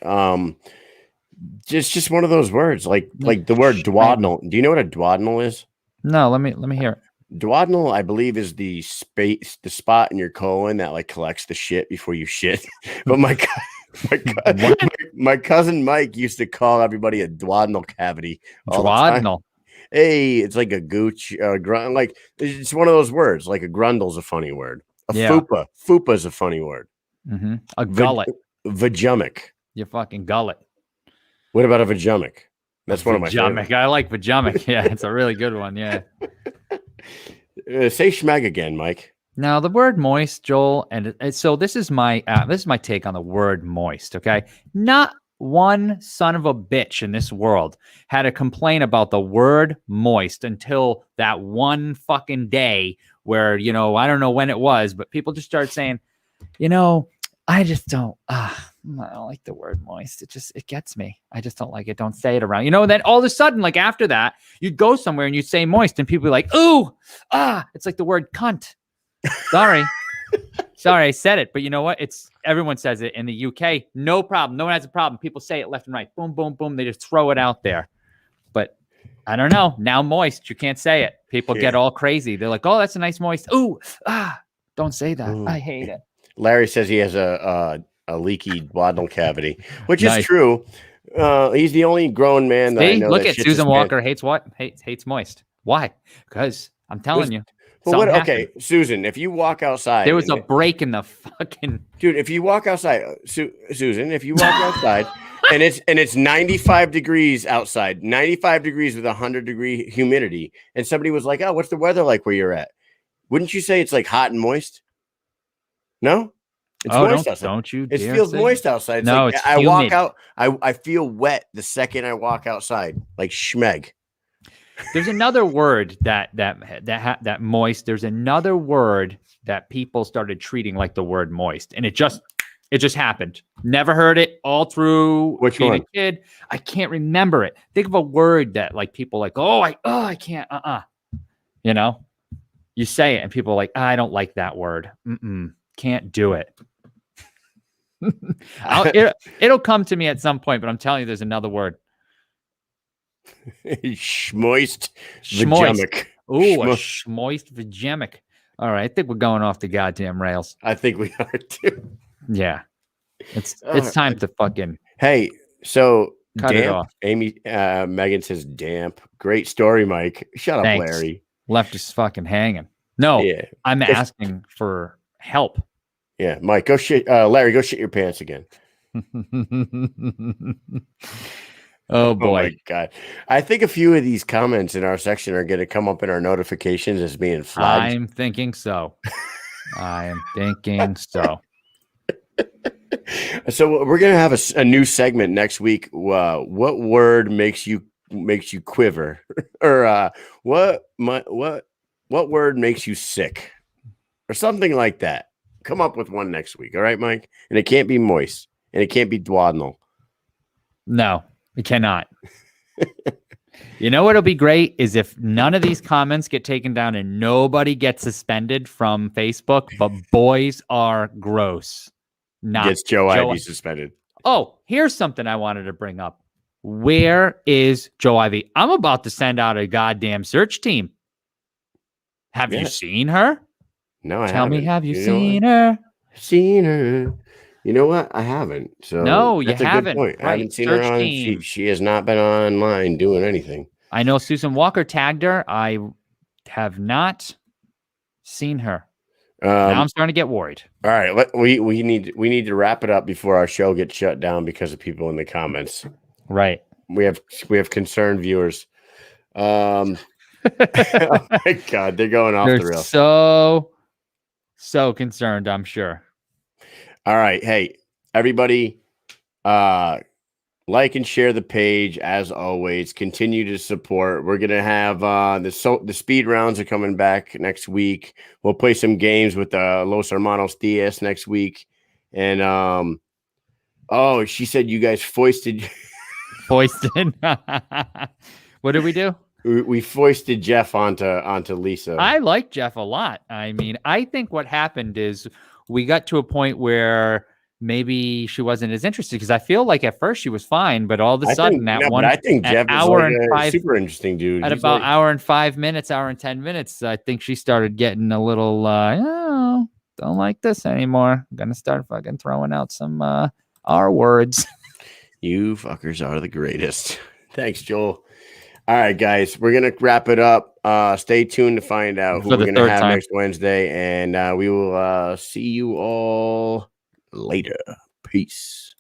Speaker 1: Just one of those words, like the word duodenal. Do you know what a duodenal is?
Speaker 2: No, let me hear it.
Speaker 1: Duodenal, I believe, is the spot in your colon that like collects the shit before you shit. But my cousin Mike used to call everybody a duodenal cavity.
Speaker 2: Duodenal.
Speaker 1: Hey, it's like a gooch, grunt. Like it's one of those words. Like a grundle's a funny word. Fupa is a funny word.
Speaker 2: Mm-hmm. A gullet.
Speaker 1: Vajumic.
Speaker 2: You fucking gullet.
Speaker 1: What about a vajumic? That's one of my favorites.
Speaker 2: I like vajumic. Yeah, it's a really good one. Yeah.
Speaker 1: Say schmeg again, Mike.
Speaker 2: Now the word moist, Joel, and so this is my take on the word moist. Okay, not one son of a bitch in this world had a complaint about the word moist until that one fucking day where I don't know when it was, but people just started saying, I just don't. I don't like the word moist. It gets me. I just don't like it. Don't say it around. Then all of a sudden, like after that, you'd go somewhere and you'd say moist, and people be like, ooh, it's like the word cunt. Sorry, I said it, but you know what? Everyone says it in the UK. No problem. No one has a problem. People say it left and right. Boom, boom, boom. They just throw it out there. But I don't know. Now moist, you can't say it. People get all crazy. They're like, oh, that's a nice moist. Ooh, don't say that.
Speaker 1: Ooh.
Speaker 2: I hate it.
Speaker 1: Larry says he has a leaky duodenal cavity, which is true. He's the only grown man that I know.
Speaker 2: Look at Susan Walker hates what? Hates moist. Why? Because I'm telling you.
Speaker 1: Well, okay, Susan, if you walk outside,
Speaker 2: there was a break in the fucking
Speaker 1: dude. If you walk outside, Susan, if you walk outside and it's 95 degrees outside, 95 degrees with 100-degree humidity, and somebody was like, "Oh, what's the weather like where you're at?" Wouldn't you say it's like hot and moist? No, it's moist outside.
Speaker 2: Don't you?
Speaker 1: It feels moist outside.
Speaker 2: No, it's humid.
Speaker 1: I walk out. I feel wet the second I walk outside, like schmeg.
Speaker 2: There's another word that moist. There's another word that people started treating like the word moist, and it just happened. Never heard it all through being a kid. I can't remember it. Think of a word that like people like, I can't. You say it, and people are like, I don't like that word. Can't do it. It'll come to me at some point, but I'm telling you, there's another word.
Speaker 1: Schmoist vajumic.
Speaker 2: Ooh, a schmoist vajumic. All right, I think we're going off the goddamn rails.
Speaker 1: I think we are too.
Speaker 2: Yeah, it's time to fucking.
Speaker 1: Hey, so
Speaker 2: cut it off.
Speaker 1: Amy, Megan says damp. Great story, Mike. Shut up, Larry.
Speaker 2: Left us fucking hanging. No, I'm asking for help.
Speaker 1: Yeah, Mike, go shit. Larry, go shit your pants again.
Speaker 2: Oh boy.
Speaker 1: Oh my God. I think a few of these comments in our section are going to come up in our notifications as being flagged.
Speaker 2: I'm thinking so.
Speaker 1: So we're going to have a new segment next week. What word makes you quiver? Or what word makes you sick? Or something like that. Come up with one next week. All right, Mike? And it can't be moist. And it can't be duodenal.
Speaker 2: No. We cannot. You know what'll be great is if none of these comments get taken down and nobody gets suspended from Facebook, but boys are gross.
Speaker 1: Gets Joe Ivy suspended.
Speaker 2: Oh, here's something I wanted to bring up. Where is Joe Ivy? I'm about to send out a goddamn search team. Have you seen her?
Speaker 1: No, I haven't.
Speaker 2: Tell me, have you seen her?
Speaker 1: Seen her. You know what? I haven't. So
Speaker 2: no, you
Speaker 1: that's a
Speaker 2: haven't.
Speaker 1: Good point.
Speaker 2: Right.
Speaker 1: I haven't seen her on. She has not been online doing anything.
Speaker 2: I know Susan Walker tagged her. I have not seen her. Now I'm starting to get worried.
Speaker 1: All right, we need to wrap it up before our show gets shut down because of people in the comments.
Speaker 2: Right.
Speaker 1: We have concerned viewers. Oh my God, they're going off the rails.
Speaker 2: So concerned, I'm sure.
Speaker 1: All right. Hey, everybody, Like and share the page as always. Continue to support. We're gonna have the speed rounds are coming back next week. We'll play some games with Los Hermanos Diaz next week. And oh, she said you guys foisted.
Speaker 2: Foisted. What did we do?
Speaker 1: We foisted Jeff onto Lisa.
Speaker 2: I like Jeff a lot. I mean, I think what happened is we got to a point where maybe she wasn't as interested, because I feel like at first she was fine, but all of a sudden
Speaker 1: I think Jeff is
Speaker 2: hour
Speaker 1: like
Speaker 2: and five,
Speaker 1: super interesting dude.
Speaker 2: At
Speaker 1: He's
Speaker 2: about
Speaker 1: like,
Speaker 2: hour and 5 minutes, hour and 10 minutes, I think she started getting a little oh, don't like this anymore. I'm gonna start fucking throwing out some R words.
Speaker 1: You fuckers are the greatest. Thanks, Joel. All right, guys, we're gonna wrap it up. Stay tuned to find out who we're gonna have next Wednesday, and we will see you all later. Peace.